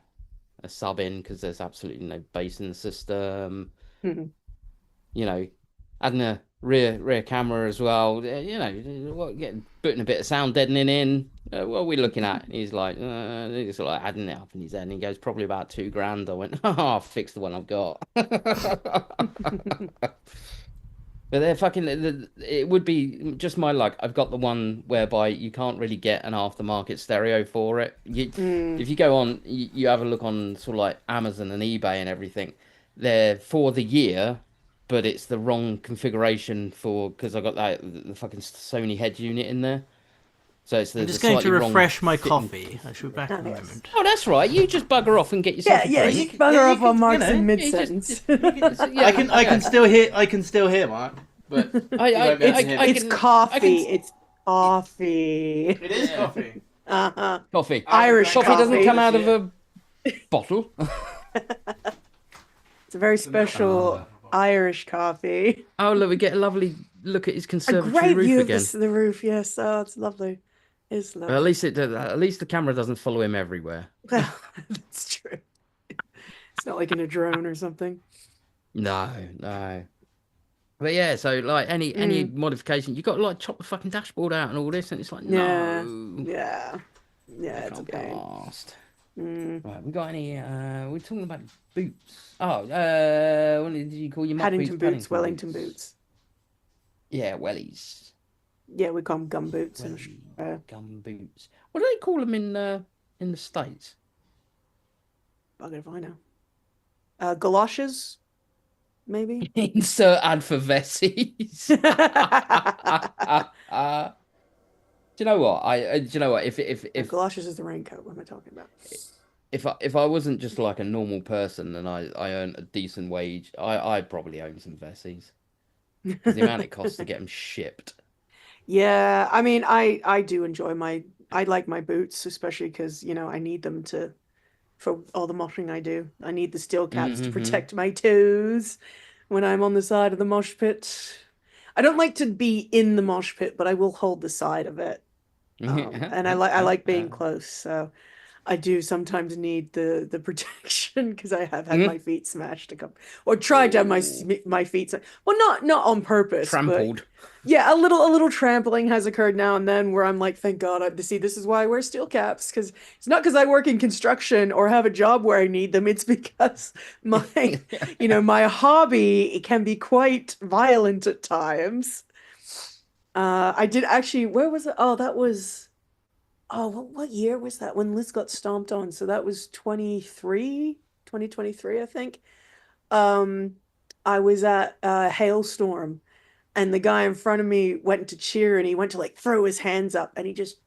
sub in because there's absolutely no bass in the system. Mhm. You know, adding a rear camera as well. You know, putting a bit of sound deadening in. What are we looking at? He's like, he's like adding it up in his head, and he goes, probably about 2 grand. I went, oh, I'll fix the one I've got. But they're fucking. It would be just my luck. I've got the one whereby you can't really get an aftermarket stereo for it. Mm. If you go on, you have a look on sort of like Amazon and eBay and everything. They're for the year, but it's the wrong configuration for because I got the fucking Sony head unit in there. So it's I'm the just going to slightly wrong refresh my fitting. coffee. I should be back in a Nice. moment. Oh, that's right. You just bugger off and get yourself Yeah, a yeah, drink. you can bugger off on you Mark's in You mid-sentence. yeah, I can still hear. I can still hear Mark, but you I, won't be able to hear me. I It's can, coffee. I can, It's coffee. It is Yeah. coffee. Uh-huh. coffee. Irish Coffee doesn't coffee. come out of a bottle. It's a very special Irish coffee. Oh, look, we get a lovely look at his A conservatory great roof view of again. the roof. Yes, oh, it's lovely. It's Well, lovely. at least the camera doesn't follow him everywhere. Well, that's true. It's not like in a drone or something. No, no. But yeah, so like any modification, you got to like chop the fucking dashboard out and all this, and it's like Yeah, no, yeah, yeah. I It's a can't be pain. arsed. Mm. Right, we got any? We're talking about boots. Oh, what did you call your muck Paddington boots, Paddington Wellington boots. Yeah, wellies. Yeah, we call them gum boots in Welly Australia. gum boots. What do they call them in the States? Bugger if I know. Galoshes, maybe. Insert ad for Vessies. Do you know what? Do you know what? If Galoshes is the raincoat. What am I talking about? if I wasn't just like a normal person and I earned a decent wage, I'd probably own some Vessies. 'Cause the amount it costs to get them shipped. Yeah, I mean, I do enjoy I like my boots, especially because, I need them for all the moshing I do. I need the steel caps to Mm-hmm. protect my toes when I'm on the side of the mosh pit. I don't like to be in the mosh pit, but I will hold the side of it. And I like being close, so I do sometimes need the protection because I have had my feet smashed or tried to have my feet well, not on purpose, but Trampled. yeah, a little trampling has occurred now and then where I'm like, thank God, this is why I wear steel caps, because it's not because I work in construction or have a job where I need them. It's because my hobby can be quite violent at times. I did actually, where was it? Oh, that was, oh, what year was that when Liz got stomped on? So that was 2023, I think. I was at a hailstorm and the guy in front of me went to cheer and he went to like throw his hands up and he just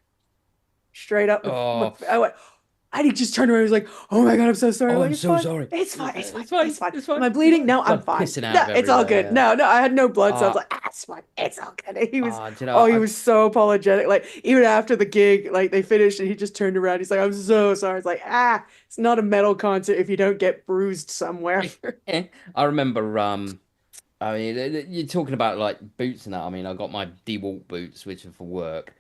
straight up. Oh. I went, And he just turned around and was like, "Oh my God, I'm so sorry." Oh, Like, I'm "It's so fine. sorry." It's fine. It's fine. It's fine, It's fine. it's fine. Am I bleeding? No, I'm Blood fine. pissing out No, of it's all everywhere, good. yeah. No, I had no blood, so I was Uh, like, "It's fine. It's all good." And he was, do you know, oh, he was so apologetic. Like even after the gig, like they finished, and he just turned around. He's like, "I'm so sorry." It's like, it's not a metal concert if you don't get bruised somewhere. I remember, I mean, you're talking about like boots and that. I mean, I got my DeWalt boots, which are for work.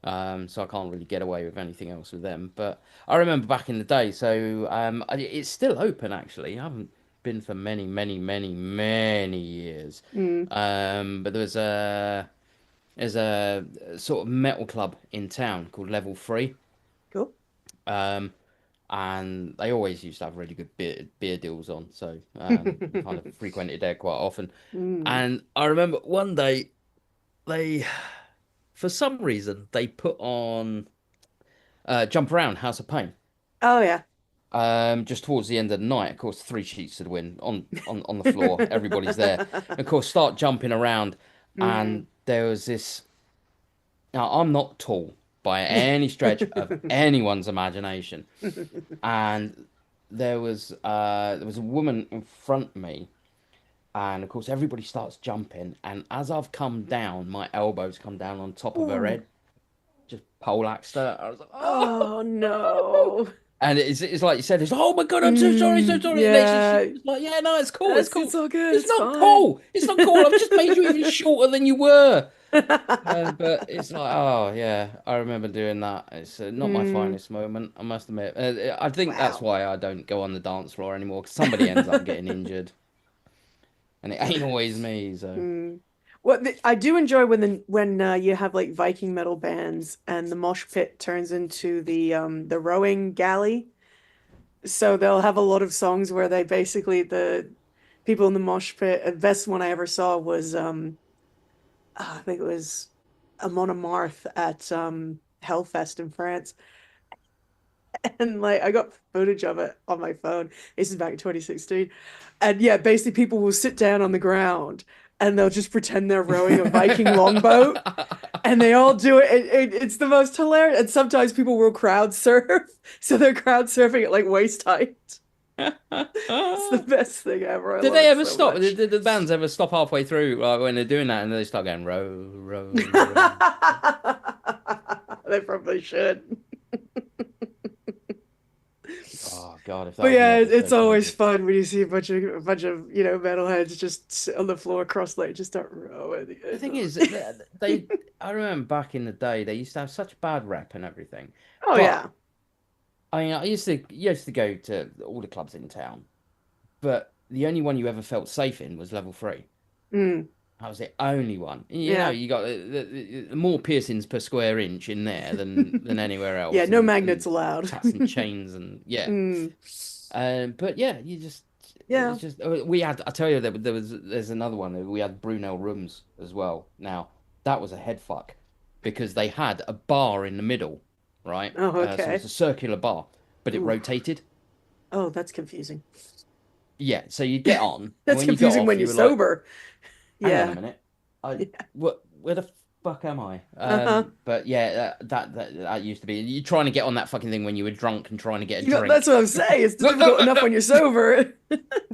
So I can't really get away with anything else with them. But I remember back in the day, so it's still open actually. I haven't been for many, many, many, many years. Mm, But there's a sort of metal club in town called Level 3. cool. Um, and they always used to have really good beer deals on, so I kind of frequented there quite often. Mm. And I remember one day they, for some reason, they put on Jump Around House of Pain. Oh yeah. Just towards the end of the night, of course, three sheets to the wind on the floor. Everybody's there. And of course, start jumping around, Mm. and there was this. Now, I'm not tall by any stretch of anyone's imagination, and there was a woman in front of me, and of course, everybody starts jumping, and as I've come down, my elbows come down on top of her Ooh. head, just poleaxed her. I was like, oh. Oh no. And it's like you said, it's like, oh my God, I'm so sorry, so sorry. And Yeah. she was like, yeah, no, it's cool, it's cool. It's all good. It's not fine. cool. It's not cool. I've just made you even shorter than you were. But it's like, oh yeah, I remember doing that. It's not my Mm. finest moment, I must admit. I think that's Wow. why I don't go on the dance floor anymore, because somebody ends up getting injured, and it ain't always me. So Mm. I do enjoy when you have like Viking metal bands and the mosh pit turns into the rowing galley. So they'll have a lot of songs where they basically the people in the mosh pit. The best one I ever saw was I think it was Amon Amarth at Hellfest in France. And like I got footage of it on my phone. This is back in 2016. And yeah, basically people will sit down on the ground and they'll just pretend they're rowing a Viking longboat. And they all do it. It's the most hilarious. And sometimes people will crowd surf. So they're crowd surfing at like waist height. It's the best thing ever. I did love they it ever so stop? much. Did the bands ever stop halfway through, like when they're doing that, and they start going row, row, row? They probably should. Oh God, if that But was an yeah, it's episode, always I'd fun when you see a bunch of metalheads just sit on the floar cross-legged, just start rowing. The thing is, I remember back in the day, they used to have such bad rep and everything. Oh But yeah. I mean, I used to go to all the clubs in town, but the only one you ever felt safe in was Level 3. Mm, That was the only one. yeah. You got the more piercings per square inch in there than anywhere else. Yeah, no and magnets allowed. tats and chains and yeah. Mm, But yeah, you just yeah. it's just we had. I tell you, there's another one. We had Brunel Rooms as well. Now that was a head fuck because they had a bar in the middle, right? Oh, So okay. it's a circular bar, but it Ooh. rotated. Oh, that's confusing. Yeah, so you get on, and That's when you got confusing off, when you you're were like, sober. hang on a Yeah. minute. Yeah. Where the fuck am I? Uh-huh. But yeah, that used to be. You're trying to get on that fucking thing when you were drunk and trying to get a You know, drink. that's what I'm saying. It's difficult enough when you're sober.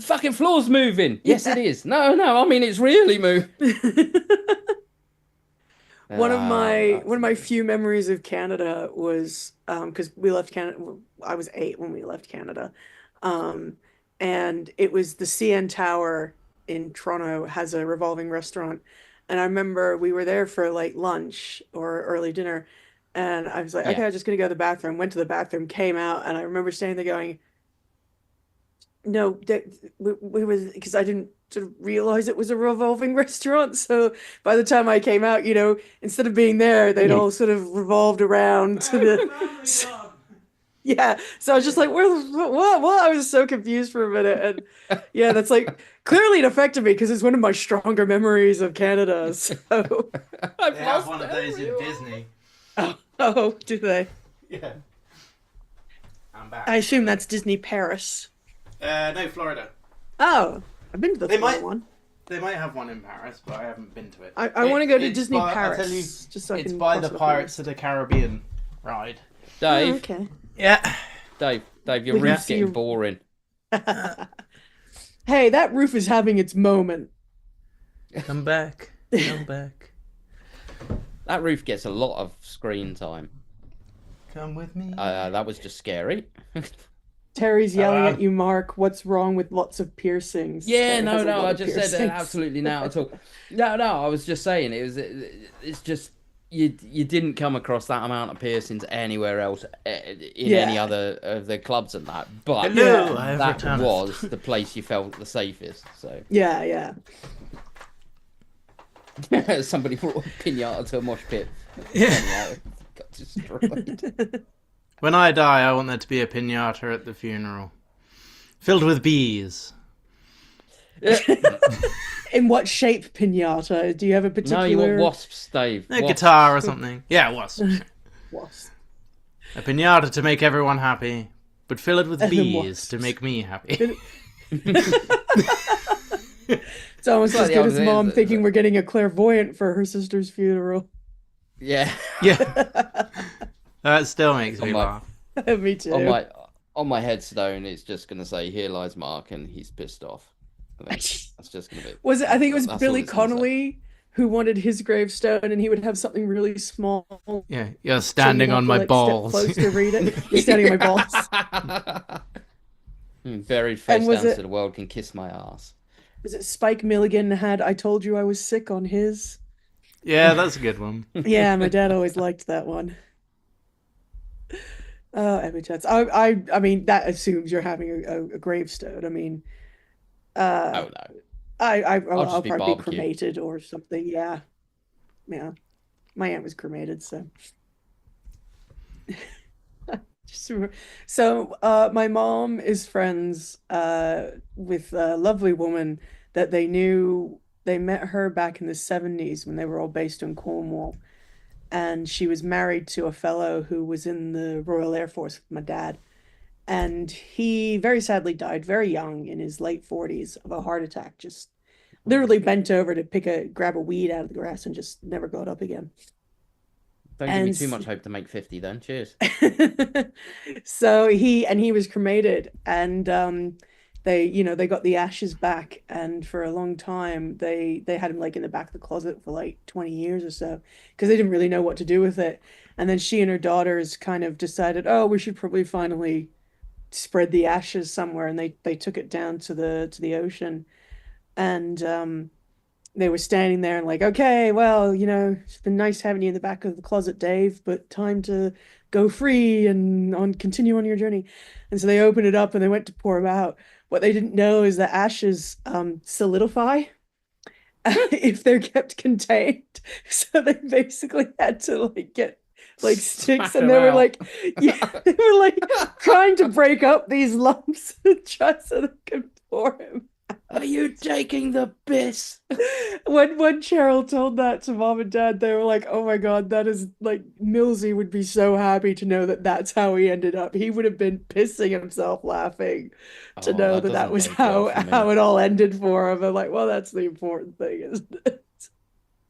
Fucking floor's moving. Yes, Yeah. it is. No, I mean it's really moving. One of my That's few memories of Canada was because we left Canada. I was 8 when we left Canada, um, and it was the CN Tower in Toronto has a revolving restaurant, and I remember we were there for like lunch or early dinner, and I was like, yeah. okay, I'm just gonna go to the bathroom. Went to the bathroom, came out, and I remember standing there going, no, we was because I didn't sort of realize it was a revolving restaurant. So by the time I came out, instead of being there, they'd all sort of revolved around to the. Yeah. So I was just like, where what? I was so confused for a minute. And yeah, that's like clearly it affected me because it's one of my stronger memories of Canada. So I've They have lost one of those in everyone. Disney. oh, do they? Yeah. I'm back. I assume that's Disney Paris. No, Florida. Oh, I've been to the They Florida might- one. They might have one in Paris, but I haven't been to it. I want to go to It's Disney by- I tell you, Paris just so I it's can by cross the it off Pirates of the Caribbean ride. my list. Oh, Dave, okay. Yeah. Dave, your We can roof's see getting your- boring. Hey, that roof is having its moment. Come back. Come back. That roof gets a lot of screen time. Come with me. That was just scary. Terry's yelling at you, Mark. What's wrong with lots of piercings? Yeah, Terry has a no, lot I of just said piercings. absolutely not at all. No, I was just saying it's just you didn't come across that amount of piercings anywhere else in any Yeah. other of the clubs and that. But Hello, I have that returned. was the place you felt the safest. So Yeah. somebody brought a pinata to a mosh pit. Yeah. Got destroyed. When I die, I want there to be a pinata at the funeral, filled with bees. In what shape pinata? Do you have a No, particular you want wasps, Dave. A Wasps. guitar or something. Yeah, it was. wasp? A pinata to make everyone happy, but fill it with And then bees wasps. to make me happy. It's almost as Slightly good as older mom than- thinking we're getting a clairvoyant for her sister's funeral. Yeah. Yeah. That still makes me Oh my- laugh. Me too. On my headstone, it's just gonna say, "Here lies Mark," and he's pissed off. I think that's just gonna be. Was it? I think it was That's all Billy it's gonna say. Connolly who wanted his gravestone, and he would have something really small. so Yeah, you're you'd standing have on to, my like, step balls. close to read it. You're standing on my balls. Buried face And was down it- so the world can kiss my ass. Was it Spike Milligan had "I Told You I Was Sick" on his? Yeah, that's a good one. Yeah, my dad always liked that one. Oh, Emmy Chats. I mean, that assumes you're having a gravestone. I mean, Oh no. I'll just be probably be barbecue. cremated or something. Yeah. My aunt was cremated, so. So, my mom is friends with a lovely woman that they knew. They met her back in the 70s when they were all based in Cornwall. And she was married to a fellow who was in the Royal Air Force with my dad. And he very sadly died very young in his late 40s of a heart attack. Just literally bent over to grab a weed out of the grass and just never got up again. Don't give me And too much hope to make 50 then. Cheers. So he was cremated, and they got the ashes back, and for a long time they had him like in the back of the closet for like 20 years or so because they didn't really know what to do with it. And then she and her daughters kind of decided, oh, we should probably finally spread the ashes somewhere, and they took it down to the ocean. And they were standing there and like, okay, well, it's been nice having you in the back of the closet, Dave, but time to go free and continue on your journey. And so they opened it up and they went to pour them out. What they didn't know is that ashes solidify if they're kept contained. So they basically had to like get like sticks, Smash and them they were out. like, yeah, they were like trying to break up these lumps just so they could pour him. Are you taking the piss? When Cheryl told that to mom and dad, they were like, "Oh my God, that is like Millsy would be so happy to know that that's how he ended up. He would have been pissing himself laughing to Oh, know that doesn't was bode well for me. how it all ended for him." I'm like, well, that's the important thing, isn't it?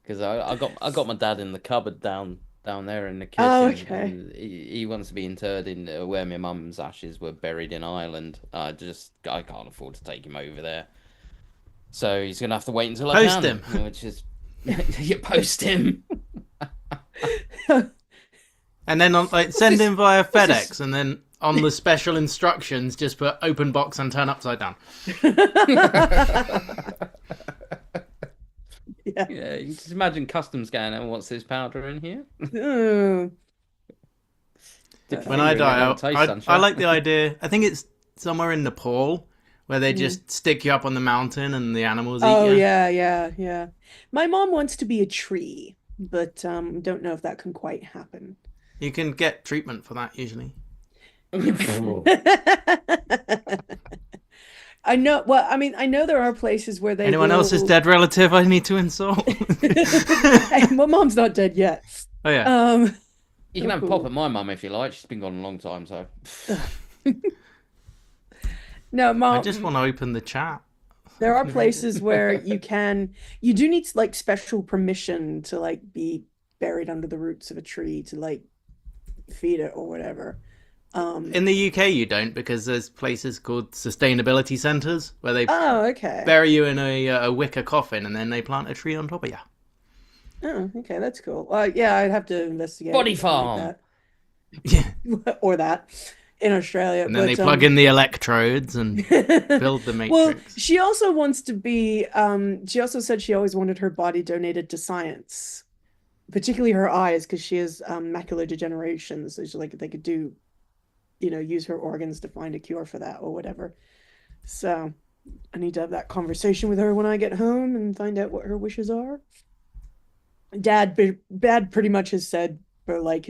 Because I got my dad in the cupboard down there in the kitchen. Oh, okay. And he wants to be interred in where my mum's ashes were buried in Ireland. I can't afford to take him over there. So he's gonna have to wait until I Post can. him. Which is you post him. And then send him via FedEx, and then on the special instructions, just put open box and turn upside down. Yeah. Yeah, you can just imagine customs going, "Oh, what's this powder in here?" Oh. Dip your When I finger in it, die, it'll taste I sunshine. like the idea. I think it's somewhere in Nepal where they just stick you up on the mountain and the animals eat Oh you. yeah. My mom wants to be a tree, but don't know if that can quite happen. You can get treatment for that usually. I know. Well, I mean, I know there are places where they Anyone else's will- dead relative I need to insult? Hey, my mom's not dead yet. Oh yeah. You can have a pop at my mum if you like. She's been gone a long time, so. No, mom. I just want to open the chat. There are places where you do need like special permission to like be buried under the roots of a tree to like feed it or whatever. In the UK, you don't, because there's places called sustainability centres where they Oh, okay. bury you in a wicker coffin and then they plant a tree on top of you. Oh, okay, that's cool. Yeah, I'd have to investigate Body something farm. Yeah. like that. Or that in Australia. And then they but, plug in the electrodes and build the Well, matrix. she also wants to be. She also said she always wanted her body donated to science, particularly her eyes, because she has macular degeneration. So she's like, they could do, use her organs to find a cure for that or whatever. So I need to have that conversation with her when I get home and find out what her wishes are. Dad pretty much has said for like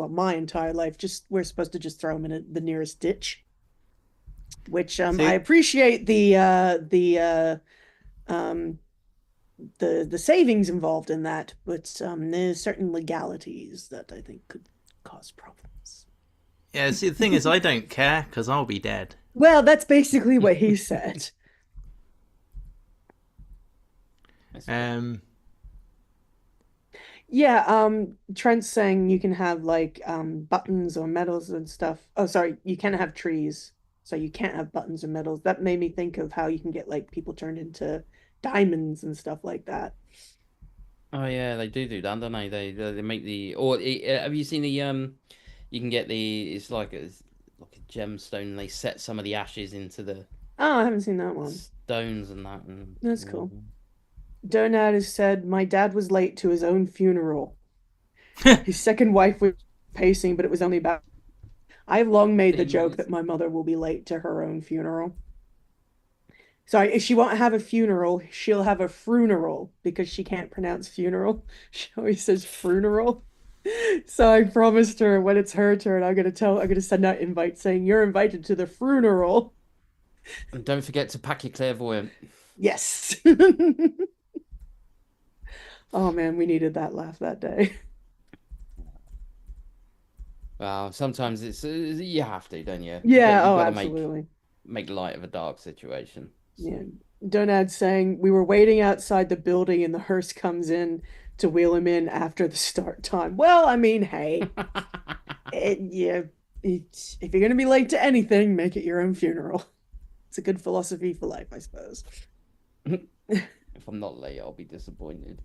my entire life, just we're supposed to just throw him in the nearest ditch. Which I appreciate the savings involved in that, but there's certain legalities that I think could cause problems. Yeah, see, the thing is, I don't care because I'll be dead. Well, that's basically what he said. Yeah, Trent's saying you can have like buttons or medals and stuff. Oh, sorry, you can have trees, so you can't have buttons or medals. That made me think of how you can get like people turned into diamonds and stuff like that. Oh yeah, they do that, don't they? They make have you seen the you can get it's like a gemstone, and they set some of the ashes into the Oh, I haven't seen that one. stones and that. And That's cool. Donad has said, my dad was late to his own funeral. His second wife was pacing, but it was only about. I've long made the joke that my mother will be late to her own funeral. Sorry, if she won't have a funeral, she'll have a fruneral because she can't pronounce funeral. She always says fruneral. So I promised her when it's her turn, I'm gonna send out invites saying you're invited to the fruneral. And don't forget to pack your clairvoyant. Yes. Oh man, we needed that laugh that day. Well, sometimes it's you have to, don't you? Yeah, You've gotta absolutely. make light of a dark situation. Yeah. Donad saying we were waiting outside the building and the hearse comes in to wheel him in after the start time. Well, I mean, hey, if you're gonna be late to anything, make it your own funeral. It's a good philosophy for life, I suppose. If I'm not late, I'll be disappointed.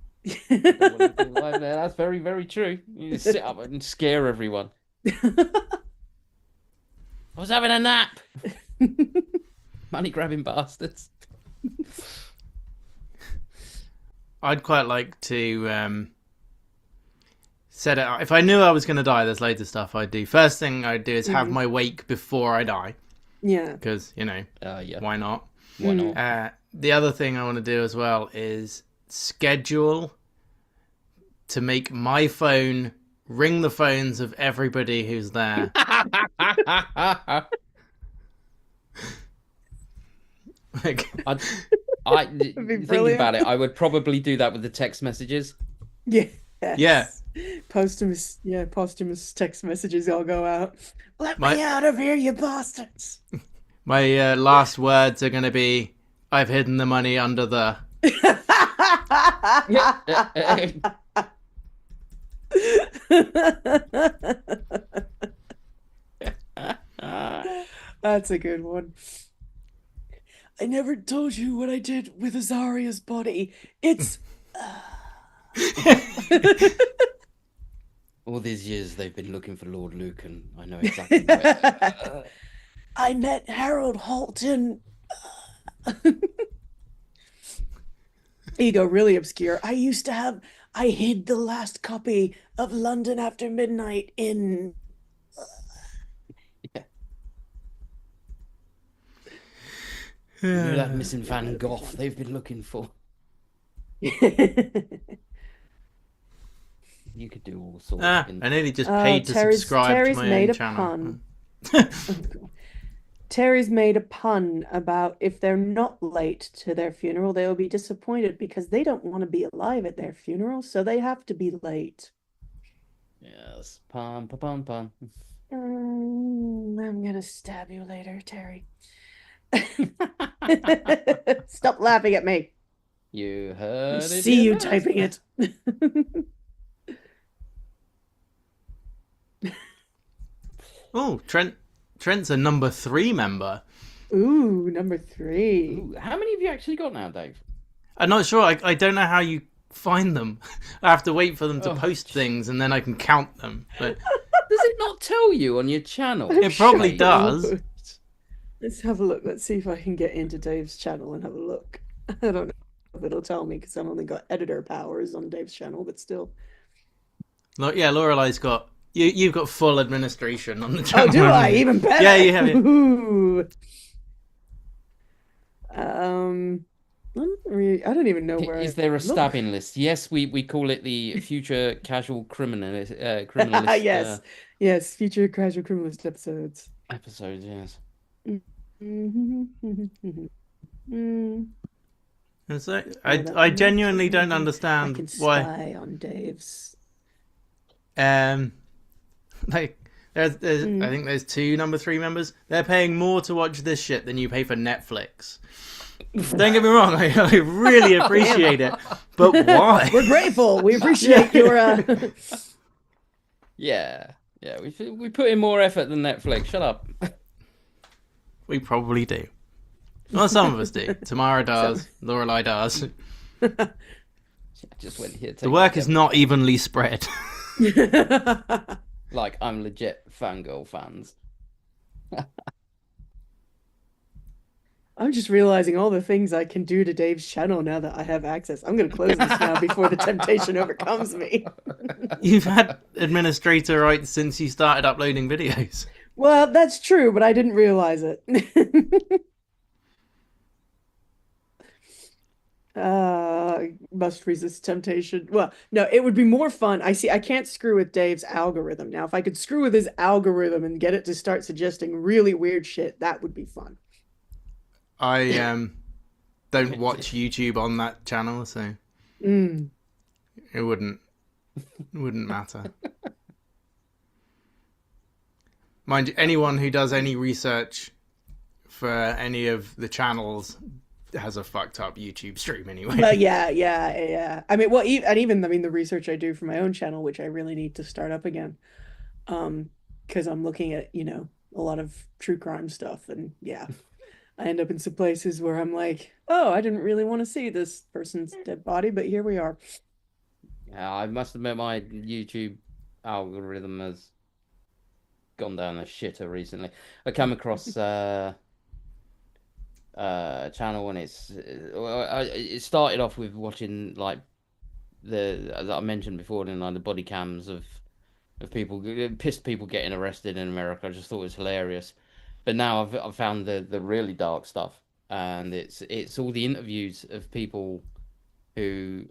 That's very, very true. You just sit up and scare everyone. I was having a nap. Money grabbing bastards. I'd quite like to set it up. If I knew I was going to die, there's loads of stuff I'd do. First thing I'd do is have my wake before I die. Yeah. Because, yeah. Why not? Why not? The other thing I want to do as well is schedule to make my phone ring the phones of everybody who's there. Like, Think about it. I would probably do that with the text messages. Yeah. Yeah. Posthumous text messages all go out. Let me out of here, you bastards. My last words are going to be, I've hidden the money under the... That's a good one. I never told you what I did with Azaria's body. It's... All these years they've been looking for Lord Luke, and I know exactly where. I met Harold Halton. You go really obscure. I hid the last copy of London After Midnight in... You're that missing Van Gogh they've been looking for. You could do all sorts. I nearly just paid to subscribe to my own channel. Terry's made a pun about if they're not late to their funeral, they will be disappointed because they don't want to be alive at their funeral, so they have to be late. Yes, pun, pun, pun. I'm gonna stab you later, Terry. Stop laughing at me. You heard it. See you typing it. Oh, Trent's a number 3 member. Ooh, number 3. Ooh, how many have you actually got now, Dave? I'm not sure. I don't know how you find them. I have to wait for them to Oh, post things, and then I can count them. But Does it not tell you on your channel? it probably Sure. does. Let's have a look. Let's see if I can get into Dave's channel and have a look. I don't know if it'll tell me because I've only got editor powers on Dave's channel, but still. Yeah, Lorelei's got you've got full administration on the Oh, channel. do I? Even better. Yeah, you have it. Ooh. I don't even know where. Is there a look. stabbing list? Yes, we call it the future casual criminalist Yes, yes. Future casual criminalist episodes. episodes. Yes. And so that I makes genuinely it don't easy. I understand can why. spy on Dave's. Like there's I think there's 2 number 3 members. They're paying more to watch this shit than you pay for Netflix. Don't get me wrong, I really appreciate it, but why? We're grateful. We appreciate your. Yeah. We put in more effort than Netflix. Shut up. We probably do. Well, some of us do. Tamara does. Lorelei does. I just went here. The work is not evenly spread. Like I'm legit fangirl fans. I'm just realizing all the things I can do to Dave's channel now that I have access. I'm going to close this now before the temptation overcomes me. You've had administrator rights since you started uploading videos. Well, that's true, but I didn't realize it. Must resist temptation. Well, no, it would be more fun. I can't screw with Dave's algorithm. Now, if I could screw with his algorithm and get it to start suggesting really weird shit, that would be fun. I don't watch YouTube on that channel, so Mm. it wouldn't matter. Mind you, anyone who does any research for any of the channels has a fucked up YouTube stream anyway. Yeah. I mean, well, even the research I do for my own channel, which I really need to start up again, because I'm looking at a lot of true crime stuff, and yeah, I end up in some places where I'm like, oh, I didn't really want to see this person's dead body, but here we are. Yeah, I must admit my YouTube algorithm has gone down the shitter recently. I come across a channel and it started off with watching like that I mentioned before, the body cams of people, pissed people getting arrested in America. I just thought it was hilarious. But now I've found the really dark stuff, and it's all the interviews of people who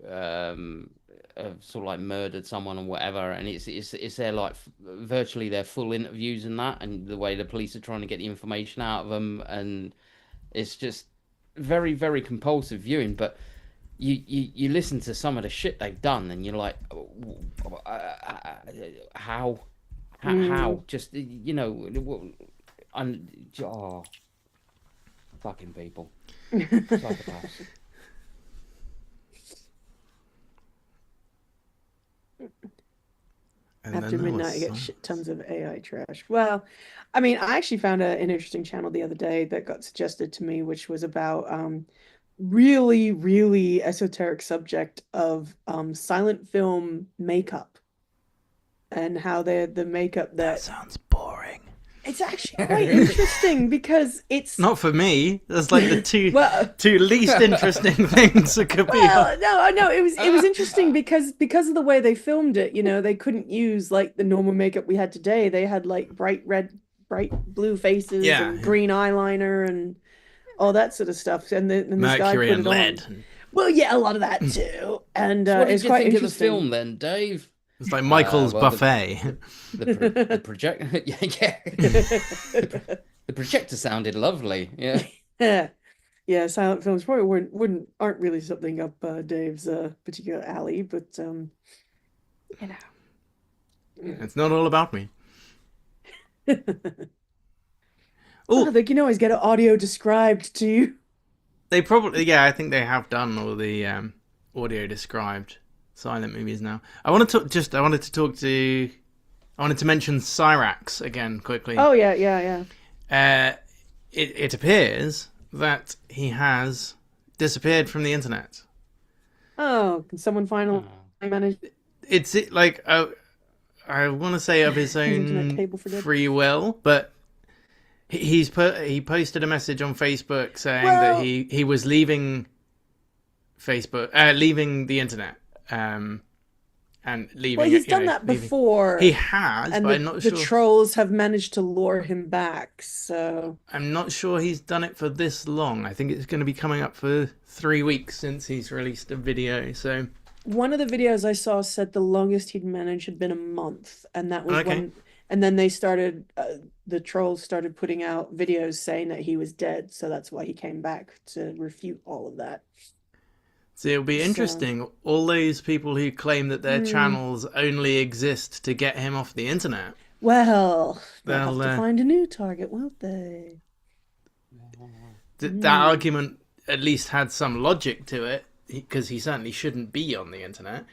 have sort of like murdered someone or whatever, and it's their like virtually their full interviews and that, and the way the police are trying to get the information out of them, and it's just very, very compulsive viewing. But you listen to some of the shit they've done, and you're like, how just fucking people, psychopaths. And After then there midnight, I was get silence. shit tons of AI trash. Well, I mean, I actually found an interesting channel the other day that got suggested to me, which was about really, really esoteric subject of silent film makeup and how the makeup That that sounds boring. it's actually quite interesting because it's Not for me. That's like the two well. two least interesting things that could be. Well, no, it was interesting because of the way they filmed it, they couldn't use like the normal makeup we had today. They had like bright red, bright blue faces Yeah, and yeah. green eyeliner and all that sort of stuff. And this guy Mercury put and it lead. on. Well, yeah, a lot of that too. And So what did it's you quite think of the interesting. film then, Dave? It's like Michael's well, buffet. The project, yeah. The projector sounded lovely. Yeah. Yeah, silent films probably aren't really something up Dave's particular alley, but It's not all about me. Oh, Oh, they can always get an audio described to you. they probably, yeah, I think they have done all the audio described silent movies now. I wanted to talk I wanted to mention Cyrax again quickly. Oh yeah, yeah, yeah. It appears that he has disappeared from the internet. Oh, can someone finally manage It's like I want to say of his internet own cable for good? free will, but he posted a message on Facebook saying Well- that he was leaving Facebook, leaving the internet, and leaving. Well, he's you know, done that leaving- before. He has, and but the, I'm not the sure. trolls have managed to lure him back. So I'm not sure he's done it for this long. I think it's going to be coming up for 3 weeks since he's released a video. So one of the videos I saw said the longest he'd managed had been a month, and that was Okay. when. And then they started, the trolls started putting out videos saying that he was dead. So that's why he came back to refute all of that. So it'll be So- interesting. All those people who claim that their channels only exist to get him off the internet. Well, they'll have They'll, to find a new target, won't they? That argument at least had some logic to it, because he certainly shouldn't be on the internet.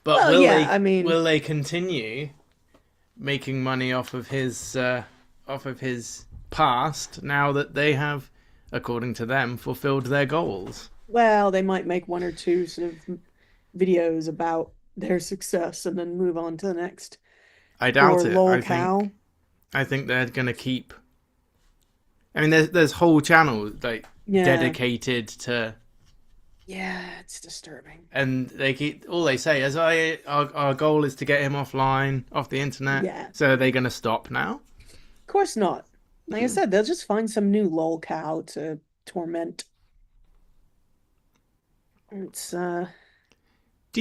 But Well, will yeah, they? I mean- will they continue making money off of his past now that they have, according to them, fulfilled their goals? Well, they might make one or two sort of videos about their success and then move on to the next. I doubt Or it. lol I cow. think they're gonna keep. I mean, there's whole channels like Yeah. dedicated to, Yeah, it's disturbing. and they keep all they say is, our goal is to get him offline, off the internet. Yeah. So are they gonna stop now? Of course not. Like I said, they'll just find some new lol cow to torment. It's Do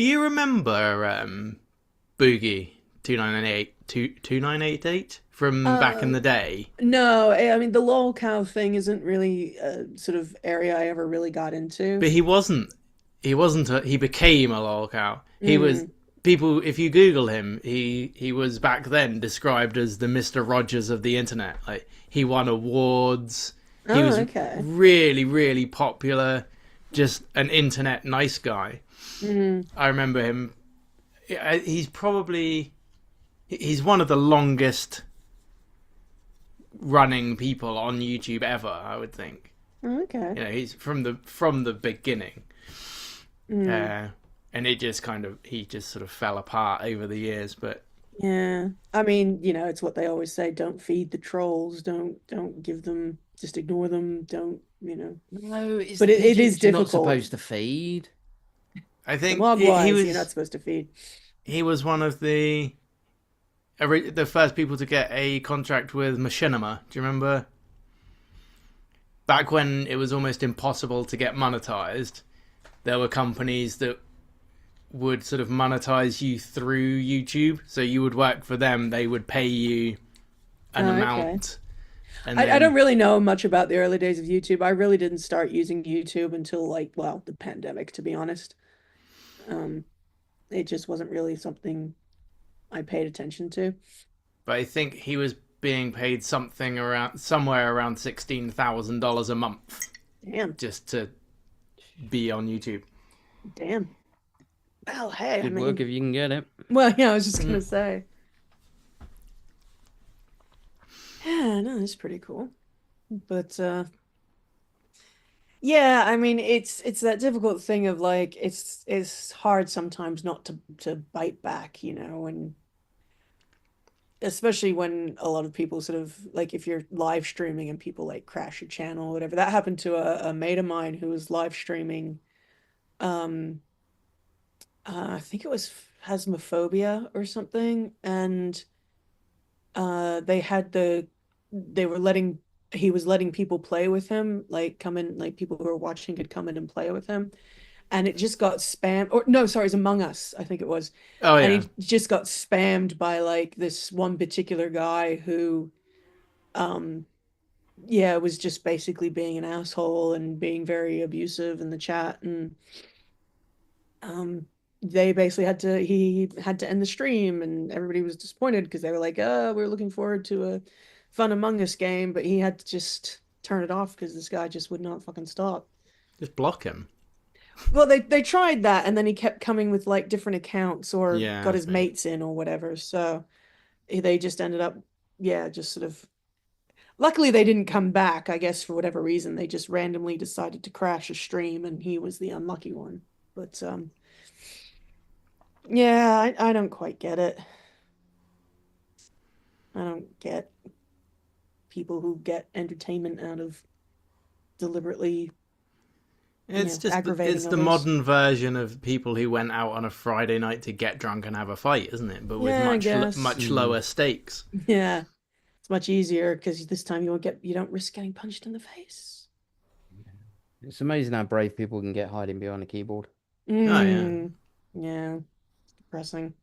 you remember Boogie 2988 from back in the day? no, I mean the lol cow thing isn't really a sort of area I ever really got into. But he wasn't. He became a lol cow. He was Mm. people. If you Google him, he was back then described as the Mr. Rogers of the internet. Like he won awards. He Oh, was okay. really, really popular. Just an internet nice guy. I remember him. He's one of the longest running people on YouTube ever, I would think. Okay. You know, he's from the beginning. And he just sort of fell apart over the years, but Yeah. I mean, it's what they always say, don't feed the trolls, don't give them, just ignore them, don't, No, But it is you're not difficult. supposed to feed. I think Mogwais, he you're not was supposed to feed. one of the first people to get a contract with Machinima. Do you remember? Back when it was almost impossible to get monetized, there were companies that would sort of monetize you through YouTube. So you would work for them, they would pay you an Oh, okay. amount. And I then- don't really know much about the early days of YouTube. I really didn't start using YouTube until the pandemic, to be honest. It just wasn't really something I paid attention to. But I think he was being paid somewhere around $16,000 a month Damn, just to be on YouTube. damn. Well, hey, I Good mean, work if you can get it. well, yeah, I was just gonna say. Yeah, no, it's pretty cool. But yeah, I mean it's that difficult thing of it's hard sometimes not to bite back, and especially when a lot of people sort of if you're live streaming and people crash your channel or whatever. That happened to a mate of mine who was live streaming I think it was Phasmophobia or something, and he was letting people play with him, come in, people who were watching could come in and play with him, and it just got spammed. Or no, sorry, it's Among Us, I think it was. Oh yeah. And he just got spammed by this one particular guy who was just basically being an asshole and being very abusive in the chat, and they basically he had to end the stream, and everybody was disappointed because they were like, we were looking forward to a fun Among Us game, but he had to just turn it off because this guy just would not fucking stop. Just block him. Well, they tried that, and then he kept coming with different accounts or Yeah, got his I see. mates in or whatever. So they just ended up, yeah, just sort of. Luckily, they didn't come back. I guess for whatever reason, they just randomly decided to crash a stream, and he was the unlucky one. But yeah, I don't quite get it. I don't get people who get entertainment out of deliberately, It's just aggravating it's the others. modern version of people who went out on a Friday night to get drunk and have a fight, isn't it? But with Yeah, I guess. much lower stakes. Yeah, it's much easier because this time you don't risk getting punched in the face. It's amazing how brave people can get hiding behind a keyboard. Oh yeah. Yeah, it's depressing.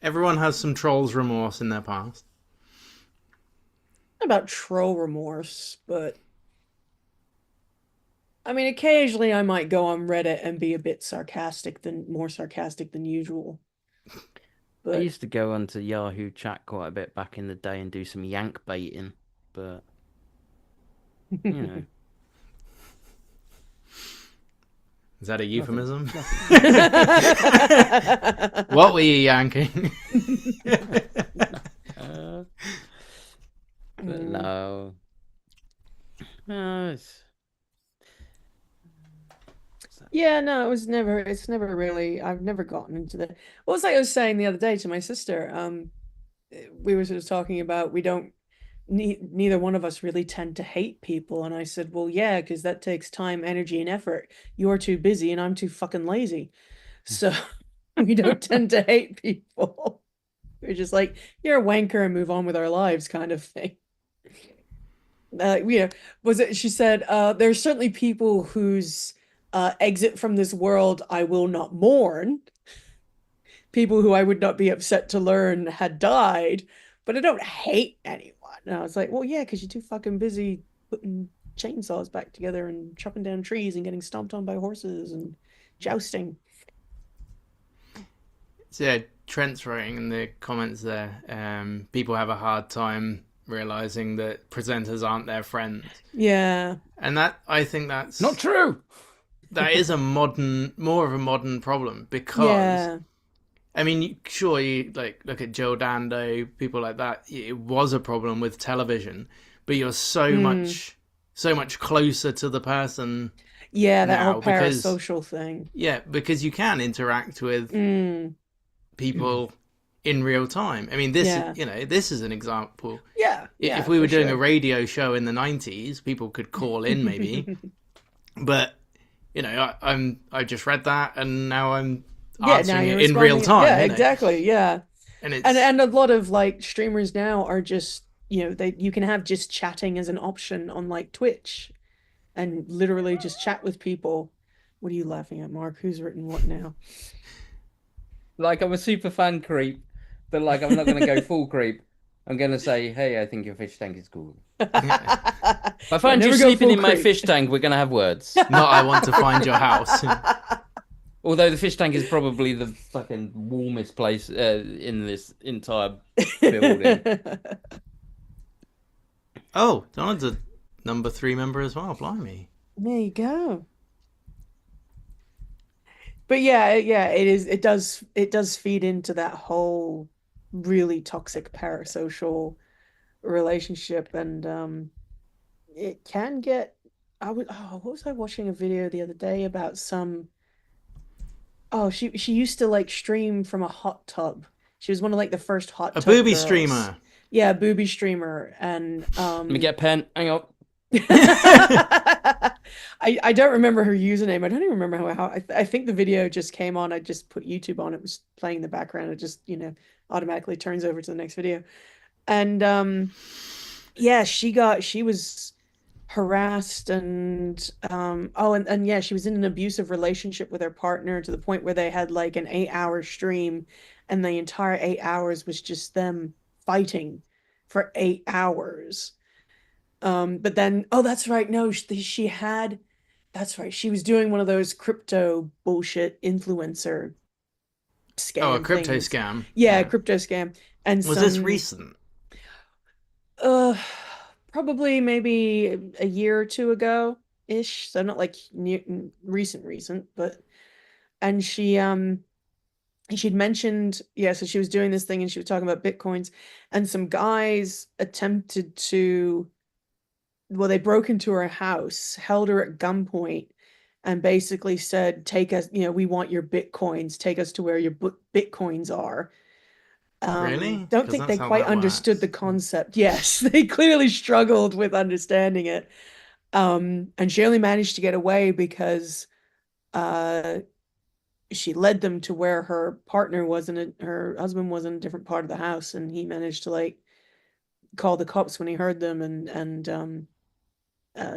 Everyone has some trolls remorse in their past. Not about troll remorse, but I mean, occasionally I might go on Reddit and be a bit more sarcastic than usual. I But used to go onto Yahoo Chat quite a bit back in the day and do some yank baiting, but you know. Is that a euphemism? What were you yanking? But no. No, yeah, no, it's never really, I've never gotten into the, what was I was saying the other day to my sister? We were sort of talking about we don't, neither one of us really tend to hate people. And I said, well, yeah, because that takes time, energy, and effort. You're too busy and I'm too fucking lazy. So we don't tend to hate people. We're just like, you're a wanker and move on with our lives kind of thing. She said, there's certainly people whose exit from this world I will not mourn. People who I would not be upset to learn had died, but I don't hate anyone. And I was like, well, yeah, because you're too fucking busy putting chainsaws back together and chopping down trees and getting stomped on by horses and jousting. So yeah, Trent's writing in the comments there. People have a hard time realizing that presenters aren't their friends. Yeah, And I think that's not true. That is more of a modern problem because yeah, I mean, sure, you look at Joe Dando, people like that. It was a problem with television, but you're so much closer to the person. Yeah, that now whole parasocial thing. Yeah, because you can interact with people in real time. I mean, this is an example. Yeah, if we were doing a radio show in the 90s, people could call in maybe, but I just read that and now I'm answering it in real time. Yeah, exactly. Yeah, and it's and a lot of like streamers now are just you can have just chatting as an option on like Twitch, and literally just chat with people. What are you laughing at, Mark? Who's written what now? Like, I'm a super fan creep, but like I'm not gonna go full creep. I'm gonna say, hey, I think your fish tank is cool. If I find you sleeping in my fish tank, we're gonna have words. Not I want to find your house. Although the fish tank is probably the fucking warmest place in this entire building. Oh, Donald's a number 3 member as well. Blimey. There you go. But yeah, it is. It does feed into that whole really toxic parasocial relationship, and it can get. What was I watching a video the other day about some. Oh, she used to like stream from a hot tub. She was one of like the first hot tub booby girls. Streamer. Yeah, booby streamer, and Let me get a pen. Hang on. I don't remember her username. I don't even remember how I think the video just came on. I just put YouTube on. It was playing in the background. It just automatically turns over to the next video, and yeah, she was harassed and and yeah, she was in an abusive relationship with her partner to the point where they had like an 8-hour stream, and the entire 8 hours was just them fighting for 8 hours. But then, oh, that's right. No, that's right. She was doing one of those crypto bullshit influencer scam. Oh, a crypto things. scam. Yeah, crypto scam. And was this recent? Probably maybe a year or two ago ish. So not like recent, but and she she'd mentioned, yeah, so she was doing this thing and she was talking about Bitcoins, and some guys attempted to, well, they broke into her house, held her at gunpoint, and basically said, take us, we want your Bitcoins, take us to where your Bitcoins are. Really? Don't 'Cause think that's they how quite that understood the works. concept. Yes, they clearly struggled with understanding it. And she only managed to get away because she led them to where her partner was her husband was in a different part of the house, and he managed to like call the cops when he heard them and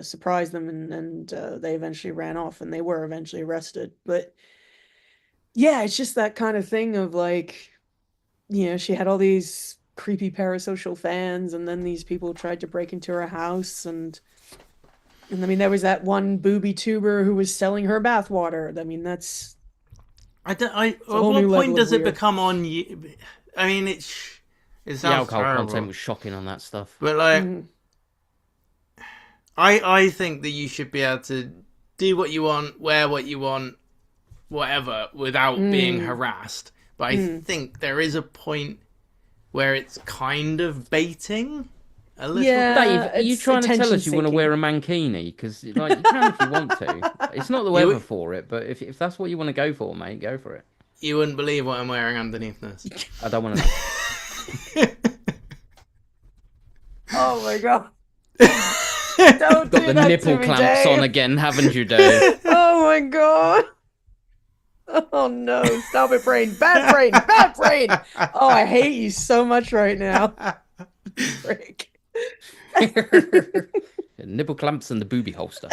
surprise them, and they eventually ran off, and they were eventually arrested. But yeah, it's just that kind of thing of like, she had all these creepy parasocial fans, and then these people tried to break into her house, and I mean, there was that one booby tuber who was selling her bathwater. I mean, that's I don't. a At whole what new level point of does it weird. become on you? I mean, it The sounds alcohol content terrible, was shocking on that stuff. but like, Mhm. I think that you should be able to do what you want, wear what you want, whatever, without being Mm. harassed. But I think there is a point where it's kind of baiting a little Yeah, bit. Dave, are you it's trying to tell attention us you want to seeking. wear a mankini? Because like you can if you want to. It's not the You- weather for it, but if that's what you want to go for, mate, go for it. You wouldn't believe what I'm wearing underneath this. I don't want to know. Oh my god! Don't Got do the that nipple to me, clamps Dave. on again, haven't you, Dave? Oh my god! Oh no! Stop it, brain! Bad brain! Bad brain! Oh, I hate you so much right now. Frick. Nipple clamps and the booby holster.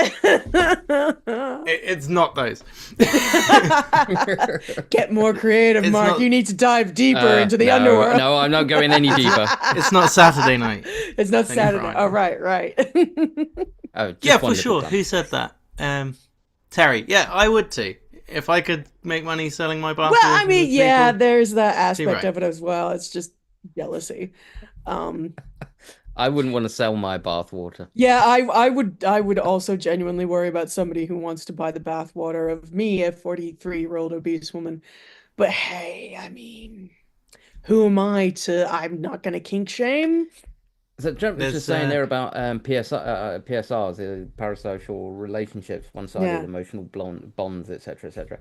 It's not those. Get more creative, It's Mark. not- You need to dive deeper into the no, underworld. No, I'm not going any deeper. It's not Saturday night. It's not Then Saturday. Friday. Oh, right. Oh, just Yeah, one for nipple sure. clamp. Who said that? Terry. Yeah, I would too. If I could make money selling my bath. Well, I mean, yeah, there's that aspect right. of it as well. It's just jealousy. I wouldn't want to sell my bathwater. Yeah, I would also genuinely worry about somebody who wants to buy the bathwater of me, a 43-year-old obese woman. But hey, I mean, who am I to? I'm not gonna kink shame. So Trent was There's, just saying there about PSRs, parasocial relationships, one-sided Yeah. emotional bonds, etc., etc.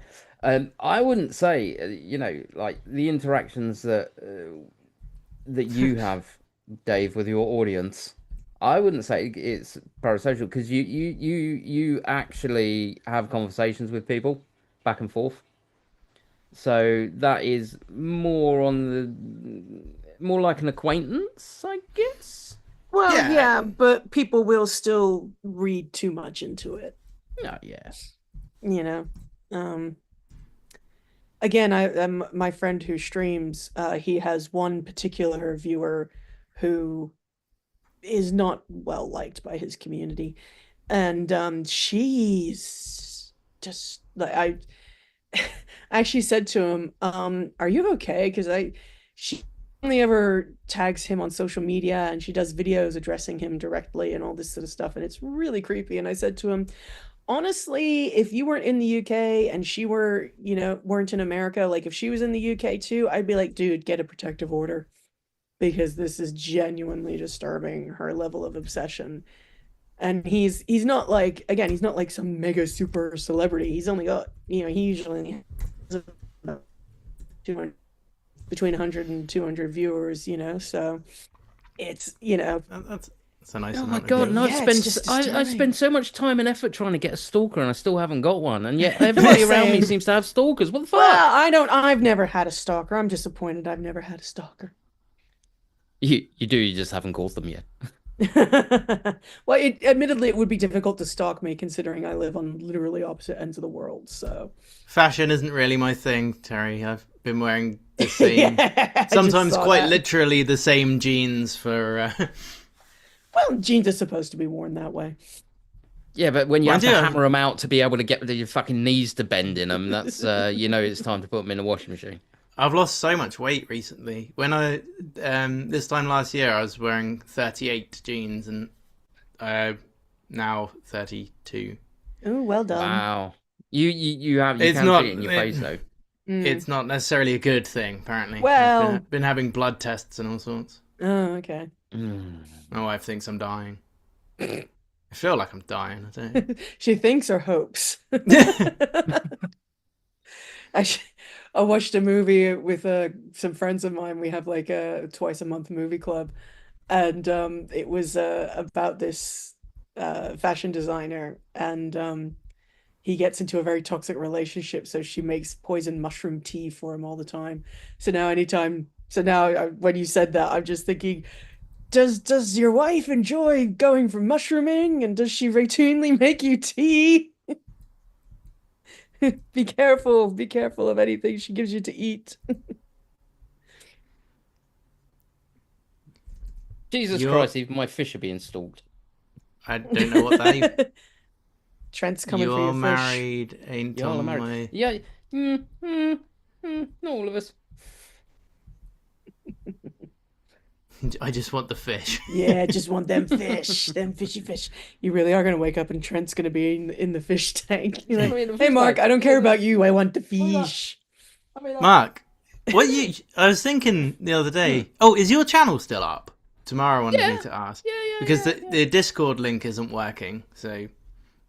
I wouldn't say, like the interactions that you have, Dave, with your audience. I wouldn't say it's parasocial because you actually have conversations with people back and forth. So that is more like an acquaintance, I guess. Well, Yeah. yeah, but people will still read too much into it. Oh, yeah. You know. Again, my friend who streams, he has one particular viewer who is not well liked by his community, and she's just like I actually said to him, "Are you okay?" Because she only ever tags him on social media, and she does videos addressing him directly and all this sort of stuff, and it's really creepy. And I said to him, honestly, if you weren't in the UK and she weren't in America, like if she was in the UK too, I'd be like, dude, get a protective order, because this is genuinely disturbing, her level of obsession. And he's not like, again, he's not like some mega super celebrity. He's only got, he usually has about 200, between 100 and 200 viewers, so it's, That's a nice. Oh my amount of god! views. No, Yeah, it's just I disturbing. spend so much time and effort trying to get a stalker, and I still haven't got one. And yet everybody around me Same. seems to have stalkers. What the fuck? Well, I've never had a stalker. I'm disappointed I've never had a stalker. You do. You just haven't called them yet. Well, admittedly, it would be difficult to stalk me considering I live on literally opposite ends of the world. So Fashion isn't really my thing, Terry. I've been wearing the same, yeah, I just sometimes saw quite that. literally the same jeans for. Well, jeans are supposed to be worn that way. Yeah, but when you Mind have to you, hammer them out to be able to get your fucking knees to bend in them, that's it's time to put them in a washing machine. I've lost so much weight recently. When I this time last year, I was wearing 38 jeans, and now 32. Oh, well done. Wow. You It's can not- see it in your it- face though. it's not necessarily a good thing. Apparently, I've Well- been having blood tests and all sorts. Oh, okay. Mm. My wife thinks I'm dying. I feel like I'm dying. I don't. She thinks or hopes. Actually, I watched a movie with some friends of mine. We have like a twice a month movie club, and it was about this fashion designer, and he gets into a very toxic relationship, so she makes poison mushroom tea for him all the time. So now when you said that, I'm just thinking, does your wife enjoy going for mushrooming, and does she routinely make you tea? Be careful of anything she gives you to eat. Jesus You're- Christ, even my fish are being stalked. I don't know what that is. Trent's coming for You're your fish. married, ain't Y'all are on married. my. Yeah, not all of us. I just want the fish. Yeah, just want them fish, them fishy fish. You really are gonna wake up and Trent's gonna be in the fish tank. You're like, I mean, the hey fish Mark, tank. I don't care about you. I want the that? fish. I mean, Mark, what you? I was thinking the other day. Oh, is your channel still up? Tomorrow I wanted Yeah. me to ask yeah, because yeah. the Discord link isn't working, so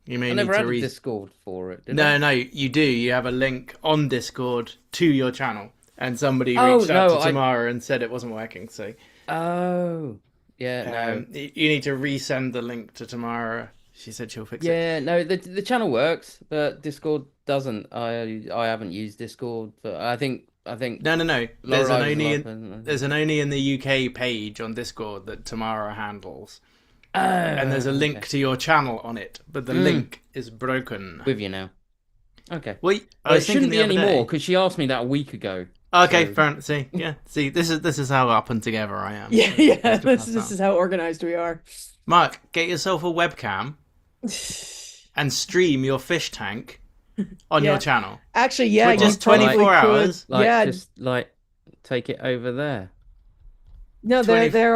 you may I need never to had a Discord for it. Did I? No, you do. You have a link on Discord to your channel, and somebody Oh, reached out no, to I- Tamara and said it wasn't working. So Oh, yeah, no. you need to resend the link to Tamara. She said she'll fix it. Yeah, no, the channel works, but Discord doesn't. I haven't used Discord, but I think No. There's an Lorelai's only up there's an only in the UK page on Discord that Tamara handles, Oh, and there's a link okay. to your channel on it, but the link is broken. With you now. Okay. Well, I Well, it was thinking shouldn't be the other anymore day. because she asked me that a week ago. Okay, so- fair enough. See, this is how up and together I am. Yeah, So yeah. just to pass This that is how organized we are. Mark, get yourself a webcam and stream your fish tank on Yeah. your channel. Actually, yeah, For you just probably 24 could. hours? Like, Yeah, just like take it over there. no, 20 there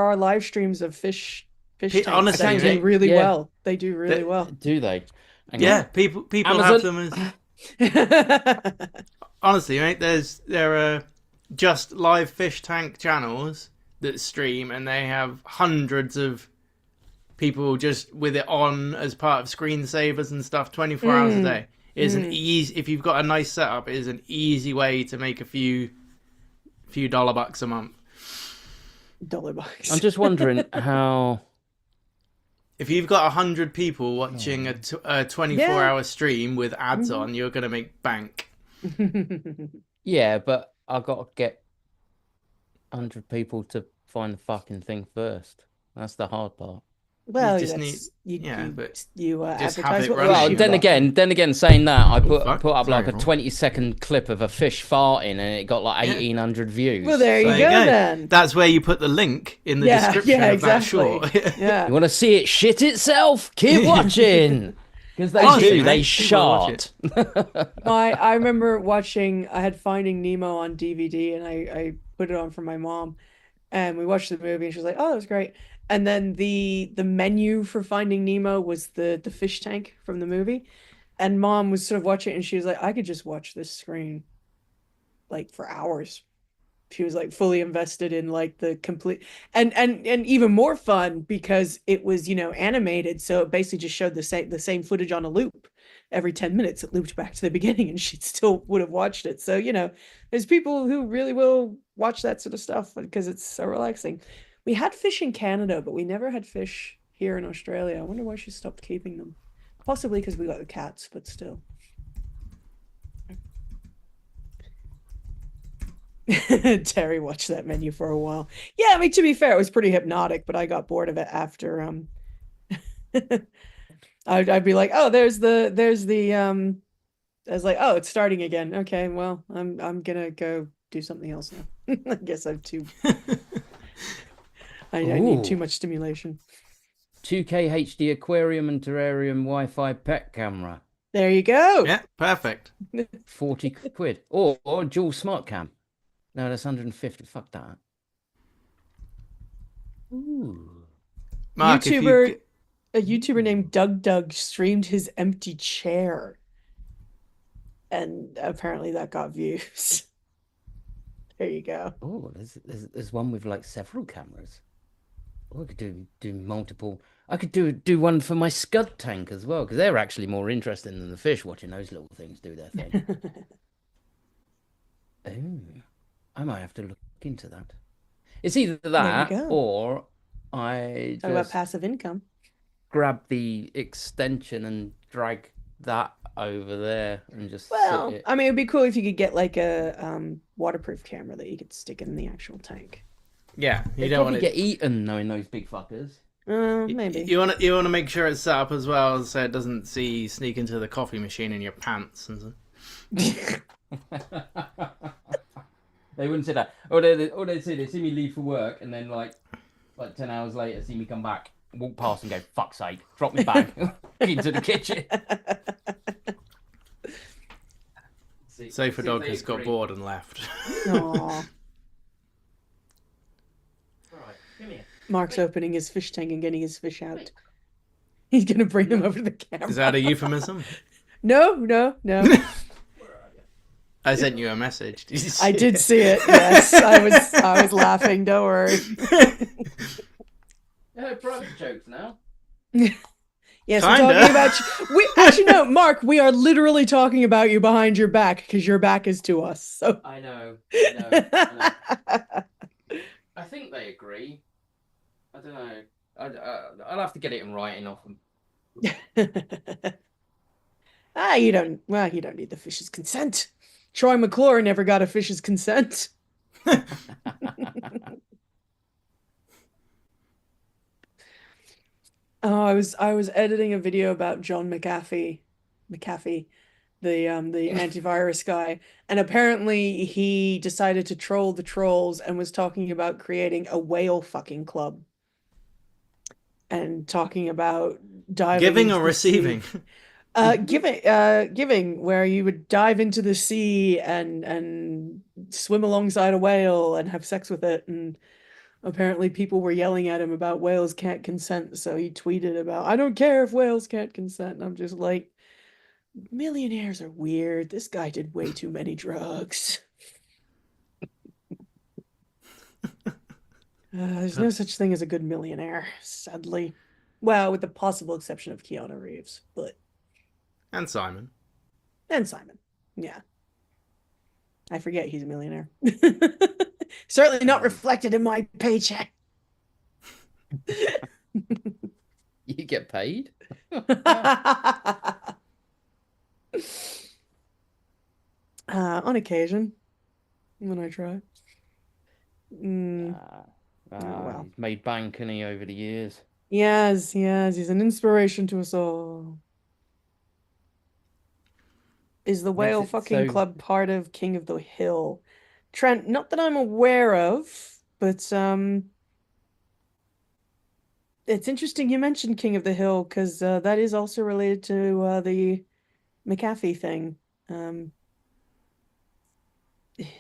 are live streams of fish tanks honestly, that do mate, really yeah. well. They do really They- well. Do they? Hang Yeah, on. people Amazon- have them as honestly, mate. There are just live fish tank channels that stream, and they have hundreds of people just with it on as part of screensavers and stuff, 24 hours a day. It's an easy. If you've got a nice setup, it is an easy way to make a few $bucks a month. $1. I'm just wondering how. If you've got 100 people watching a 24-hour stream with ads on, you're gonna make bank. Yeah, but I've got to get 100 people to find the fucking thing first. That's the hard part. Well, just that's, but you just have advertise it what running. Well, you then again, saying that, I put fuck. up like a Sorry, 20-second clip of a fish farting, and it got like Yeah. 1,800 views. Well, there you There go you go. then. That's where you put the link in the Yeah, description yeah, of exactly. that short. Yeah. You want to see it shit itself? Keep watching. Because they Honestly, do. mate, They people watch shart. I remember watching. I had Finding Nemo on DVD, and I put it on for my mom, and we watched the movie, and she was like, "Oh, that was great." And then the menu for Finding Nemo was the fish tank from the movie, and mom was sort of watching it, and she was like, "I could just watch this screen, like for hours." She was like fully invested in like the complete and even more fun because it was, animated, so it basically just showed the same footage on a loop. Every 10 minutes it looped back to the beginning and she still would have watched it. So, there's people who really will watch that sort of stuff because it's so relaxing. We had fish in Canada, but we never had fish here in Australia. I wonder why she stopped keeping them. Possibly because we got the cats, but still. Terry watched that menu for a while. Yeah, I mean, to be fair, it was pretty hypnotic, but I got bored of it after I'd be like, oh, there's the I was like, oh, it's starting again. Okay, well, I'm gonna go do something else now. I guess I'm too I need too Ooh. much stimulation. 2K HD aquarium and terrarium Wi-Fi pet camera. There you go. Yeah, perfect. 40 quid. Or dual smart cam. No, that's 150. Fuck that. Ooh. Mark, if YouTuber you... a YouTuber named Doug streamed his empty chair. and apparently that got views. There you go. Oh, there's one with like several cameras. Oh, I could do multiple. I could do one for my scud tank as well, because they're actually more interesting than the fish watching those little things do their thing. Oh, I might have to look into that. It's either that go. or I Talk about just passive income. grab the extension and drag that over there and just Well, sit it. I mean, it'd be cool if you could get like a waterproof camera that you could stick in the actual tank. Yeah, you They don't probably want get eaten knowing those big fuckers. Maybe. You want to make sure it's set up as well so it doesn't sneak into the coffee machine in your pants and so. They wouldn't say that. Or they see me leave for work and then like 10 hours later see me come back, walk past and go, fuck's sake, drop me back into the kitchen. Sofa Dog has got bored and left. Aw. Right, come here. Mark's opening his fish tank and getting his fish out. He's gonna bring them over to the camera. Is that a euphemism? No. I sent you a message. Did you see I did it? see it. Yes, I was laughing. Don't worry. Private jokes now. Yes, Kinda. we're talking about you. We actually no, Mark. We are literally talking about you behind your back because your back is to us. So I know. I think they agree. I don't know. I'll have to get it in writing off them. you don't. Well, you don't need the fish's consent. Troy McClure never got a fish's consent. Oh, I was editing a video about John McAfee, the antivirus guy, and apparently he decided to troll the trolls and was talking about creating a whale fucking club and talking about diving Giving into or the sea. receiving? Giving, where you would dive into the sea and swim alongside a whale and have sex with it, and apparently people were yelling at him about whales can't consent, so he tweeted about, I don't care if whales can't consent, and I'm just like, millionaires are weird. This guy did way too many drugs. There's no such thing as a good millionaire, sadly. Well, with the possible exception of Keanu Reeves, but And Simon. and Simon. Yeah. I forget he's a millionaire. Certainly not reflected in my paycheck. You get paid? On occasion, when I try. Well. He's made bank, and he over the years. Yes, he's an inspiration to us all. Is the whale fucking club part of King of the Hill? Trent, not that I'm aware of, but it's interesting you mentioned King of the Hill, because that is also related to the McAfee thing.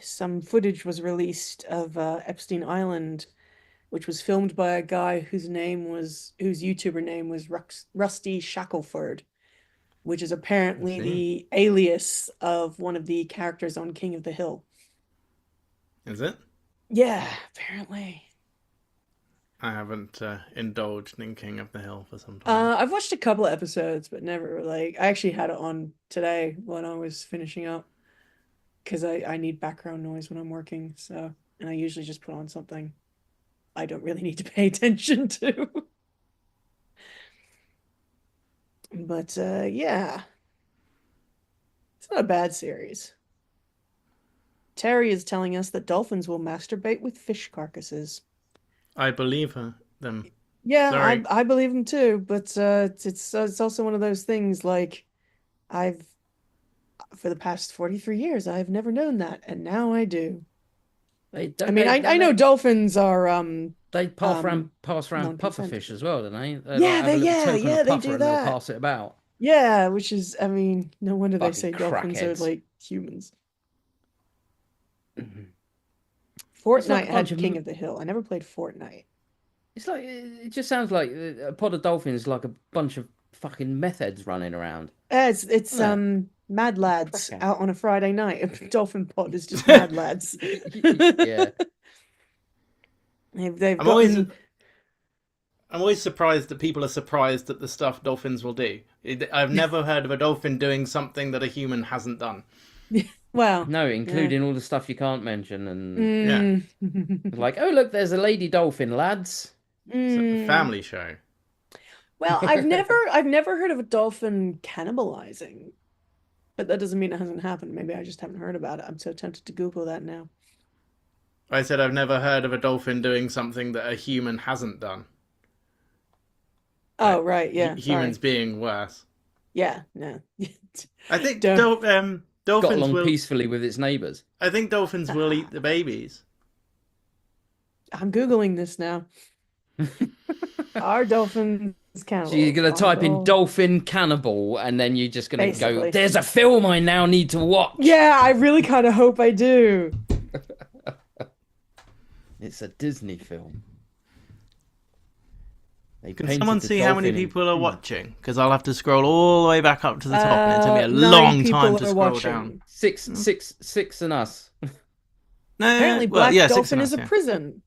Some footage was released of Epstein Island, which was filmed by a guy whose YouTuber name was Rusty Shackelford, which is apparently the alias of one of the characters on King of the Hill. Is it? Yeah, apparently. I haven't indulged in King of the Hill for some time. I've watched a couple of episodes, but never I actually had it on today when I was finishing up, because I need background noise when I'm working, and I usually just put on something I don't really need to pay attention to. But yeah, it's not a bad series. Terry is telling us that dolphins will masturbate with fish carcasses. I believe them. Yeah, Sorry. I believe them too, but it's also one of those things, like, for the past 43 years, I've never known that, and now I do. I know dolphins are They pass around non-consent. pufferfish as well, don't they? Yeah, They they do and that. they'll pass it about. Yeah, which is, no wonder they Fucking say dolphins are crackheads. like humans. Mhm. Fortnite It's like a had bunch of King of the Hill. I never played Fortnite. It's like, it just sounds like a pod of dolphins, like a bunch of fucking meth heads running around. It's Yeah. Mad Lads Cracker. out on a Friday night. Dolphin Pod is just Mad Lads. Yeah. They've I'm always gotten- I'm always surprised that people are surprised at the stuff dolphins will do. I've never heard of a dolphin doing something that a human hasn't done. well, No, including all the stuff you can't mention, and like, oh look, there's a lady dolphin, lads. It's a family show. Well, I've never heard of a dolphin cannibalizing, but that doesn't mean it hasn't happened. Maybe I just haven't heard about it. I'm so tempted to Google that now. I said I've never heard of a dolphin doing something that a human hasn't done. Oh, right, yeah. Humans Sorry. being worse. Yeah, no. I think Don't- Got dolphins along will. peacefully with its neighbours. I think dolphins will eat the babies. I'm Googling this now. Are dolphins cannibals? So you're gonna type in Are dolphin cannibal, and then you're just gonna go, Basically. "There's a film I now need to watch." Yeah, I really kind of hope I do. It's a Disney film. They Can painted someone the see how many dolphin- people are watching? Because I'll have to scroll all the way back up to the top, and it's gonna be a 9 long people time to are scroll watching. down. Six, and us. No, Apparently, well, Black yeah, 6 Dolphin and is us, a yeah. prison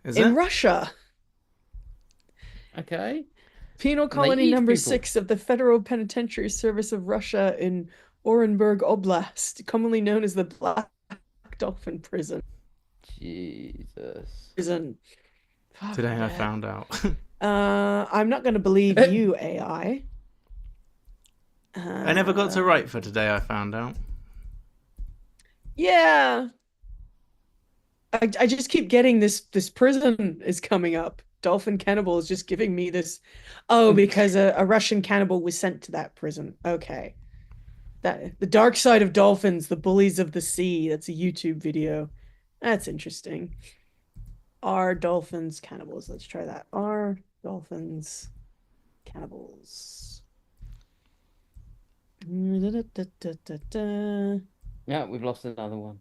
Is in it? Russia. Okay. Penal they colony eat number people. 6 of the Federal Penitentiary Service of Russia in Orenburg Oblast, commonly known as the Black Dolphin Prison. Jesus. Fuck, Today I man. found out. I'm not going to believe you, AI. I never got to write for today. I found out. Yeah. I just keep getting this prison is coming up. Dolphin Cannibal is just giving me this. Oh, because a Russian cannibal was sent to that prison. Okay. That the dark side of dolphins, the bullies of the sea. That's a YouTube video. That's interesting. Are dolphins cannibals? Let's try that. Are dolphins cannibals? Da-da-da-da-da-da. Yeah, we've lost another one.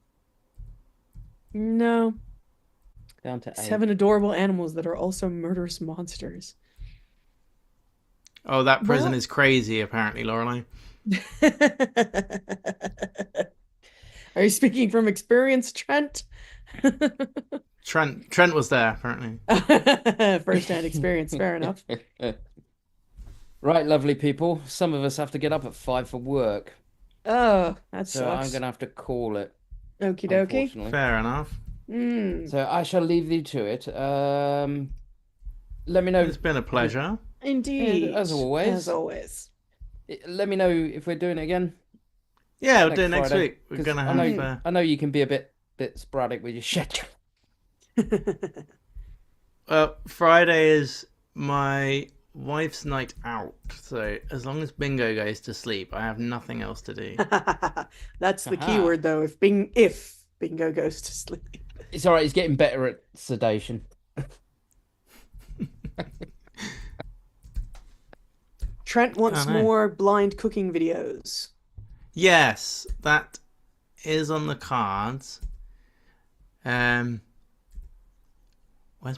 No. Down to 8. 7 adorable animals that are also murderous monsters. Oh, that prison What? is crazy. Apparently, Lorelai. Are you speaking from experience, Trent? Trent was there apparently. First-hand experience, fair enough. Right, lovely people. Some of us have to get up at 5 for work, Oh, that so I'm sucks. gonna have to call it. Okie dokie. Unfortunately. Fair enough. So I shall leave you to it. Let me know. It's been a pleasure. Indeed. As always. As always. Let me know if we're doing it again. Yeah, we'll do it next Friday, week. We're 'cause gonna I have. know, I know you can be a bit sporadic with your shit. Friday is my wife's night out, so as long as Bingo goes to sleep, I have nothing else to do. That's the Aha. key word, though. If Bingo goes to sleep. It's all right. He's getting better at sedation. Trent wants I know. more blind cooking videos. Yes, that is on the cards. Where's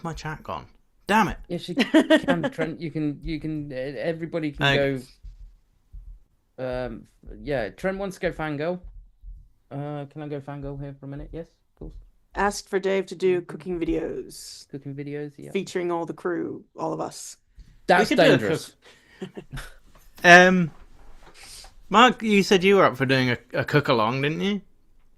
my chat gone? Damn it! Yes, you can, Trent. You can. Everybody can Okay. go. Yeah, Trent wants to go fangirl. Can I go fangirl here for a minute? Yes, of course. Asked for Dave to do cooking videos Cooking videos. Yeah, featuring all the crew, all of us. that's could do a dangerous. Mark, you said you were up for doing a cook along, didn't you?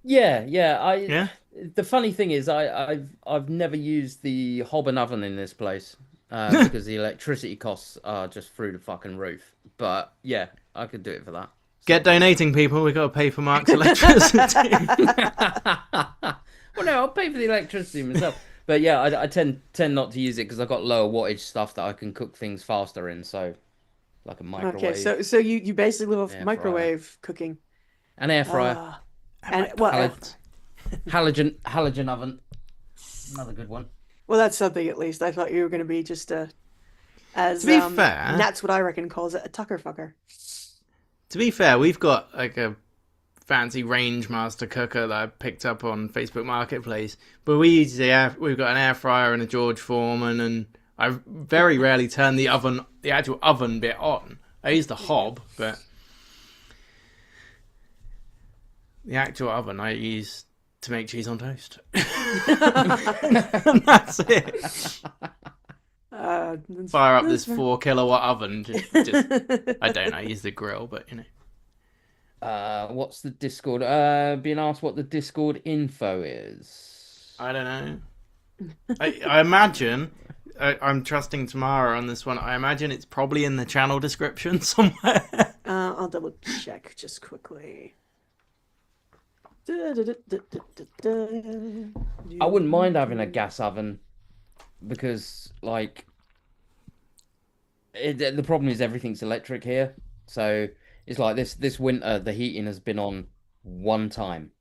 Yeah. Yeah. The funny thing is, I've never used the hob and oven in this place because the electricity costs are just through the fucking roof. But yeah, I could do it for that. Get donating, people. We got to pay for Mark's electricity. Well, no, I'll pay for the electricity myself. But yeah, I tend not to use it because I've got lower wattage stuff that I can cook things faster in. So, like a microwave, Okay, so you basically live off Air fryer. microwave cooking. an air fryer, Ah. And well, halogen oven, another good one. well, that's something at least. I thought you were going to be just as To be fair- and that's what I reckon calls it, a tucker fucker. To be fair, we've got like a fancy Range Master cooker that I picked up on Facebook Marketplace, but we've got an air fryer and a George Foreman, and I very rarely turn the actual oven bit on. I use the hob, but The actual oven I use to make cheese on toast. And that's it. Fire up this 4 kilowatt oven. I don't know, I use the grill, but you know. What's the Discord? Being asked what the Discord info is. I don't know. I imagine, I'm trusting Tamara on this one, I imagine it's probably in the channel description somewhere. I'll double check just quickly. I wouldn't mind having a gas oven because, like, the problem is everything's electric here. So it's like this winter, the heating has been on one time,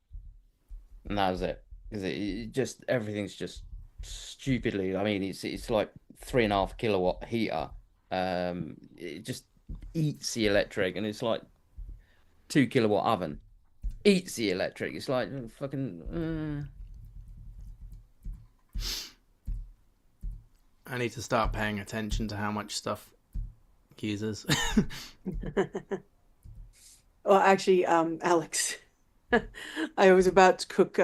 and that was it. Because it just everything's just stupidly. I mean, it's like 3.5 kilowatt heater. It just eats the electric, and it's like 2 kilowatt oven eats the electric. It's like fucking. I need to start paying attention to how much stuff uses. Well, actually, Alex, I was about to cook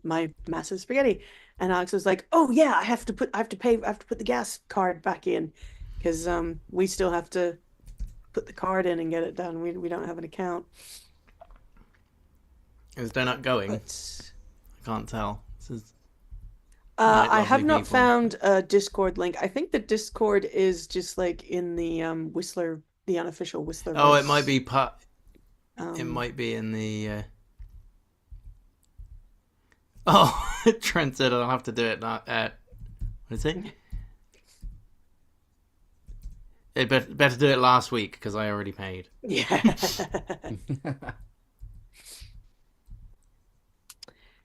my massive spaghetti, and Alex was like, "Oh yeah, I have to put the gas card back in, because we still have to put the card in and get it done. We don't have an account." Is Donut going? But, I can't tell. This is... I have lovely not people. found a Discord link. I think the Discord is just like in the Whistler, the unofficial Whistler. Oh, it might be part. It Um, might be in the. Oh, Trent said I'll have to do it now. What is it? It better do it last week because I already paid. Yeah.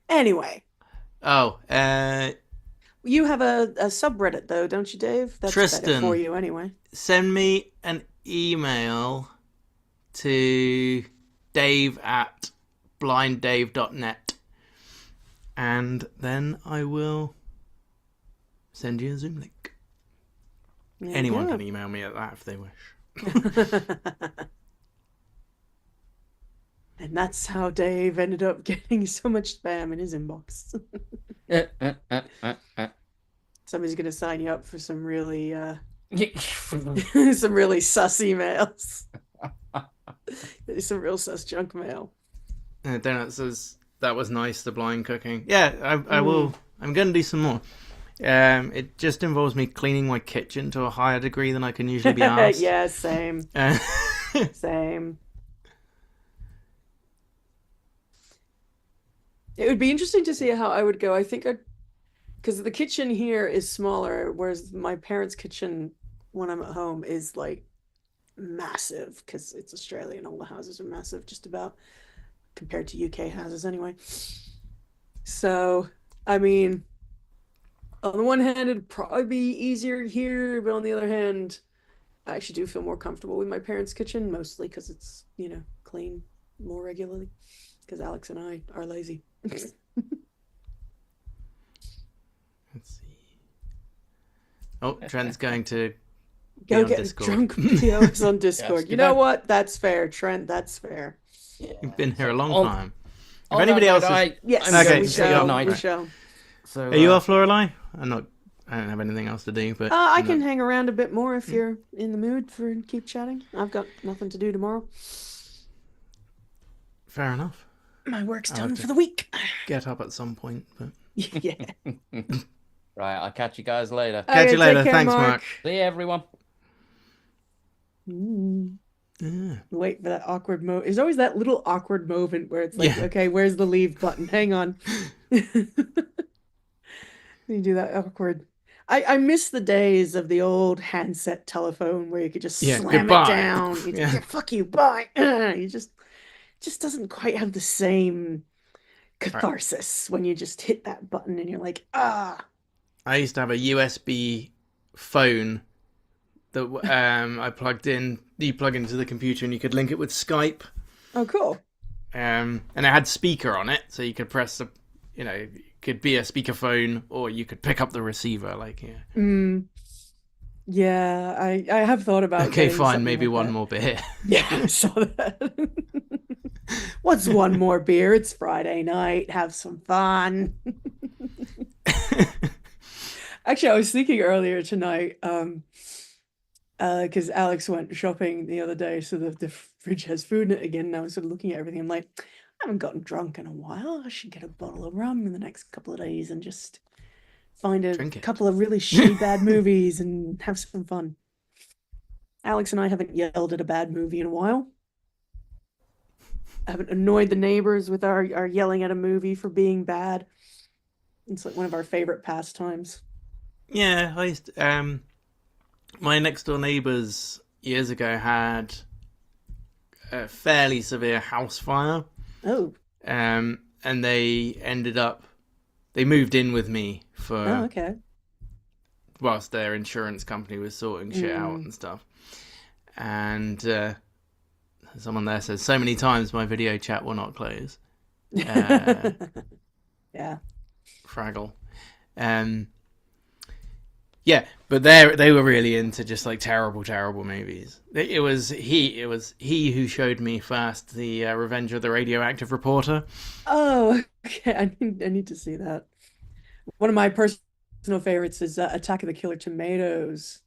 Anyway, Oh, you have a subreddit though, don't you, Dave? That's better Tristan. for you anyway. send me an email to dave@blinddave.net and then I will send you a Zoom link. Yeah, Anyone good. can email me at that if they wish. And that's how Dave ended up getting so much spam in his inbox. Somebody's gonna sign you up for some really some really sus emails. Some real sus junk mail. Donut says that was nice, the blind cooking. Yeah, I will. I'm going to do some more. It just involves me cleaning my kitchen to a higher degree than I can usually be asked. Yeah, same. Uh, Same. It would be interesting to see how I would go. I think because the kitchen here is smaller, whereas my parents' kitchen when I'm at home is like massive because it's Australia and all the houses are massive, just about compared to UK houses anyway. So, I mean, on the one hand, it'd probably be easier here, but on the other hand, I actually do feel more comfortable with my parents' kitchen, mostly because it's, clean more regularly. Because Alex and I are lazy. let's see. Oh, Trent's going to be Go on get Discord. drunk videos on Discord. Yes, You know good what? That's fair, Trent. That's fair. You've been here a long On- time. If On anybody that else note, is... Yes, Okay, we so shall. good night. We shall. So, Are you off, Lorelai? I don't have anything else to do, but... I can hang around a bit more if you're in the mood for keep chatting. I've got nothing to do tomorrow. Fair enough. My work's I'll done have for to- the week. Get up at some point, but... Yeah. Right, I'll catch you guys later. Catch you Okay, take later. care, Thanks, Mark. Mark. See you, everyone. Yeah. Wait for that awkward moment. There's always that little awkward moment where it's like, Yeah. okay, where's the leave button? Hang on. You do that awkward. I miss the days of the old handset telephone where you could just Yeah, slam goodbye. it down. You just, Yeah. "Yeah, fuck you, bye." You just doesn't quite have the same catharsis when you just hit that button and you're like, ah. I used to have a USB phone that I plugged in. You plug into the computer and you could link it with Skype. Oh, cool. And it had speaker on it, so you could press the, it could be a speakerphone or you could pick up the receiver. Like, yeah, Yeah, I have thought about Okay, getting fine, something maybe like one that. more beer. Yeah, I saw that. What's one more beer? It's Friday night. Have some fun. Actually, I was thinking earlier tonight, because Alex went shopping the other day, so the fridge has food in it again. And I was sort of looking at everything. I'm like, I haven't gotten drunk in a while. I should get a bottle of rum in the next couple of days and just find a Drink it. couple of really shitty bad movies and have some fun. Alex and I haven't yelled at a bad movie in a while. I haven't annoyed the neighbors with our yelling at a movie for being bad. It's like one of our favorite pastimes. Yeah, my next door neighbours years ago had a fairly severe house fire, Oh, and they moved in with me oh, for okay. whilst their insurance company was sorting shit out and stuff. And someone there says, so many times my video chat will not close. Yeah. Fraggle. Yeah, but they were really into just like terrible movies. It was he who showed me first the Revenge of the Radioactive Reporter. Oh, okay. I need to see that. One of my personal favorites is Attack of the Killer Tomatoes.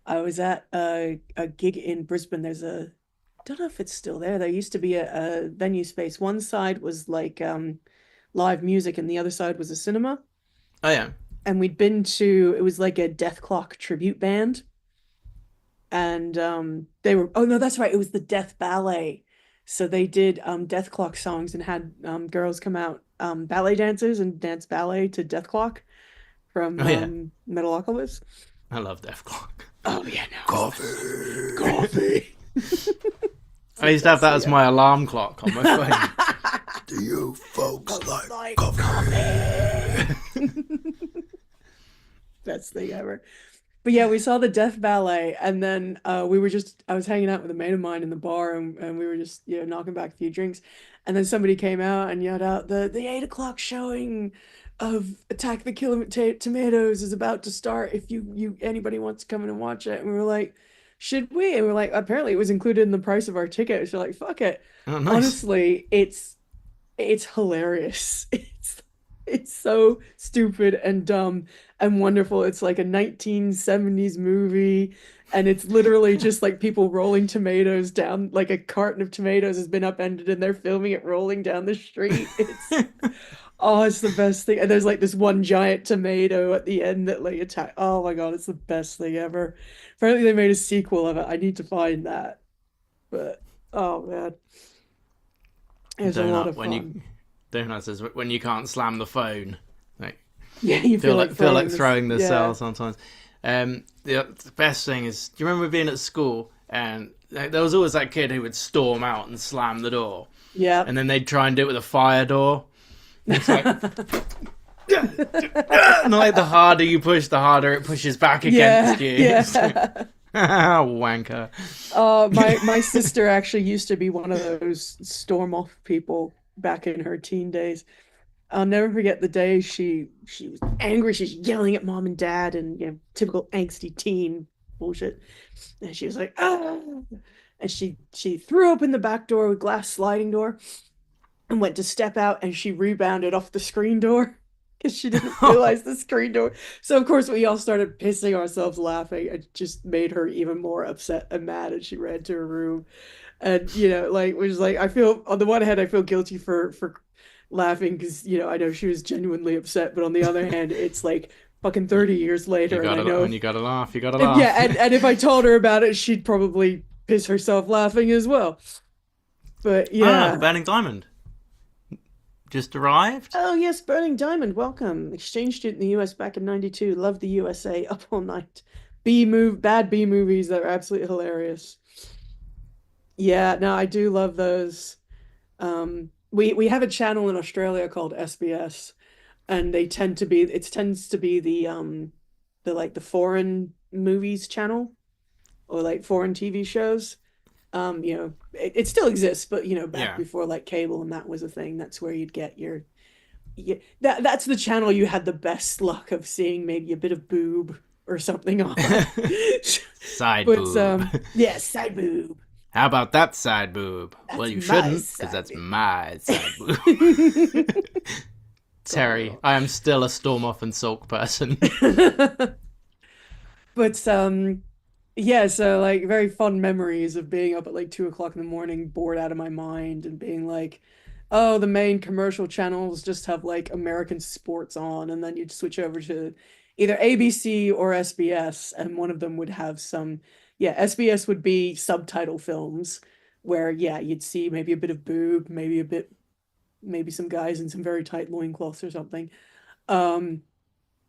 I was at a gig in Brisbane. Don't know if it's still there. There used to be a venue space. One side was like live music, and the other side was a cinema. Oh yeah, And we'd been to, it was like a Death Clock tribute band. And they were, oh no, that's right. It was the Death Ballet. So they did Death Clock songs and had girls come out, ballet dancers and dance ballet to Death Clock from oh yeah. Metalocalypse. I love Death Clock. Oh yeah, no. Coffee. Coffee. I used to have that as my alarm clock on my phone. Do you folks like coffee? Best thing ever. But yeah, we saw the Death Ballet, and then I was hanging out with a mate of mine in the bar, and we were just, knocking back a few drinks. And then somebody came out and yelled out, the 8 o'clock showing of Attack the Killer Tomatoes is about to start. If anybody wants to come in and watch it. And we were like, should we? And we're like, apparently it was included in the price of our ticket. So like, fuck it. Oh, nice. Honestly, it's hilarious. It's so stupid and dumb and wonderful. It's like a 1970s movie, and it's literally just like people rolling tomatoes down, like a carton of tomatoes has been upended and they're filming it rolling down the street. It's the best thing. And there's like this one giant tomato at the end that like attack. Oh my God, it's the best thing ever. Apparently they made a sequel of it. I need to find that. But oh man. It's a lot of fun. Donut says when you can't slam the phone, like Yeah, you feel like throwing the yeah. cell sometimes. The best thing is, do you remember being at school and there was always that kid who would storm out and slam the door, Yeah. and then they'd try and do it with a fire door. And it's like, and like the harder you push, the harder it pushes back against you. Yeah. Wanker. My sister actually used to be one of those storm off people back in her teen days. I'll never forget the day she was angry. She's yelling at mom and dad and typical angsty teen bullshit. And she was like, ah, and she threw open the back door with glass sliding door and went to step out, and she rebounded off the screen door because she didn't realize the screen door. So of course we all started pissing ourselves laughing. It just made her even more upset and mad, and she ran to her room. And I feel, on the one hand I feel guilty for laughing because I know she was genuinely upset, but on the other hand it's like fucking 30 years later, and I know when you gotta laugh, you gotta laugh. and if I told her about it, she'd probably piss herself laughing as well. But yeah. The Burning Diamond just arrived. Oh yes, Burning Diamond, welcome. Exchange student in the US back in '92. Love the USA, up all night. Bad B movies that are absolutely hilarious. Yeah, no, I do love those. We have a channel in Australia called SBS, and it tends to be the foreign movies channel, or like foreign TV shows. It still exists, but back before like cable and that was a thing, that's where you'd get that's the channel you had the best luck of seeing maybe a bit of boob or something on. Side But boob. yeah, side boob. How about that side boob? Well, That's you my shouldn't, side because that's boob. my side boob. Terry, I am still a Storm Off and Sulk person. But yeah, so like very fun memories of being up at like 2 o'clock in the morning, bored out of my mind, and being like, oh, the main commercial channels just have like American sports on, and then you'd switch over to either ABC or SBS, and one of them would have some, yeah, SBS would be subtitle films where, yeah, you'd see maybe a bit of boob, maybe some guys in some very tight loincloths or something. Um,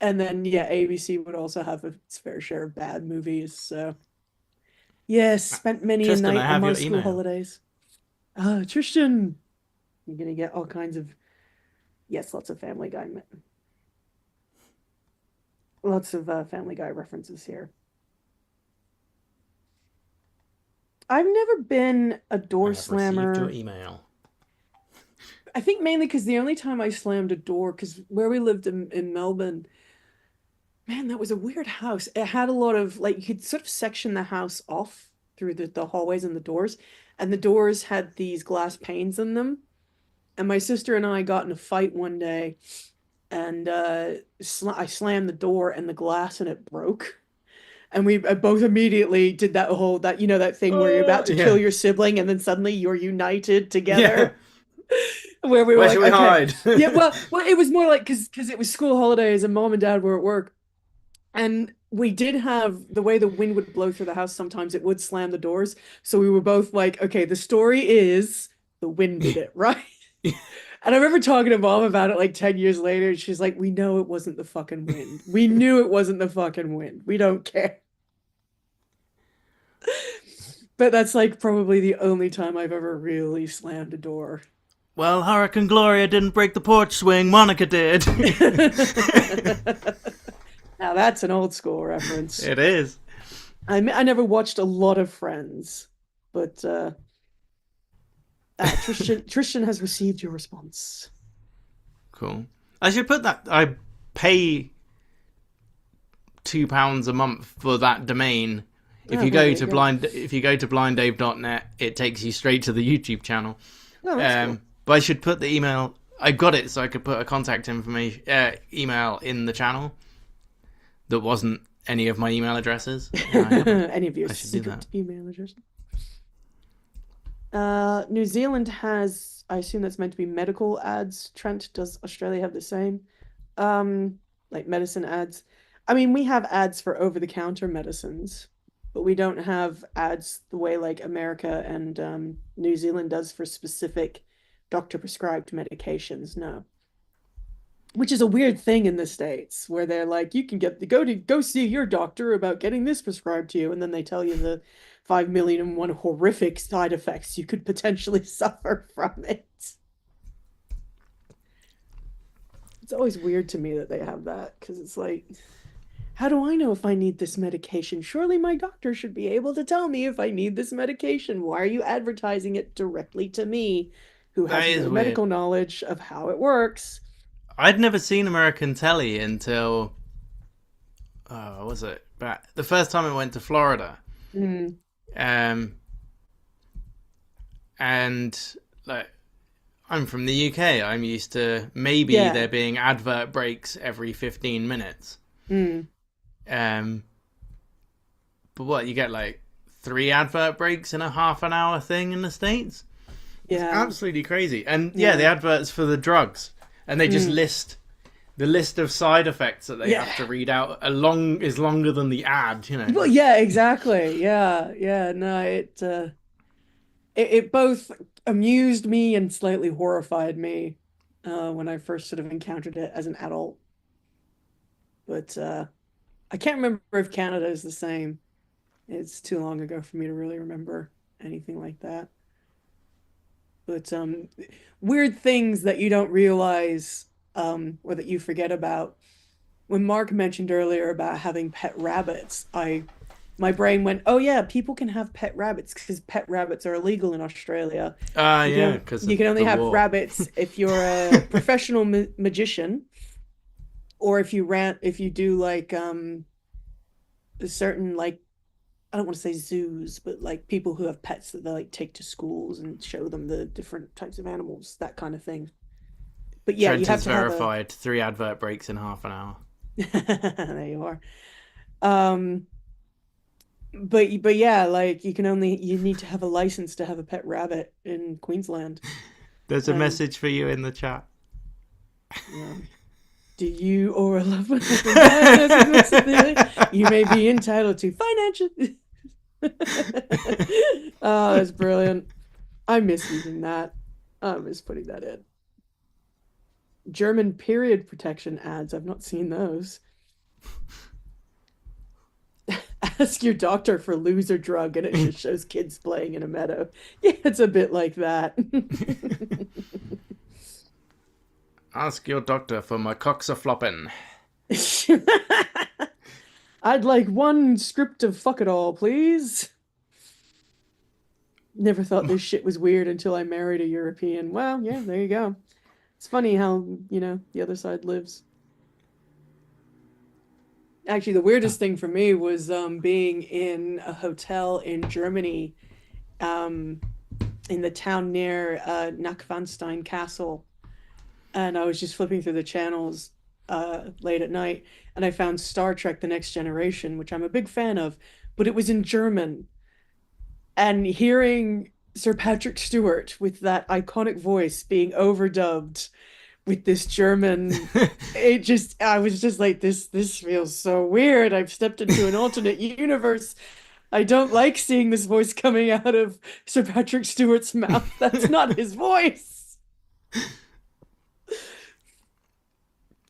and then, yeah, ABC would also have its fair share of bad movies. So, yes, spent many a Tristan, night I on have my your school email. holidays. Oh, Tristan, you're gonna get all kinds of, yes, lots of Family Guy, lots of Family Guy references here. I've never been a door I have received your slammer. email. I think mainly because the only time I slammed a door, because where we lived in Melbourne, man, that was a weird house. It had a lot of like you could sort of section the house off through the hallways and the doors, and the doors had these glass panes in them. And my sister and I got in a fight one day, and I slammed the door, and the glass and it broke. And we both immediately did that that thing where you're about to Yeah. kill your sibling, and then suddenly you're united together. Yeah. Where we were Where like, should we okay. hide? Yeah, well, it was more like because it was school holidays and mom and dad were at work, and we did have the way the wind would blow through the house. Sometimes it would slam the doors, so we were both like, okay, the story is the wind did it, right? And I remember talking to mom about it like 10 years later, and she's like, we know it wasn't the fucking wind. We knew it wasn't the fucking wind. We don't care. But that's like probably the only time I've ever really slammed a door. Well, Hurricane Gloria didn't break the porch swing. Monica did. Now that's an old school reference. It is. I never watched a lot of Friends, but Tristan has received your response. Cool. I should put that. I pay £2 a month for that domain. If you go to blinddave.net, it takes you straight to the YouTube channel. Oh, that's cool. But I should put the email. I got it so I could put a contact information email in the channel that wasn't any of my email addresses. Any of your I should do secret that. email addresses. New Zealand has, I assume that's meant to be medical ads. Trent, does Australia have the same? Like medicine ads? I mean, we have ads for over-the-counter medicines, but we don't have ads the way like America and New Zealand does for specific doctor-prescribed medications. No. Which is a weird thing in the States, where they're like, you can go see your doctor about getting this prescribed to you, and then they tell you the 5,000,001 horrific side effects you could potentially suffer from it. It's always weird to me that they have that, because it's like, how do I know if I need this medication? Surely my doctor should be able to tell me if I need this medication. Why are you advertising it directly to me, who That has is no weird. medical knowledge of how it works? I'd never seen American telly until what was it? But the first time I went to Florida. Mm. And like I'm from the UK. I'm used to maybe Yeah. there being advert breaks every 15 minutes. Mm. But what, you get like 3 advert breaks in a half an hour thing in the States? Yeah. Absolutely crazy. And Yeah. the adverts for the drugs. And they just list the list of side effects that they Yeah. have to read out is longer than the ad, you know. Well, yeah, exactly. Yeah. No, it both amused me and slightly horrified me when I first sort of encountered it as an adult. But I can't remember if Canada is the same. It's too long ago for me to really remember anything like that. But weird things that you don't realize or that you forget about. When Mark mentioned earlier about having pet rabbits, my brain went, oh yeah, people can have pet rabbits because pet rabbits are illegal in Australia. Yeah, because You can only have rabbits if you're a professional magician, or if you do like certain like I don't want to say zoos, but like people who have pets that they like take to schools and show them the different types of animals, that kind of thing. But yeah, you Trent have is to have verified. 3 advert breaks in half an hour. there you are. Um, but yeah, like you need to have a license to have a pet rabbit in Queensland. There's a And message for you in the chat. do you or a loved one have been diagnosed with something? You may be entitled to financial. Oh, that's brilliant. I miss using that. I miss putting that in. German period protection ads. I've not seen those. Ask your doctor for loser drug, and it just shows kids playing in a meadow. Yeah, it's a bit like that. Ask your doctor for my cocks are flopping. I'd like 1 script of fuck it all, please. Never thought this shit was weird until I married a European. Well, yeah, there you go. It's funny how, the other side lives. Actually, the weirdest thing for me was being in a hotel in Germany, in the town near Neuschwanstein Castle. And I was just flipping through the channels late at night, and I found Star Trek: The Next Generation, which I'm a big fan of, but it was in German. And hearing Sir Patrick Stewart with that iconic voice being overdubbed with this German, I was just like, this feels so weird. I've stepped into an alternate universe. I don't like seeing this voice coming out of Sir Patrick Stewart's mouth. That's not his voice.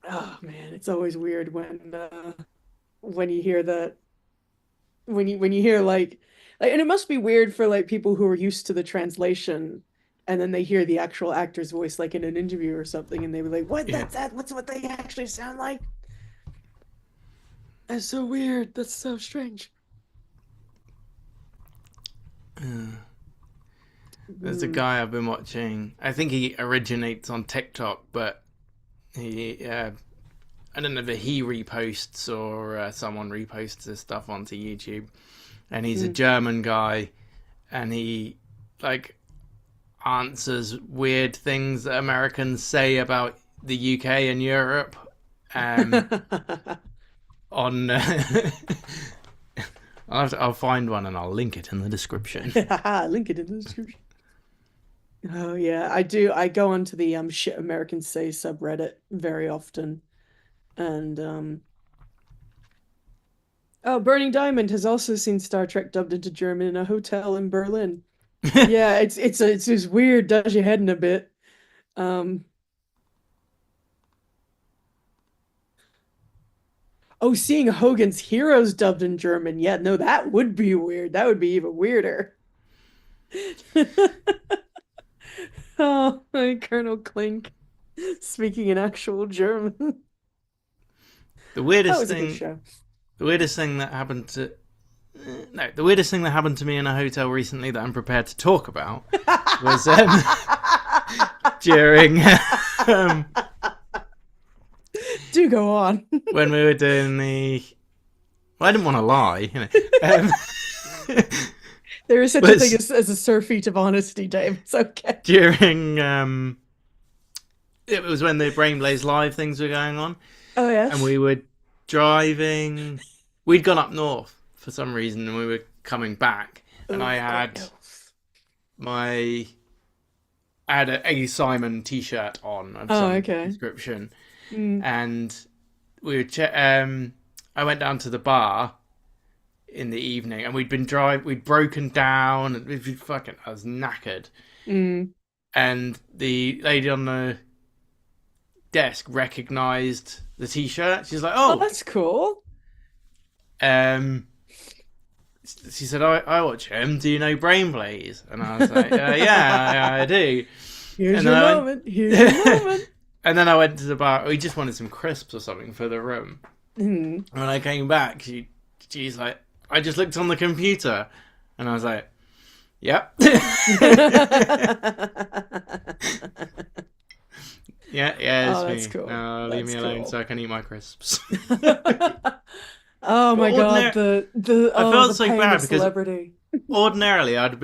Oh man, it's always weird when you hear that, when you hear like, and it must be weird for like people who are used to the translation, and then they hear the actual actor's voice like in an interview or something, and they were like, "What? Yeah. That's that? What's what they actually sound like?" That's so weird. That's so strange. There's a guy I've been watching. I think he originates on TikTok, but he I don't know if he reposts or someone reposts his stuff onto YouTube. And he's a German guy, and he like answers weird things that Americans say about the UK and Europe. On I'll find one and I'll link it in the description. Link it in the description. Oh yeah, I do. I go onto the shit Americans say subreddit very often, and oh, Burning Diamond has also seen Star Trek dubbed into German in a hotel in Berlin. Yeah, it's just weird, does your head in a bit. Oh, seeing Hogan's Heroes dubbed in German. Yeah, no, that would be weird. That would be even weirder. Oh, Colonel Klink speaking in actual German. The weirdest That was a thing. good show. The weirdest thing that happened to the weirdest thing that happened to me in a hotel recently that I'm prepared to talk about was during Do go on. when we were doing the. Well, I didn't want to lie, There is such a thing as a sore feat of honesty, Dave. It's okay. During it was when the Brain Blaze Live things were going on. Oh yes. And we were driving. We'd gone up north for some reason, and we were coming back. And I had a Simon T-shirt on of some description, and we were. I went down to the bar in the evening, and we'd broken down, and I was knackered. And the lady on the desk recognized the T-shirt. She's like, "Oh, that's cool." She said, "I watch him. Do you know Brain Blaze?" And I was like, "Yeah, I do." Here's your moment. Here's your moment. And then I went to the bar. We just wanted some crisps or something for the room. And when I came back, she's like, "I just looked on the computer," and I was like, "Yep." Yeah, it's me. That's cool. Leave me alone so I can eat my crisps. Oh my ordinary- god, the I oh, felt the so pain bad of because celebrity. ordinarily I'd have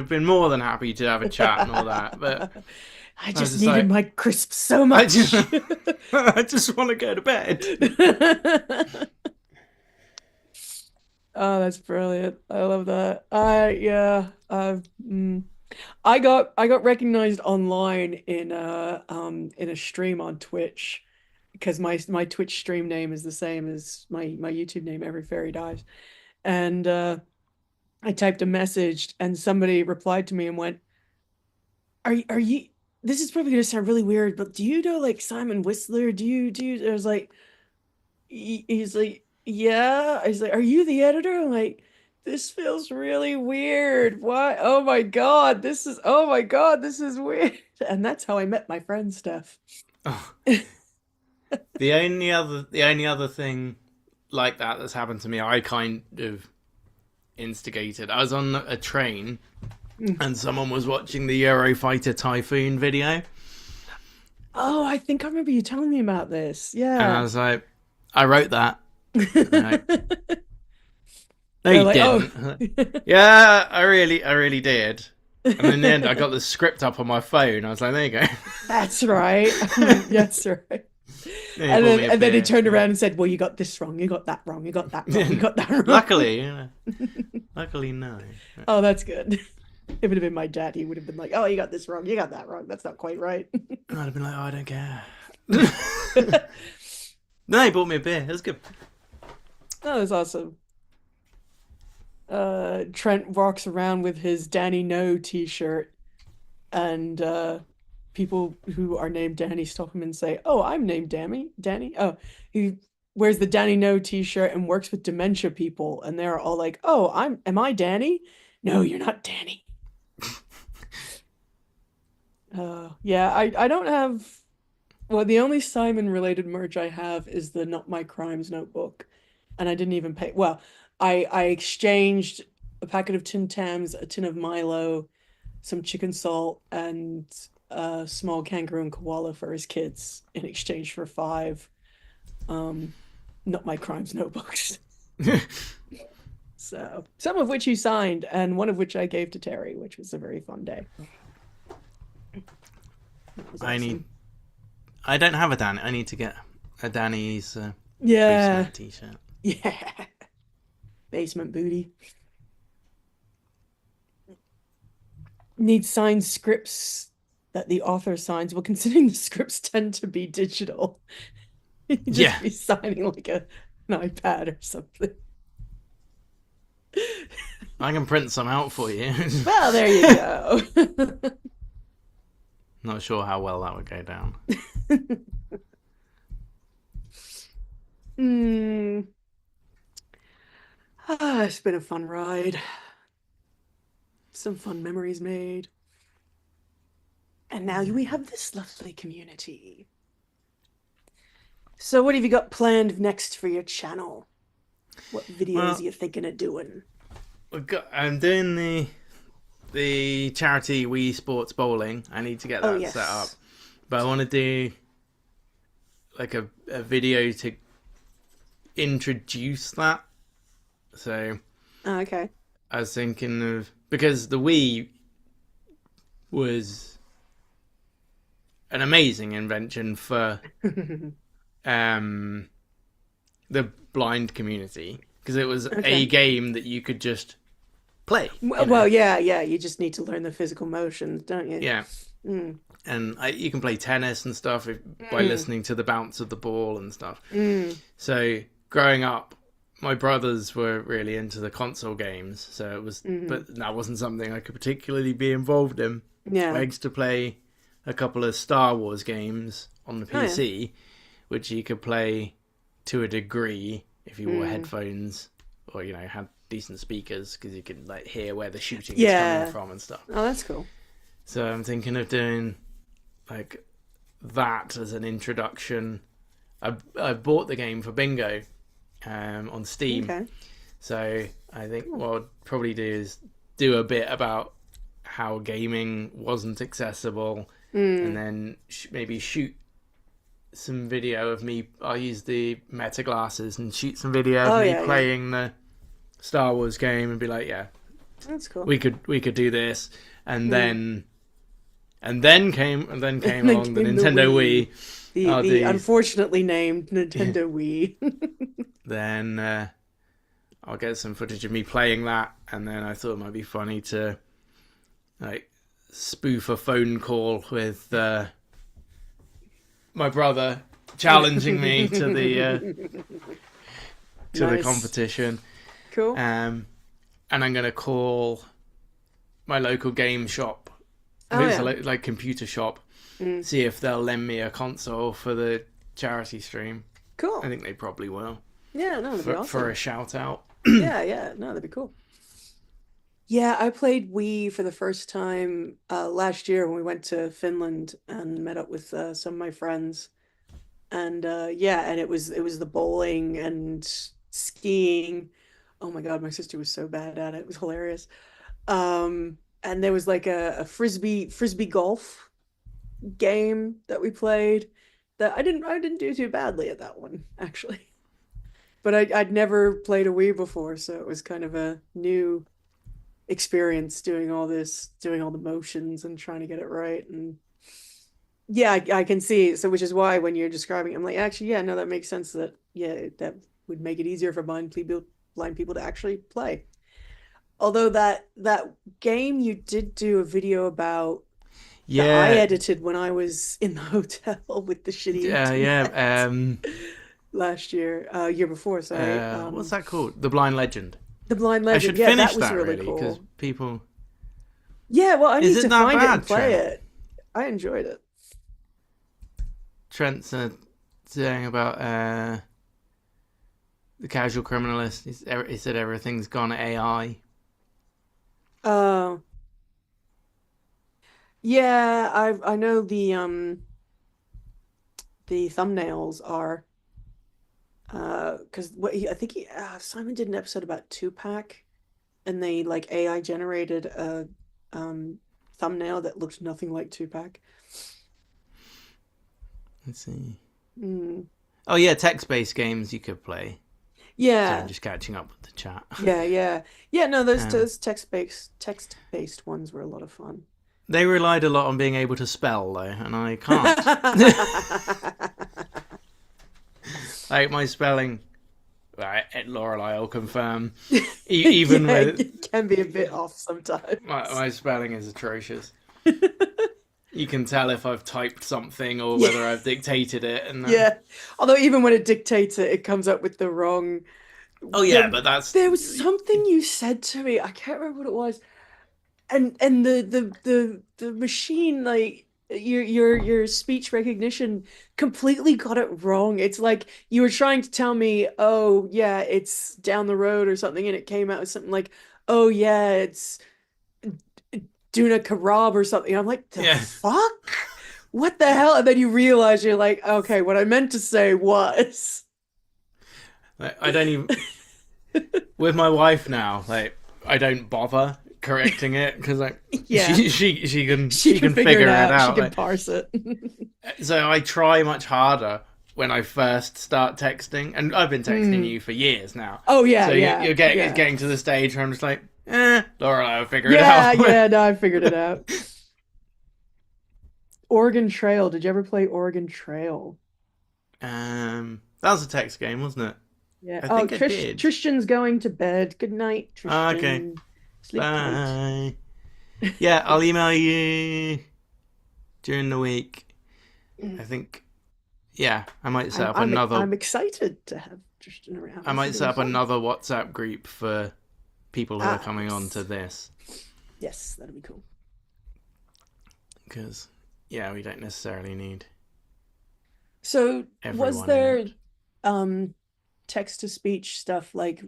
been more than happy to have a chat and all that, but I was just just needed like- my crisps so I much. just, I just want to go to bed. Oh, that's brilliant. I love that. I got recognized online in a stream on Twitch because my Twitch stream name is the same as my YouTube name, Every Fairy Dies. And I typed a message and somebody replied to me and went, Are you this is probably gonna sound really weird, but do you know like Simon Whistler? I was like, he's like, yeah. I was like, are you the editor? I'm like, this feels really weird. What? Oh my God, this is weird. And that's how I met my friend Steph. Oh. The only other thing like that that's happened to me, I kind of instigated. I was on a train and someone was watching the Eurofighter Typhoon video. Oh, I think I remember you telling me about this. And I Yeah. was like, I wrote that. No, They're you like, didn't. Yeah, I really did. And in the end, I got the script up on my phone. I was like, there you go. That's right. That's right. Yeah, And bought me a then he beer. turned around and said, well, you got this wrong, you got that wrong, you got that wrong, you got that wrong. Luckily, luckily, no. Oh, that's good. If it had been my dad, he would have been like, oh, you got this wrong, you got that wrong. That's not quite right. I'd have been like, oh, I don't care. No, he bought me a beer. It was good. Oh, that's awesome. Trent walks around with his Danny No t-shirt, and people who are named Danny stop him and say, oh, I'm named Danny. Oh, he wears the Danny No t-shirt and works with dementia people, and they're all like, oh, am I Danny? No, you're not Danny. Yeah, I don't have, well, the only Simon related merch I have is the Not My Crimes notebook, and I didn't even pay. Well, I exchanged a packet of Tim Tams, a tin of Milo, some chicken salt, and a small kangaroo and koala for his kids in exchange for 5 Not My Crimes notebooks. So some of which he signed, and one of which I gave to Terry, which was a very fun day. That was awesome. I don't have a Danny. I need to get a Danny's Yeah, basement t-shirt. yeah. Basement booty. Need signed scripts that the author signs. Well, considering the scripts tend to be digital, you just Yeah. be signing like an iPad or something. I can print some out for you. Well, there you go. Not sure how well that would go down. It's been a fun ride. Some fun memories made. And now we have this lovely community. So what have you got planned next for your channel? What videos Well- are you thinking of doing? I'm doing the charity Wii Sports Bowling. I need to get that yes. set up. But I want to do like a video to introduce that. So Oh, okay. I was thinking of, because the Wii was an amazing invention for the blind community, because it was Okay. a game that you could just play. you know? Well, yeah. You just need to learn the physical motions, don't you? Yeah. Mm. And you can play tennis and stuff by listening to the bounce of the ball and stuff. Mm. So growing up, my brothers were really into the console games. So it was, Mm-hmm. but that wasn't something I could particularly be involved in. Yeah. I used to play a couple of Star Wars games on the Oh, yeah. PC, which you could play to a degree if you wore Mm. headphones or had decent speakers, because you could like hear where the shooting is Yeah. coming from and stuff. Oh, that's cool. So I'm thinking of doing like that as an introduction. I bought the game for Bingo on Steam. Okay. So I think what I'd probably do is do a bit about how gaming wasn't accessible, and then maybe shoot some video of me. I'll use the Meta glasses and shoot some video of Oh, me yeah, yeah. playing the Star Wars game and be like, yeah, That's cool. we could do this, and Mm. then came then along the came the Nintendo Wii. Wii. The Oh, the these. unfortunately named Nintendo Wii. Then I'll get some footage of me playing that, and then I thought it might be funny to like spoof a phone call with my brother challenging me to the Nice. competition. Cool. And I'm gonna call my local game shop. Oh, It's yeah. like computer shop. Mm. See if they'll lend me a console for the charity stream. Cool. I think they probably will Yeah, no, that'd be awesome. for a shout out. Yeah, no, that'd be cool. Yeah, I played Wii for the first time last year when we went to Finland and met up with some of my friends. And and it was the bowling and skiing. Oh my God, my sister was so bad at it. It was hilarious. And there was like a frisbee golf game that we played that I didn't do too badly at that one, actually. But I'd never played a Wii before, so it was kind of a new experience doing all the motions and trying to get it right. And yeah, I can see. So which is why when you're describing it, I'm like, actually, yeah, no, that makes sense that that would make it easier for blind people to actually play. Although that game you did do a video about that I edited when I was in the hotel with the shitty internet last year, year before, sorry. What's that called? The Blind Legend. The Blind I Legend. should Yeah, finish that was that really really because cool. people. Yeah, well, I Is need it to that find it and bad, play Trent? it. I enjoyed it. Trent's saying about the casual criminalist. He said everything's gone AI. Oh. Yeah, I know the thumbnails are because I think Simon did an episode about Tupac, and they like AI generated a thumbnail that looked nothing like Tupac. Let's see. Mm. Oh yeah, text-based games you could play. So Yeah, I'm just catching up with the chat. yeah. No, those Um, those text-based ones were a lot of fun. They relied a lot on being able to spell though, and I can't. Like my spelling, at Lorelei, I'll confirm. Even Yeah, with it can be a bit off sometimes. my spelling is atrocious. You can tell if I've typed something or whether I've dictated it. And Yeah, although even when it dictates it, it comes up with the wrong. Oh yeah, the- but that's There was something you said to me. I can't remember what it was, and the machine, like your speech recognition, completely got it wrong. It's like you were trying to tell me, oh yeah, it's down the road or something, and it came out with something like, oh yeah, it's Duna Karab or something. I'm like, the Yeah. fuck? What the hell? And then you realize you're like, okay, what I meant to say was. like, I don't even with my wife now. Like I don't bother correcting it because like Yeah. she can She can figure it out. She can like- parse it. So I try much harder when I first start texting, and I've been texting you for years now. Oh yeah, So yeah. you're getting yeah. getting to the stage where I'm just like, Laura, I'll figure it Yeah, out. yeah, no, I figured it out. Oregon Trail. Did you ever play Oregon Trail? That was a text game, wasn't it? Yeah. I think I did. Tristan's going to bed. Good night, Tristan. Ah, okay. Sleep tight. Bye. Yeah, I'll email you during the week. I think. Yeah, I might set up another. I'm excited to have Tristan around. I might This is set up gonna be fun. another WhatsApp group for people who are coming on nice. to this Yes, that'd be cool. because we don't necessarily need. So, Everyone was in there it. text to speech stuff like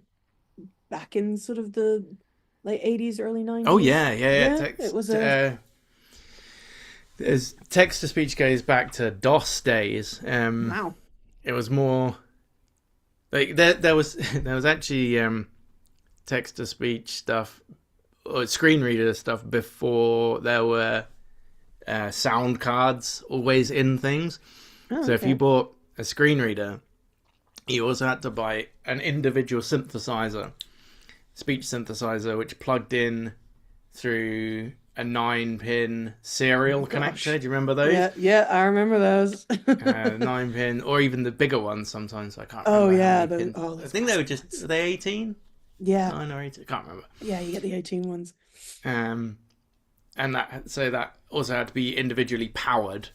back in sort of the late 80s, early 90s? Oh yeah. Yeah, Text, it was there's text to speech goes back to DOS days. Wow. It was more like there was actually text to speech stuff or screen reader stuff before there were sound cards always in things. Oh, So if you okay. bought a screen reader, you also had to buy an individual synthesizer, speech synthesizer, which plugged in through a 9-pin serial Gosh. connector. Do you remember those? Yeah, I remember those. 9-pin, or even the bigger ones sometimes. I can't remember Oh how yeah, many those. pins. Oh, I those think they were massive just, ones. are they 18? Yeah, 9 or 18? I can't remember. yeah, you get the 18 ones. And that also had to be individually powered.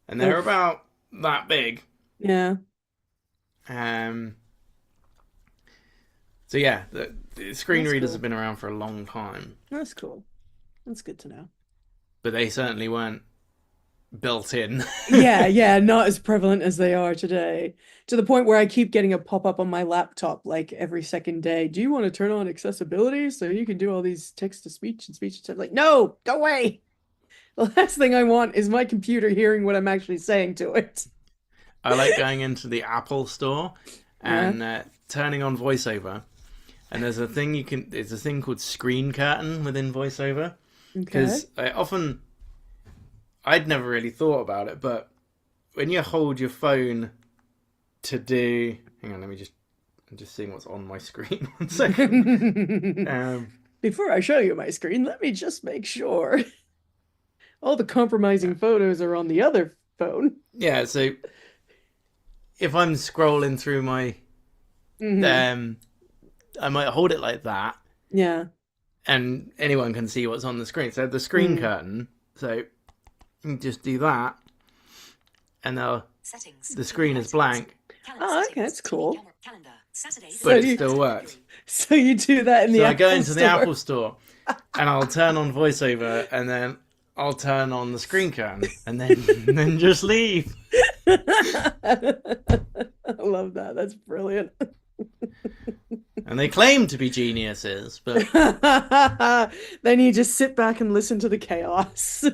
And they're Oof. about that big. Yeah, So yeah, the screen That's readers cool. have been around for a long time, that's cool. That's good to know. but they certainly weren't built in. Yeah, not as prevalent as they are today. To the point where I keep getting a pop-up on my laptop like every second day. Do you want to turn on accessibility so you can do all these text to speech and speech to text? Like, no, go away. The last thing I want is my computer hearing what I'm actually saying to it. I like going into the Apple store Yeah. and turning on VoiceOver. And there's a thing called Screen Curtain within VoiceOver. Okay. Because I'd never really thought about it, but when you hold your phone to do, hang on, I'm just seeing what's on my screen. 1 second. Before I show you my screen, let me just make sure. All the compromising photos are on the other phone. Yeah, so if I'm scrolling through my, Mhm. I might hold it like that, Yeah. and anyone can see what's on the screen. So the screen curtain. So you just do that, and the screen is blank, Oh, okay, that's cool. but you- it still works. So you do that in the So I Apple go into the Store. Apple Store, and I'll turn on VoiceOver, and then I'll turn on the screen curtain, and then just leave. I love that. That's brilliant. And they claim to be geniuses, but Then you just sit back and listen to the chaos.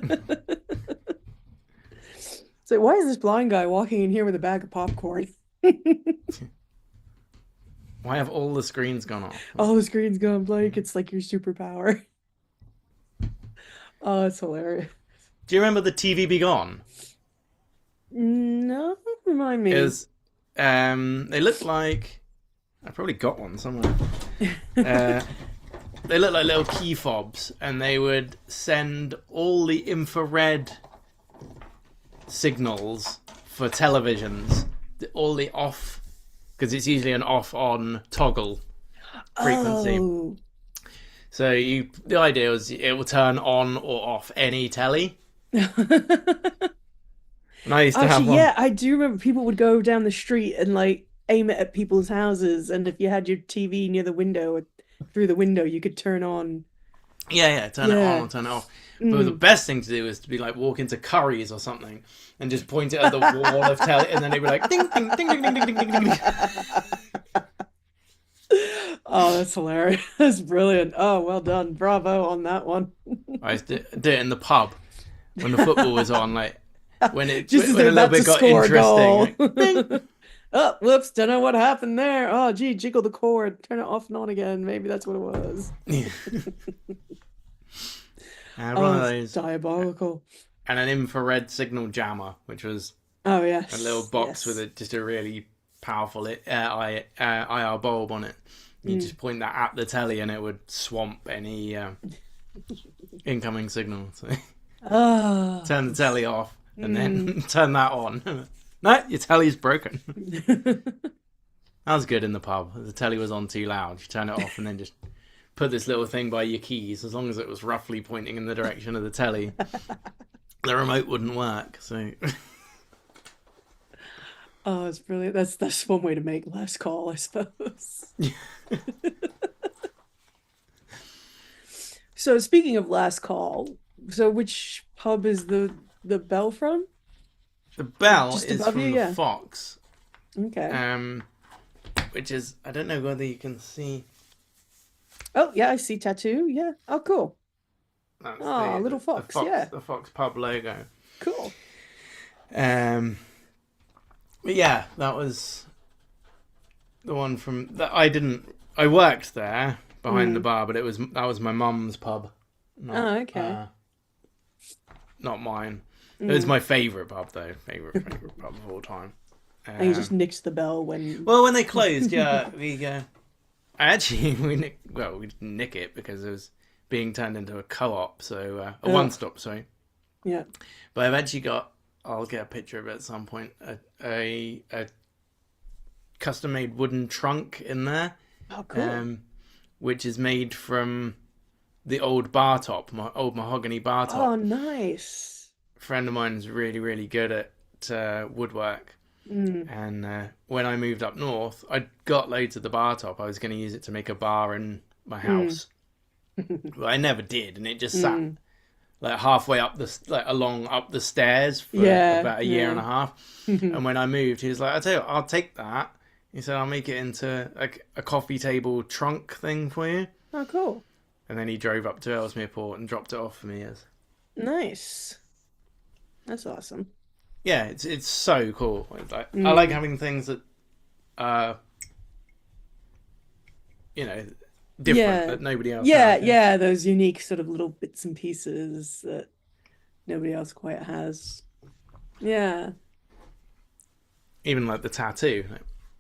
So why is this blind guy walking in here with a bag of popcorn? why have all the screens gone off? All the screen's gone blank. It's like your superpower. Oh, it's hilarious. Do you remember the TV Be Gone? No, remind me. It was, they looked like, I probably got one somewhere. They looked like little key fobs, and they would send all the infrared signals for televisions, all the off, because it's usually an off-on toggle frequency. Oh. So the idea was it will turn on or off any telly. And I used to have Actually, one. yeah, I do remember people would go down the street and like aim it at people's houses, and if you had your TV near the window or through the window, you could turn on. Yeah, turn it Yeah. on or turn it off. But the best thing to do is to be like walk into Curry's or something and just point it at the wall of telly, and then it'd be like ding ding ding ding ding ding ding ding ding. Oh, that's hilarious. That's brilliant. Oh, well done. Bravo on that one. I used to do it in the pub when the football was on, like when Just as when they're a little about to bit got score a goal. interesting. Like, bing. Oh, whoops, don't know what happened there. Oh, gee, jiggle the cord, turn it off and on again. Maybe that's what it was. I had Oh, one of it's those, diabolical. and an infrared signal jammer, which was Oh, yes. a little box yes. with just a really powerful IR bulb on it. You just point that at the telly, and it would swamp any incoming signal. So Ah. turn the telly off, and then turn that on. No, your telly's broken. That was good in the pub. The telly was on too loud. You turn it off, and then just put this little thing by your keys. As long as it was roughly pointing in the direction of the telly, the remote wouldn't work. So. Oh, it's brilliant. That's one way to make last call, I suppose. So speaking of last call, so which pub is the bell from? The bell Just is above from you, the yeah. Fox, Okay. which is, I don't know whether you can see. Oh, yeah, I see tattoo. Yeah. Oh, cool. That's Oh, little fox, yeah. the Fox pub logo. Cool. But yeah, that was the one from that. I worked there behind the bar, but that was my mum's pub. Not, Oh, okay. not mine. It was my favourite pub, though. Favorite pub of all time. And you just nicked the bell when. Well, when they closed, yeah, actually, we didn't nick it because it was being turned into a co-op, so a one-stop, sorry. Yeah. But I've actually got, I'll get a picture of it at some point, a custom-made wooden trunk in there. Oh, cool. Which is made from the old bar top, my old mahogany bar top. Oh, nice. A friend of mine is really, really good at woodwork. And when I moved up north, I got loads of the bar top. I was going to use it to make a bar in my house. But I never did, and it just sat like halfway up along up the stairs for about a year and a half. And when I moved, he was like, "I tell you, I'll take that." He said, "I'll make it into like a coffee table trunk thing for you." Oh, cool. And then he drove up to Ellesmere Port and dropped it off for me. Nice. That's awesome. Yeah, it's so cool. I like having things that different that nobody else has. Yeah, those unique sort of little bits and pieces that nobody else quite has. Yeah. Even like the tattoo.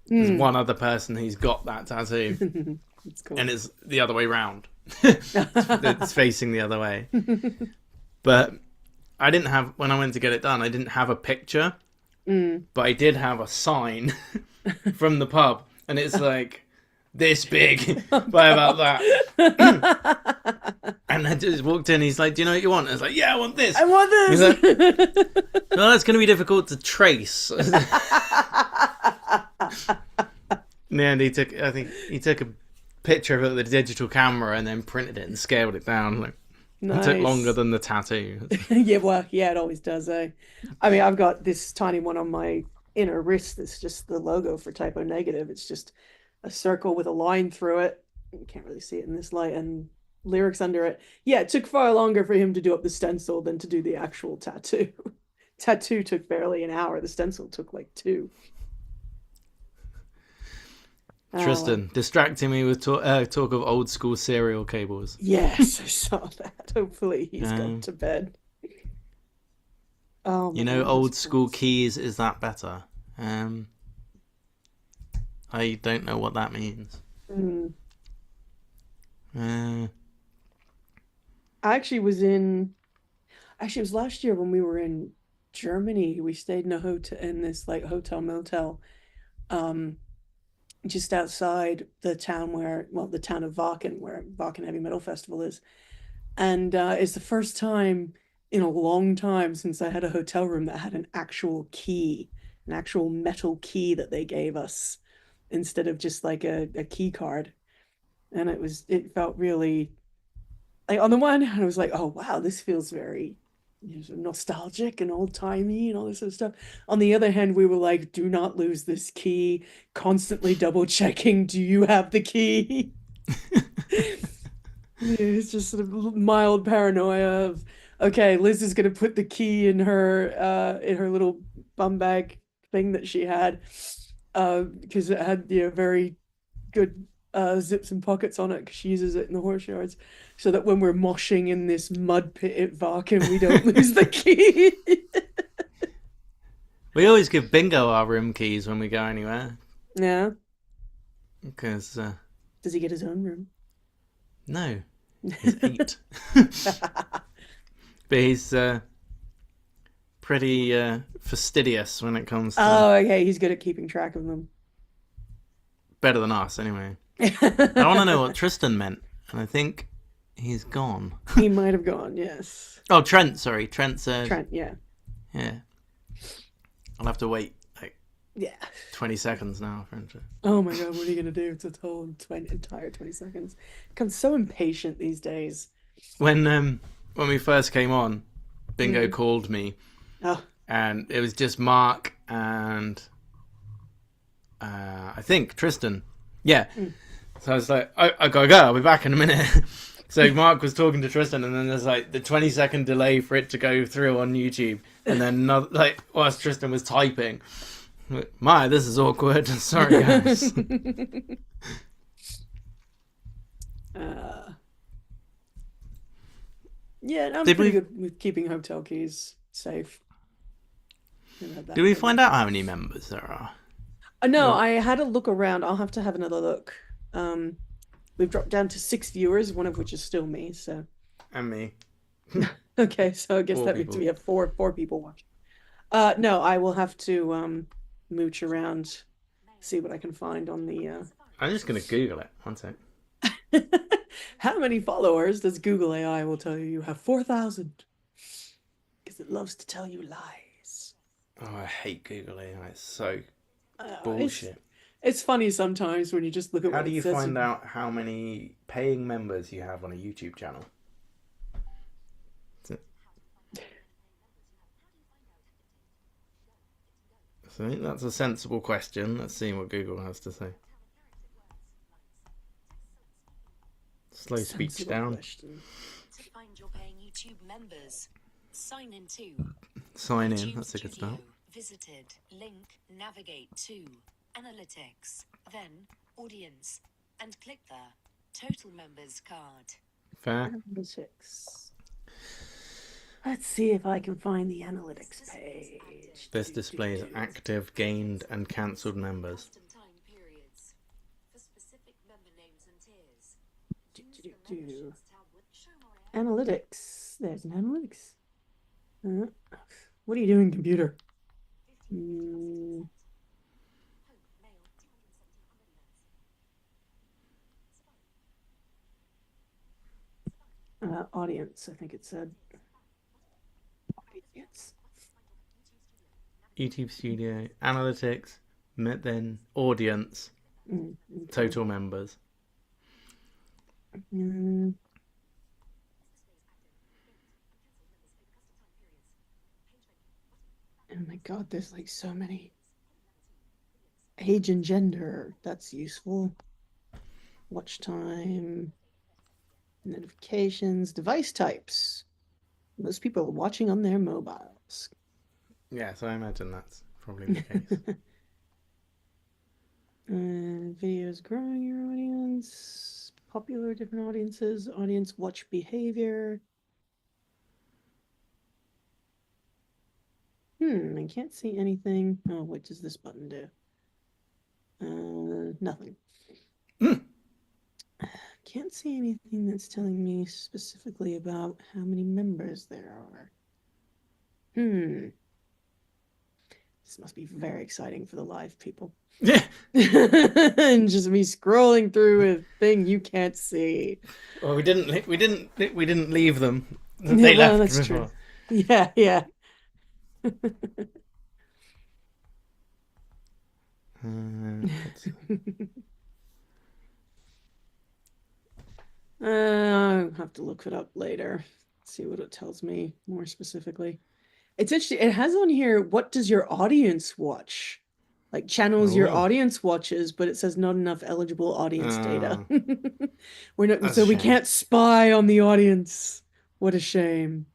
There's one other person who's got that tattoo. That's cool. And it's the other way round. It's facing the other way. But I didn't have, when I went to get it done, I didn't have a picture. But I did have a sign from the pub. And it's like this big by about that. And I just walked in. He's like, "Do you know what you want?" I was like, "Yeah, I want this." I want this. He's like, "No, that's going to be difficult to trace." And he took a picture of it with a digital camera and then printed it and scaled it down. Like, Nice. it took longer than the tattoo. Yeah, it always does, eh? I mean, I've got this tiny one on my inner wrist that's just the logo for Typo Negative. It's just a circle with a line through it. You can't really see it in this light, and lyrics under it. Yeah, it took far longer for him to do up the stencil than to do the actual tattoo. Tattoo took barely an hour. The stencil took like 2. Tristan, distracting me with talk of old school serial cables. Yes, I saw that. Hopefully he's gone to bed. Oh, you know, old school keys, is that better? I don't know what that means. I actually was in. Actually, it was last year when we were in Germany. We stayed in a hotel, in this like hotel motel, just outside the town the town of Wacken, where Wacken Heavy Metal Festival is. And it's the first time in a long time since I had a hotel room that had an actual key, an actual metal key that they gave us instead of just like a key card. And it felt really, like, on the one hand, I was like, oh wow, this feels very sort of nostalgic and old-timey and all this sort of stuff. On the other hand, we were like, do not lose this key, constantly double checking, do you have the key? It's just sort of mild paranoia of, okay, Liz is gonna put the key in her little bum bag thing that she had, because it had very good zips and pockets on it, because she uses it in the horse yards, so that when we're moshing in this mud pit at Wacken, we don't lose the key. We always give Bingo our room keys when we go anywhere. Yeah. Because does he get his own room? No, he's 8. But he's pretty fastidious when it comes to... Oh, okay, he's good at keeping track of them. Better than us, anyway. I want to know what Tristan meant, and I think he's gone. He might have gone, yes. Oh, Trent, sorry. Trent said... Trent, yeah. Yeah. I'll have to wait, like, Yeah. 20 seconds now for him to... Oh my god, what are you going to do? It's a whole entire 20 seconds. I'm so impatient these days. When we first came on, Bingo called me, and it was just Mark and I think Tristan. Yeah. So I was like, I gotta go, I'll be back in a minute. So Mark was talking to Tristan, and then there's like the 20-second delay for it to go through on YouTube, and then whilst Tristan was typing, my, this is awkward. Sorry, guys. Yeah, I'm pretty good with keeping hotel keys safe. Never had that Do we problem. find out how many members there are? No, No. I had a look around. I'll have to have another look. We've dropped down to 6 viewers, one of which is still me. So And me. okay, so I guess 4 that means people. we have four people watching. No, I will have to mooch around, see what I can find on the. I'm just going to Google it. One sec. How many followers does Google AI will tell you you have? 4,000. Because it loves to tell you lies. Oh, I hate Google AI. It's so It's, bullshit. it's funny sometimes when you just look at How what do it you says. find out how many paying members you have on a YouTube channel? So I think that's a sensible question. Let's see what Google has to say. Slow speech Sensible down. question. To find your paying YouTube members, sign in to Sign in. YouTube That's a good Studio. start. Visited. Link. Navigate to Analytics. Then Audience. And click the Total Members card. Fair. Analytics. Let's see if I can find the analytics page. This displays active, gained, and cancelled members. Custom time periods. For specific member names and tiers. tab with show more Analytics. There's an analytics. What are you doing, computer? Audience, I think it said. Audience. YouTube Studio, Analytics, then Audience, Okay. Total Members. Mm. Oh my god, there's like so many. Age and gender, that's useful. Watch time, notifications, device types. Most people are watching on their mobiles. Yeah, so I imagine that's probably the case. Videos growing your audience, popular different audiences, audience watch behavior. I can't see anything. Oh, what does this button do? Nothing. Can't see anything that's telling me specifically about how many members there are. This must be very exciting for the live people. Yeah. And just me scrolling through a thing you can't see. Well, we didn't leave them. Yeah, They well, left that's before. true. Yeah. I'll have to look it up later. See what it tells me more specifically. It's interesting. It has on here, what does your audience watch? Like channels your Oh. audience watches, but it says not enough eligible audience data. We're not, That's so a we shame. can't spy on the audience. What a shame.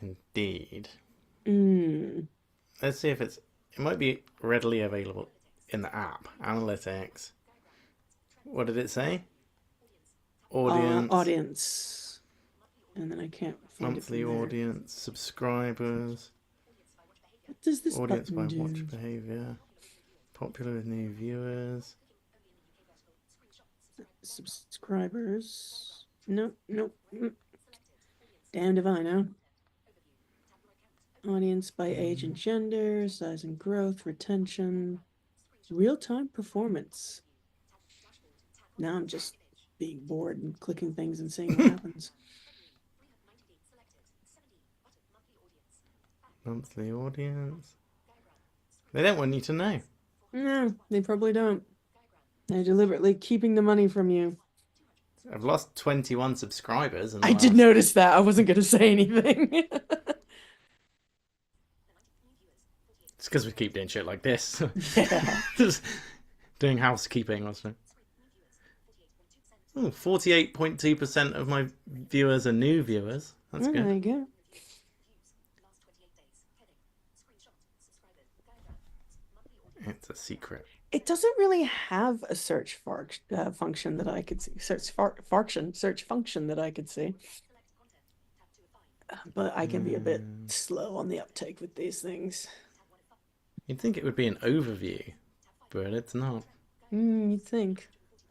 Indeed. Mm. Let's see if it might be readily available in the app. Analytics. What did it say? Audience. Audience. And then I can't find Monthly it from there. audience. Subscribers. What does this Audience by button do? watch behavior. Popular with new viewers. Subscribers. Nope. Damned if I know. Audience by age and gender, size and growth, retention, real-time performance. Now I'm just being bored and clicking things and seeing what happens. Monthly audience. They don't want you to know. No, they probably don't. They're deliberately keeping the money from you. I've lost 21 subscribers. In the I did last- notice that. I wasn't going to say anything. It's because we keep doing shit like this. Yeah. Just doing housekeeping, wasn't it? 48.2% of my viewers are new viewers. That's Oh, there good. you go. It's a secret. It doesn't really have a search function that I could see. Search function that I could see. but I can be a bit slow on the uptake with these things. You'd think it would be an overview, but it's not. You'd think.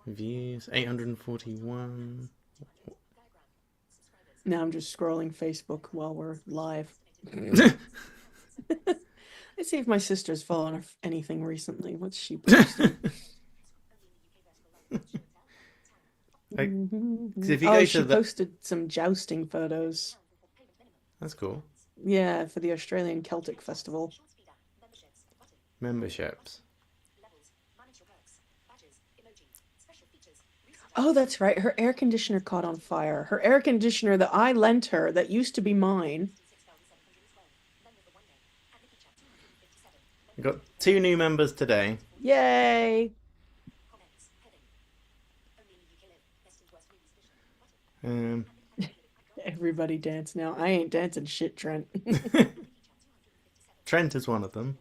Views 841. Now I'm just scrolling Facebook while we're live. Let's see if my sister's fallen anything recently. What's she posting? Like, 'cause if you Oh, go she to the, posted some jousting photos. that's cool. Yeah, for the Australian Celtic Festival. Memberships. Oh, that's right. Her air conditioner caught on fire. Her air conditioner that I lent her, that used to be mine. We got 2 new members today. Yay! Um, Everybody dance now. I ain't dancing shit, Trent. Trent is one of them,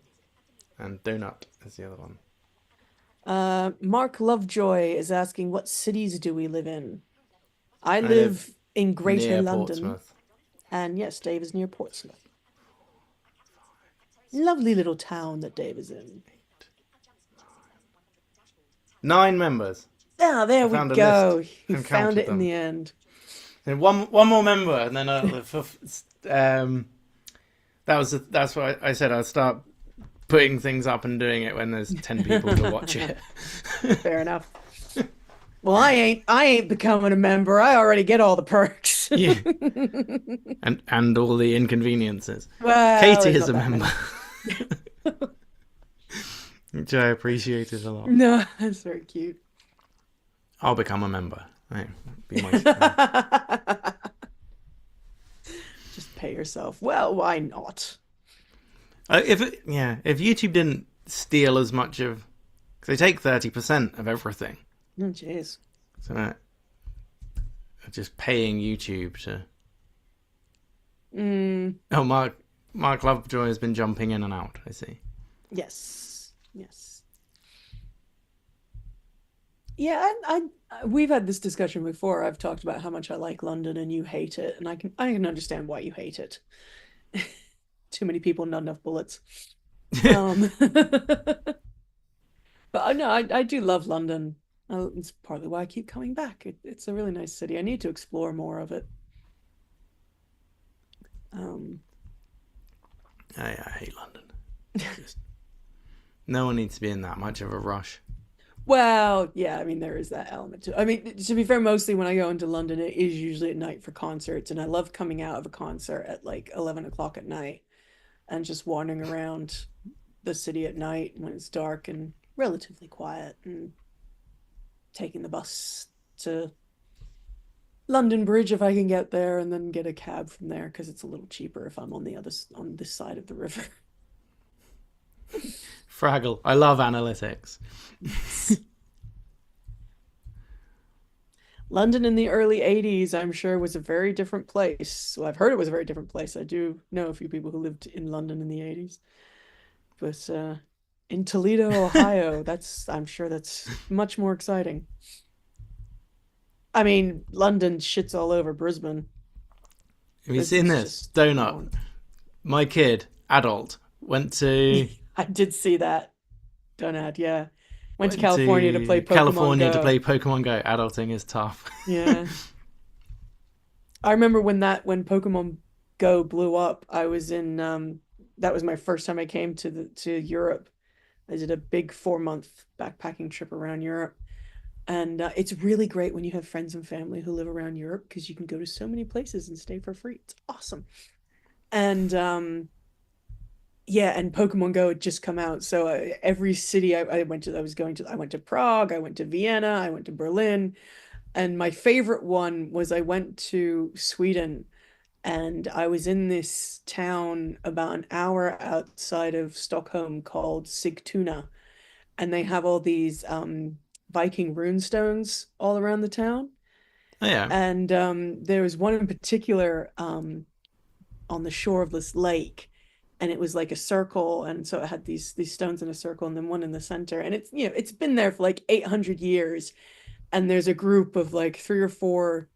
and Donut is the other one. Mark Lovejoy is asking, what cities do we live in? I live live in Greater Near London. Portsmouth. And yes, Dave is near Portsmouth. Lovely little town that Dave is in. 9 members. Ah, there we found a go. list He and found counted it in them. the end. And one more member, and then that's why I said I'd start putting things up and doing it when there's 10 people to watch it. Fair enough. Well, I ain't becoming a member. I already get all the perks. Yeah. And all the inconveniences. Well, Katie it's is a not that member. many. Which I appreciated a lot. No, that's very cute. I'll become a member. Hey, be my Just pay yourself. Well, why not? if YouTube didn't steal as much of, because they take 30% of everything, Oh, jeez. so just paying YouTube to. Oh, Mark Lovejoy has been jumping in and out. I see. Yes. Yes. Yeah, we've had this discussion before. I've talked about how much I like London and you hate it, and I can understand why you hate it. Too many people, not enough bullets. But no, I do love London. It's partly why I keep coming back. It's a really nice city. I need to explore more of it. I hate London. No one needs to be in that much of a rush. Well, yeah, I mean, there is that element to it. I mean, to be fair, mostly when I go into London, it is usually at night for concerts, and I love coming out of a concert at like 11 o'clock at night and just wandering around the city at night when it's dark and relatively quiet, and taking the bus to London Bridge if I can get there, and then get a cab from there because it's a little cheaper if I'm on this side of the river. Fraggle. I love analytics. London in the early 80s, I'm sure, was a very different place. Well, I've heard it was a very different place. I do know a few people who lived in London in the 80s. But in Toledo, Ohio, I'm sure that's much more exciting. I mean, London shits all over Brisbane. Have you This seen is this? just- Donut. My kid, adult, went to I did see that. Donut, yeah. Went to California to play Pokemon California Go. to play Pokemon Go. Adulting is tough. Yeah. I remember when Pokemon Go blew up, I was in that was my first time I came to Europe. I did a big 4-month backpacking trip around Europe. And it's really great when you have friends and family who live around Europe because you can go to so many places and stay for free. It's awesome. And yeah, and Pokemon Go had just come out. So every city I went to, I went to Prague, I went to Vienna, I went to Berlin. And my favorite one was I went to Sweden, and I was in this town about an hour outside of Stockholm called Sigtuna. And they have all these Viking runestones all around the town. Oh, yeah. And there was one in particular on the shore of this lake, and it was like a circle, and so it had these stones in a circle, and then one in the center, and it's been there for like 800 years, and there's a group of like 3 or 4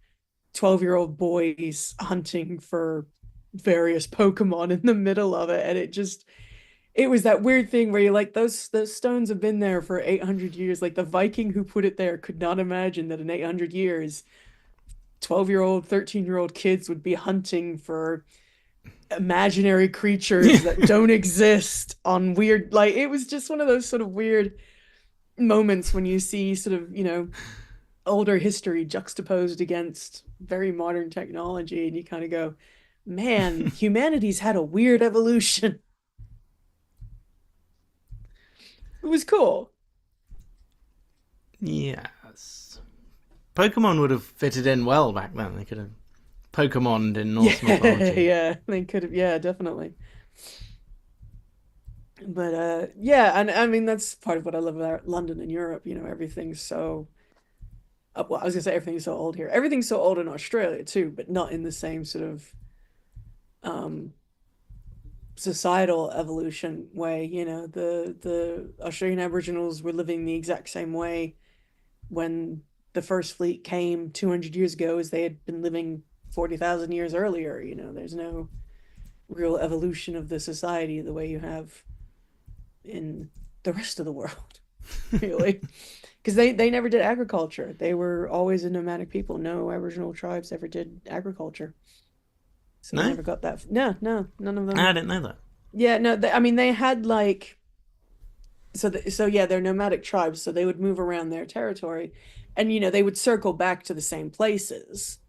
12-year-old boys hunting for various Pokemon in the middle of it, and it was that weird thing where you're like, those stones have been there for 800 years. Like the Viking who put it there could not imagine that in 800 years, 12-year-old, 13-year-old kids would be hunting for imaginary creatures that don't exist on weird, like, it was just one of those sort of weird moments when you see sort of, older history juxtaposed against very modern technology, and you kind of go, man, humanity's had a weird evolution. It was cool. Yes. Pokemon would have fitted in well back then. They could have Pokemoned in Norse mythology. Yeah, they could have, yeah, definitely. But yeah, and I mean that's part of what I love about London and Europe. Everything's so well, I was gonna say everything's so old here. Everything's so old in Australia too, but not in the same sort of societal evolution way. The Australian Aboriginals were living the exact same way when the first fleet came 200 years ago as they had been living 40,000 years earlier. There's no real evolution of the society the way you have in the rest of the world, really. Because they never did agriculture. They were always a nomadic people. No Aboriginal tribes ever did agriculture. So No? they never got that. No, none of them. I didn't know that. Yeah, no, I mean, they had like, so yeah, they're nomadic tribes, so they would move around their territory, and they would circle back to the same places,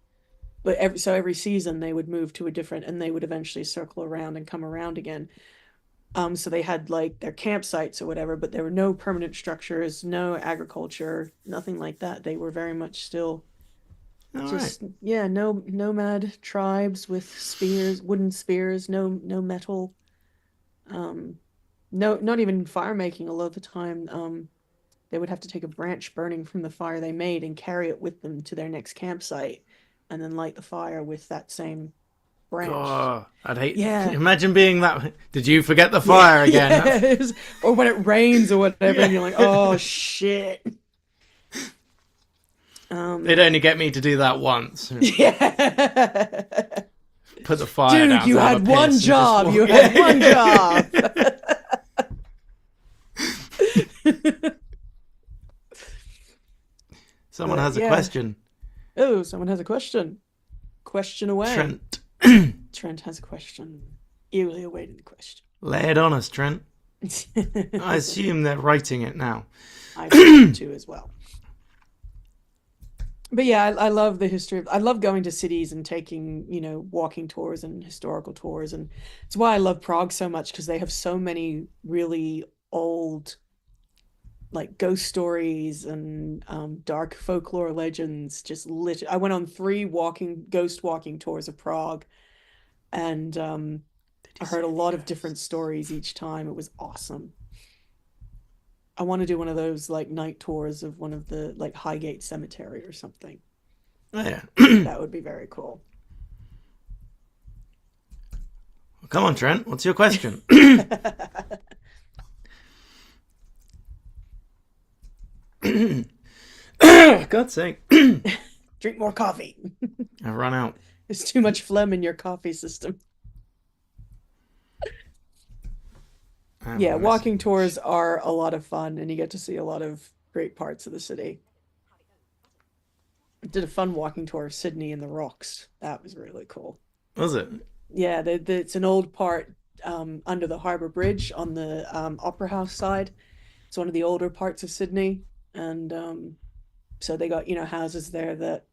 but every season they would move to a different, and they would eventually circle around and come around again. So they had like their campsites or whatever, but there were no permanent structures, no agriculture, nothing like that. They were very much still All just right. yeah, no nomad tribes with spears, wooden spears, no metal, no, not even fire making. A lot of the time, they would have to take a branch burning from the fire they made and carry it with them to their next campsite, and then light the fire with that same branch. God, I'd hate. Yeah. Imagine being that. Did you forget the fire again? Yes. Or when it rains or whatever, and you're like, oh shit. They'd only get me to do that once. Yeah. Put the fire Dude, down. you grab a had piss one and just job. walk- You had one job. Someone has a Yeah. question. Oh, someone has a question. Question away. Trent, Trent has a question. Eagerly awaiting the question. lay it on us, Trent. I assume they're writing it now. I think too as well. But yeah, I love the history I love going to cities and taking, walking tours and historical tours, and it's why I love Prague so much, because they have so many really old, like, ghost stories and dark folklore legends. I went on 3 ghost walking tours of Prague, and I heard a lot of different stories each time. It was awesome. I want to do one of those like night tours of one of the like Highgate Cemetery or something. Oh, yeah. That would be very cool. Come on, Trent. What's your question? God's sake. Drink more coffee. I've run out. There's too much phlegm in your coffee system. Yeah, walking tours are a lot of fun, and you get to see a lot of great parts of the city. I did a fun walking tour of Sydney and the Rocks. That was really cool. Was it? Yeah, it's an old part under the Harbour Bridge on the Opera House side. It's one of the older parts of Sydney, and so they got houses there that,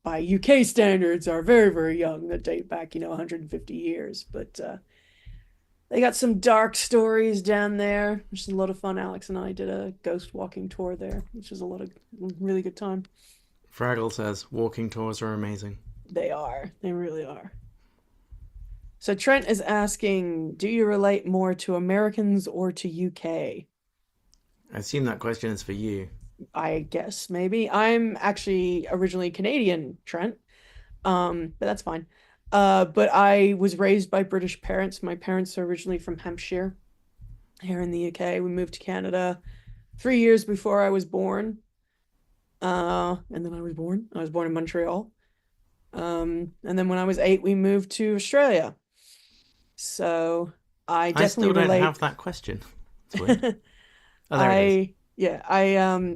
by UK standards, are very, very young, that date back 150 years. But they got some dark stories down there, which is a lot of fun. Alex and I did a ghost walking tour there, which was a lot of really good time. Fraggle says walking tours are amazing. They are. They really are. So Trent is asking, do you relate more to Americans or to UK? I assume that question is for you. I guess maybe. I'm actually originally Canadian, Trent. But that's fine. But I was raised by British parents. My parents are originally from Hampshire, here in the UK. We moved to Canada 3 years before I was born. And then I was born. I was born in Montreal. And then when I was 8, we moved to Australia. So I I definitely still don't relate. have that question. It's weird. Oh, there it is.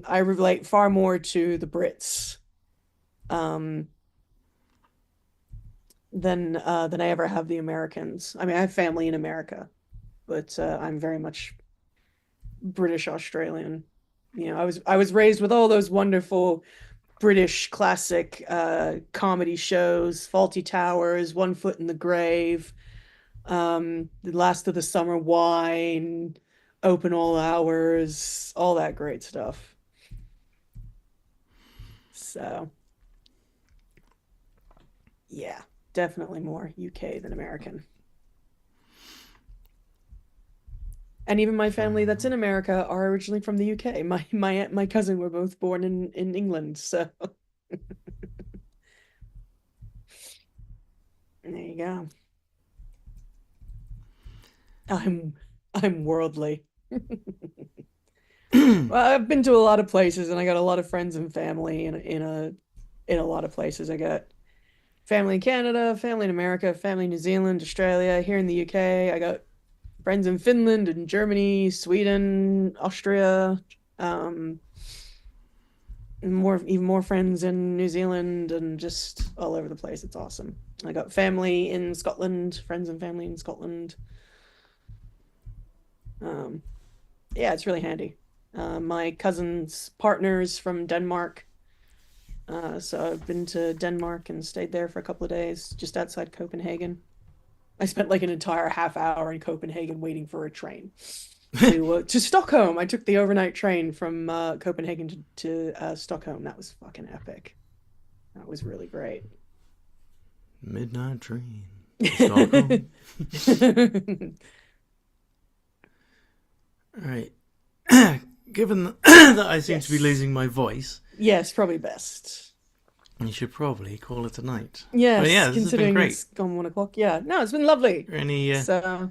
I relate far more to the Brits um than I ever have the Americans. I mean, I have family in America, but I'm very much British Australian. You know, I was raised with all those wonderful British classic comedy shows, Faulty Towers, One Foot in the Grave, The Last of the Summer Wine, Open All Hours, all that great stuff. So, yeah, definitely more UK than American. And even my family that's in America are originally from the UK. My aunt and my cousin were both born in England, so there you go. I'm worldly. Well, I've been to a lot of places, and I got a lot of friends and family in a lot of places. I got family in Canada, family in America, family in New Zealand, Australia, here in the UK. I got friends in Finland and Germany, Sweden, Austria, even more friends in New Zealand, and just all over the place. It's awesome. I got family in Scotland, friends and family in Scotland. Yeah, it's really handy. My cousin's partner's from Denmark. So I've been to Denmark and stayed there for a couple of days, just outside Copenhagen. I spent like an entire half hour in Copenhagen waiting for a train to Stockholm. I took the overnight train from Copenhagen to Stockholm. That was fucking epic. That was really great. Midnight train. Stockholm. Right. Given that I seem to be Yes. losing my voice, Yes, probably best. you should probably call it a night. Yes, But yeah, this has been considering great. it's gone 1 o'clock. Yeah, no, it's been lovely. Any, So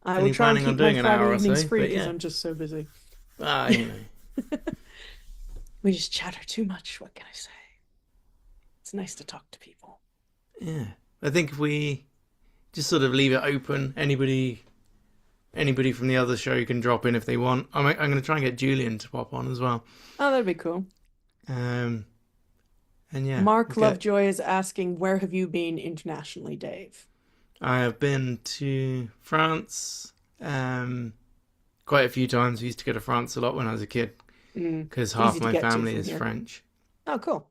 I any will try and planning on keep my doing an hour Friday or evenings so, free but because yeah. I'm just so busy. you know. We just chatter too much. What can I say? It's nice to talk to people. Yeah. I think if we just sort of leave it open, anybody from the other show can drop in if they want. I'm going to try and get Julian to pop on as well. Oh, that'd be cool. And yeah. Mark okay. Lovejoy is asking, where have you been internationally, Dave? I have been to France quite a few times. I used to go to France a lot when I was a kid because half Easy to my get to family from is here. French. Oh, cool.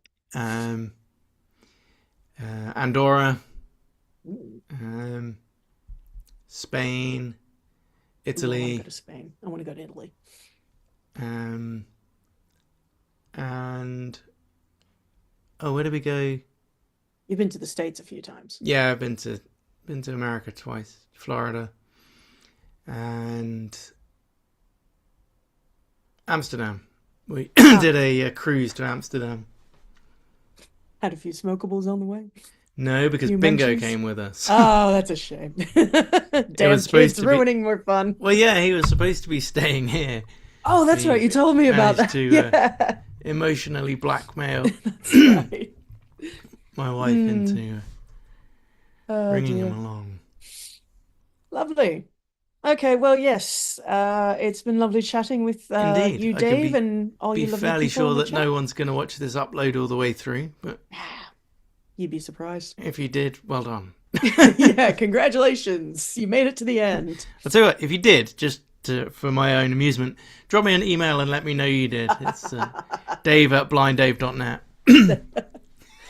Andorra, Ooh, Spain, I want to Italy, go to Spain. I want to go to Italy. and where did we go? You've been to the States a few times. Yeah, I've been to America twice, Florida, and Amsterdam. We did a cruise to Amsterdam. Had a few smokables on the way. No, because You Bingo mentioned- came with us. Oh, that's a shame. Damn was supposed kids to be- ruining more fun. Well, yeah, he was supposed to be staying here. Oh, that's We right. You told me about that. managed to, Yeah, Emotionally blackmail that's right. my wife into Oh, bringing dear. him along. Lovely. Okay, well, yes. It's been lovely chatting with Indeed. you, I can Dave, and all Be you lovely fairly people in sure the that chat. no one's going to watch this upload all the way through, but You'd be surprised. if you did, well done. Yeah, congratulations. You made it to the end. I'll tell you what, if you did, for my own amusement, drop me an email and let me know you did. It's Dave@blinddave.net.